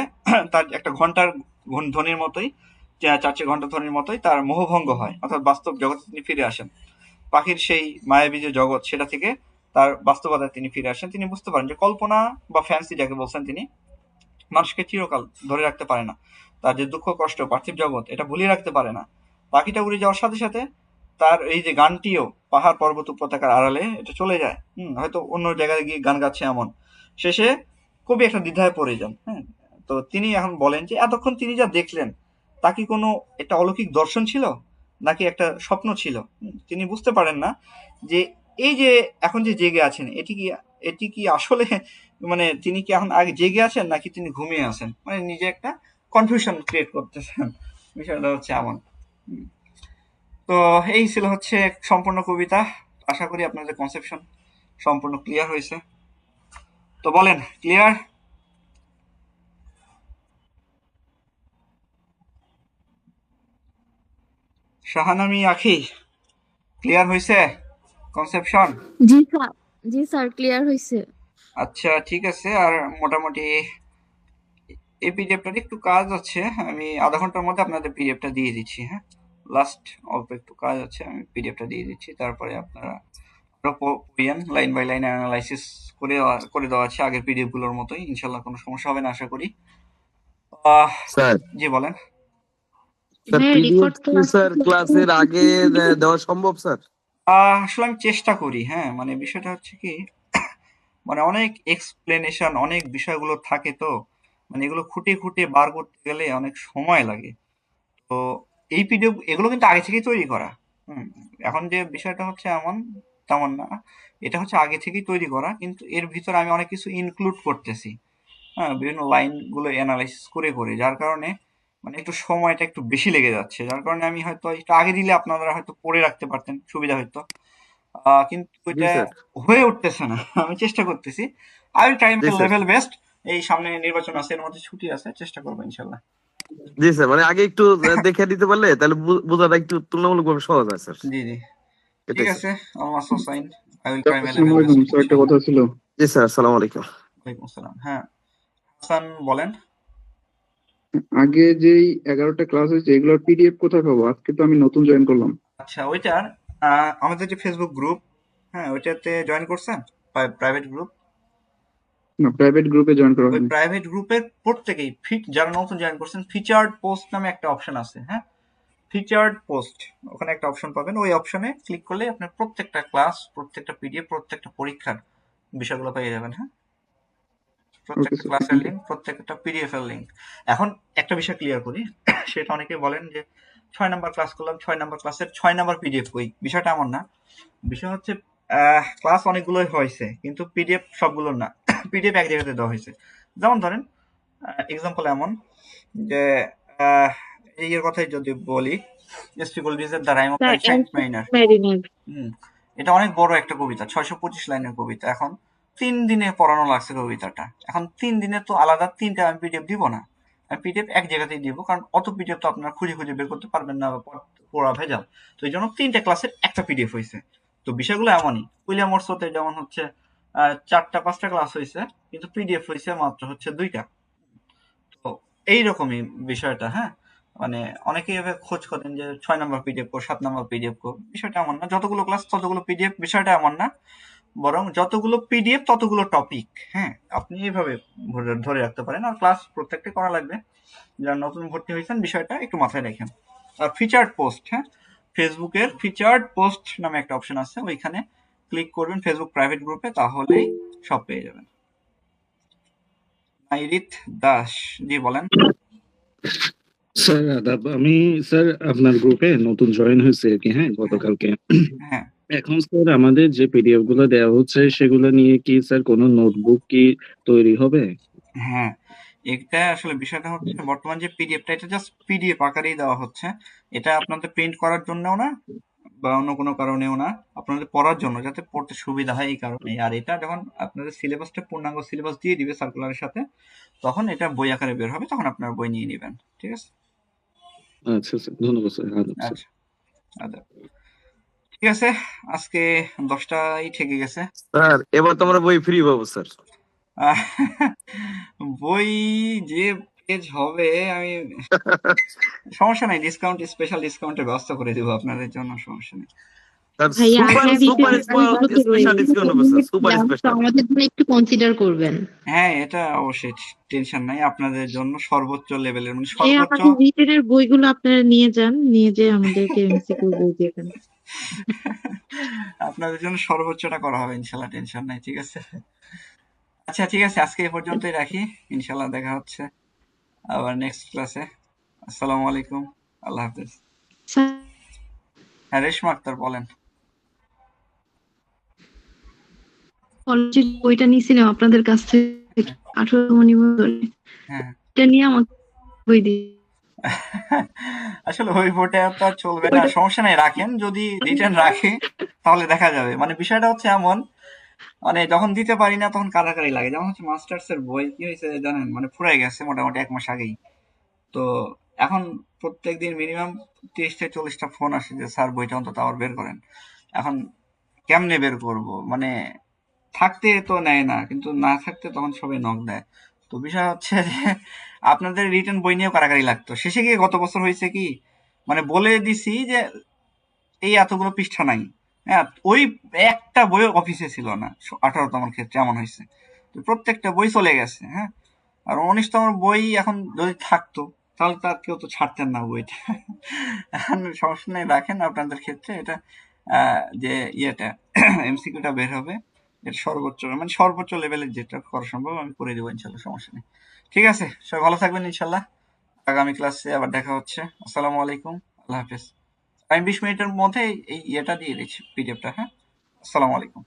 তার একটা ঘন্টার ধ্বনির মতোই, চারটে ঘন্টা ধ্বনির মতোই তার মোহভঙ্গ হয়, অর্থাৎ বাস্তব জগতে তিনি ফিরে আসেন। পাখির সেই মায়াবী যে জগৎ, সেটা থেকে তার বাস্তবতায় তিনি ফিরে আসেন। তিনি বুঝতে পারেন যে কল্পনা বা ফ্যান্সি যাকে বলছেন তিনি, মানুষকে চিরকাল ধরে রাখতে পারে না। তার যে দুঃখ কষ্ট পার্থিব জগৎ, এটা ভুলিয়ে রাখতে পারে না। পাখিটা উড়ে যাওয়ার সাথে সাথে তার এই যে গানটিও পাহাড় পর্বত উপত্যকার আড়ালে এটা চলে যায়। হয়তো অন্য জায়গায় গিয়ে গান গাচ্ছে এমন। শেষে কবি একটা দ্বিধায় পড়ে যান। হ্যাঁ, তো তিনি এখন বলেন যে এতক্ষণ তিনি যা দেখলেন তা কি কোনো একটা অলৌকিক দর্শন ছিল, নাকি একটা স্বপ্ন ছিল। তিনি বুঝতে পারেন না যে এই যে এখন যে জেগে আছেন, এটি কি আসলে মানে তিনি কি এখন আগে জেগে আছেন, নাকি তিনি ঘুমিয়ে আছেন। মানে নিজে একটা কনফিউশন ক্রিয়েট করতেছেন। বিষয়টা হচ্ছে এমন। হুম। তো এই ছিল হচ্ছে সম্পূর্ণ কবিতা। আশা করি আপনাদের কনসেপশন সম্পূর্ণ ক্লিয়ার হয়েছে। তো বলেন, ক্লিয়ার? শাহানামি আখি, ক্লিয়ার হয়েছে কনসেপশন? জি স্যার, জি স্যার, ক্লিয়ার হয়েছে। আচ্ছা, ঠিক আছে। আর মোটামুটি এই পিডিএফটার একটু কাজ আছে, আমি আধা ঘন্টার মধ্যে আপনাদের পিডিএফটা দিয়ে দিচ্ছি। হ্যাঁ, লাস্ট অল্প একটু কাজ আছে, আমি পিডিএফটা দিয়ে দিচ্ছি। তারপরে আপনারা পড়িয়েন, লাইন বাই লাইন অ্যানালাইসিস করে দেওয়া আছে আগের পিডিএফ গুলোর মতোই। ইনশাল্লাহ কোনো সমস্যা হবে না আশা করি। স্যার জি বলেন। স্যার হ্যাঁ, পিডিএফ রেকর্ড কি স্যার ক্লাসের আগে দেওয়া সম্ভব স্যার? আসলে আমি চেষ্টা করি। হ্যাঁ, মানে বিষয়টা হচ্ছে কি, মানে অনেক এক্সপ্লেনেশন, অনেক বিষয়গুলো থাকে, তো মানে এগুলো খুঁটিয়ে খুঁটিয়ে বার করতে গেলে অনেক সময় লাগে। তো এই পিডিএফ এগুলো কিন্তু আগে থেকেই তৈরি করা। হুম, এখন যে বিষয়টা হচ্ছে এমন তেমন না, এটা হচ্ছে আগে থেকেই তৈরি করা, কিন্তু এর ভিতরে আমি অনেক কিছু ইনক্লুড করতেছি। হ্যাঁ, বিভিন্ন লাইন গুলো অ্যানালাইসিস করে করে, যার কারণে মানে একটু সময়টা একটু বেশি লেগে যাচ্ছে। যার কারণে আমি হয়তো একটু আগে দিলে আপনারা হয়তো পড়ে রাখতে পারতেন, সুবিধা হতো। কিন্তু জি এটা স্যার। হয়ে উঠতেছে না। আমি চেষ্টা করতেছি। I will try G my sir. Level best. এই সামনে নির্বাচন আছে, এর মধ্যে ছুটি আছে, চেষ্টা করবো ইনশাল্লাহ। জি স্যার, মানে আগে একটু দেখে দিতে পারলে তাহলে বোঝাটা একটু তুলনামূলকভাবে সহজ হয় স্যার। জি জি, ঠিক এটাই স্যার। আছে। আমার Hossain, I will try my level আসসালামু বেস্ট আলাইকুম স্যার, একটা ইনশাল্লাহ। কথা ছিল। জি স্যার, আসসালামু আলাইকুম। ওয়ালাইকুম আসসালাম। হ্যাঁ, হাসান বলেন। আগে যেই 11টা ক্লাস হয়েছে এগুলোর পিডিএফ কোথায় পাবো? আজকে তো আমি নতুন জয়েন করলাম। আচ্ছা, ওইটার আমাদের যে ফেসবুক গ্রুপ, হ্যাঁ ওইটাতে জয়েন করছেন, প্রাইভেট গ্রুপ। না, প্রাইভেট গ্রুপে জয়েন করা ওই হয়নি। প্রাইভেট গ্রুপের প্রত্যেকেই যারা নতুন জয়েন করছেন, ফিচার্ড পোস্ট নামে একটা অপশন আছে। হ্যাঁ, ফিচার্ড পোস্ট, ওখানে একটা অপশন পাবেন। ওই অপশনে ক্লিক করলে আপনার প্রত্যেকটা ক্লাস, প্রত্যেকটা পিডিএফ, প্রত্যেকটা পরীক্ষার বিষয়গুলো পেয়ে যাবেন। হ্যাঁ, ওকে প্রত্যেকটা স্যার, ক্লাসের থ্যাংক ইউ। লিঙ্ক, প্রত্যেকটা পিডিএফ এর লিঙ্ক। এখন একটা বিষয় ক্লিয়ার করি, সেটা অনেকে বলেন যে 6 নাম্বার ক্লাস করলাম, 6 নাম্বার ক্লাসের 6 নাম্বার পিডিএফ কই। বিষয়টা এমন না। বিষয় হচ্ছে ক্লাস অনেকগুলোই হয়েছে, কিন্তু পিডিএফ সবগুলো না। পিডিএফ এক জায়গাতে দেওয়া হয়েছে। যেমন ধরেন এক্সাম্পল এমন যে আহ, এই এর কথাই যদি বলি, স্পিকুল ডিজের দ্য রাইম অফ স্যার, লাইফ সায়েন্স মাইনার। মেরিনের। এটা অনেক বড় একটা কবিতা, 625 লাইনের কবিতা। এখন 3 দিনে পড়ানো লাগছে কবিতাটা। এখন 3 দিনে তো আলাদা 3টা আমি পিডিএফ দিব না। আমি পিডিএফ এক জায়গাতেই দিব, কারণ অত পিডিএফ তো আপনারা খুঁজে খুঁজে বের করতে পারবেন না, বা পড়া ভেজাল। তো এই জন্য 3টা ক্লাসের একটা পিডিএফ হয়েছে। তো বিষয়গুলো এমনই। উইলিয়াম ওয়ার্ডসওয়ার্থের যেমন হচ্ছে 4টা 5টা ক্লাস হয়েছে, কিন্তু পিডিএফ হয়েছে মাত্র হচ্ছে 2টা। তো এইরকমই বিষয়টা। হ্যাঁ, মানে অনেকেই এভাবে খোঁজ করেন যে 6 নাম্বার পিডিএফ কো 7 নাম্বার পিডিএফ কো, বিষয়টা এমন না। যতগুলো ক্লাস ততগুলো পিডিএফ, বিষয়টা এমন না। বরং যতগুলো পিডিএফ ততগুলো টপিক। হ্যাঁ, আপনি এইভাবে ধরে রাখতে পারেন। আর ক্লাস প্রত্যেকটা করা লাগবে। যারা নতুন ভর্তি হয়েছেন বিষয়টা একটু মাথায় রাখেন। আর ফিচার্ড পোস্ট, হ্যাঁ, ফেসবুকের ফিচার্ড পোস্ট নামে একটা অপশন আছে, ওইখানে ক্লিক করবেন ফেসবুক প্রাইভেট গ্রুপে, তাহলেই সব পেয়ে যাবেন। নাইরিত দাস, জি বলেন। স্যার আদাব, আমি স্যার আপনার গ্রুপে নতুন জয়েন হয়েছে আর কি, হ্যাঁ, গতকালকে। হ্যাঁ এখন স্যার আমাদের যে পিডিএফ গুলো দেওয়া হচ্ছে সেগুলো নিয়ে কি স্যার কোনো নোটবুক কি তৈরি হবে? হ্যাঁ, এটা আসলে বিষয়টা হচ্ছে বর্তমান যে পিডিএফটা, এটা জাস্ট পিডিএফ আকারেই দেওয়া হচ্ছে। এটা আপনাদের প্রিন্ট করার জন্যও না বা অন্য কোনো কারণেও না, আপনাদের পড়ার জন্য, যাতে পড়তে সুবিধা হয় এই কারণেই। আর এটা যখন আপনাদের সিলেবাসটা পূর্ণাঙ্গ সিলেবাস দিয়ে দিবে সার্কুলারের সাথে, তখন এটা বই আকারে বের হবে, তখন আপনারা বই নিয়ে নেবেন। ঠিক আছে? আচ্ছা স্যার, ধন্যবাদ স্যার, আদাব স্যার। আচ্ছা আচ্ছা, ঠিক আছে। আজকে 10টাই ঠেকে গেছে। স্যার এবার তো আমরা বই ফ্রি পাবো স্যার। আহ, বই যে পেজ হবে, আমি সমস্যা নাই, ডিসকাউন্ট, স্পেশাল ডিসকাউন্টের ব্যবস্থা করে দেবো আপনাদের জন্য, সমস্যা নেই। স্যার ভাইয়া সুপার আপনার সুপার বইগুলো তো স্পেশাল রয়েছে, ডিসকাউন্ট হবে স্যার, সুপার দাম তো স্পেশাল। আমাদের জন্য একটু কনসিডার করবেন। হ্যাঁ, এটা অবশ্যই, টেনশন নাই, আপনাদের জন্য সর্বোচ্চ লেভেলের, মানে যে সর্বোচ্চ। আমাদের রিটেনের বইগুলো আপনারা নিয়ে যান, নিয়ে যেয়ে আমাদেরকে এমসিকিউ বই দেবেন। আপনাদের জন্য সর্বোচ্চটা করা হবে ইনশাল্লাহ, টেনশন নাই। ঠিক আছে? আচ্ছা ঠিক আছে, আজকে এই পর্যন্তই রাখি। ইনশাল্লাহ দেখা হচ্ছে আবার নেক্সট ক্লাসে। আসসালামু আলাইকুম, আল্লাহ হাফেজ। হ্যাঁ, রেশমা আক্তার বলেন। কলেজের বইটা নিয়েছিলাম আপনাদের কাছ থেকে 18তম নিবন্ধনে, হ্যাঁ এটা নিয়ে আমাকে বই দিয়ে আসলে ওই ভোটে তো আর চলবে না, ওইটা সমস্যা নাই, রাখেন। যদি রিটার্ন রাখে তাহলে দেখা যাবে। মানে বিষয়টা হচ্ছে এমন, মানে যখন দিতে পারি না তখন কারাকারি লাগে। যেমন হচ্ছে মাস্টার্স এর বই কি হয়েছে জানেন, মানে ফুরাই গেছে মোটামুটি 1 মাস আগেই। তো এখন প্রত্যেকদিন মিনিমাম 30 থেকে 40টা ফোন আসে যে স্যার বইটা অন্তত আবার বের করেন। এখন কেমনে বের করব, মানে থাকতে তো নেয় না, কিন্তু না থাকতে তখন সবাই নক দেয়। তো বিষয় হচ্ছে যে আপনাদের রিটার্ন বই নিয়েও কারাকারি লাগতো। শেষে গিয়ে গত বছর হয়েছে কি, মানে বলে দিছি যে এই এতগুলো পৃষ্ঠা নাই, হ্যাঁ, ওই একটা বই অফিসে ছিল না। 18তম ক্ষেত্রে এমন হয়েছে, তো প্রত্যেকটা বই চলে গেছে। হ্যাঁ, আর 19তম বই এখন যদি থাকতো তাহলে তার কেউ তো ছাড়তেন না বইটা। এখন সমস্যা নেই, রাখেন। আপনাদের ক্ষেত্রে এটা যে ইয়েটা এমসিকিউটা বের হবে, এটা সর্বোচ্চ, মানে সর্বোচ্চ লেভেলের যেটা করা সম্ভব আমি করে দেবো ইনশাল্লাহ, সমস্যা নেই। ঠিক আছে, সবাই ভালো থাকবেন ইনশাল্লাহ। আগামী ক্লাসে আবার দেখা হচ্ছে। আসসালামু আলাইকুম, আল্লাহ হাফেজ। আমি 20 মিনিটের মধ্যে এই ইয়েটা দিয়ে দিচ্ছি, পিডিএফটা। হ্যাঁ, আসসালামু আলাইকুম।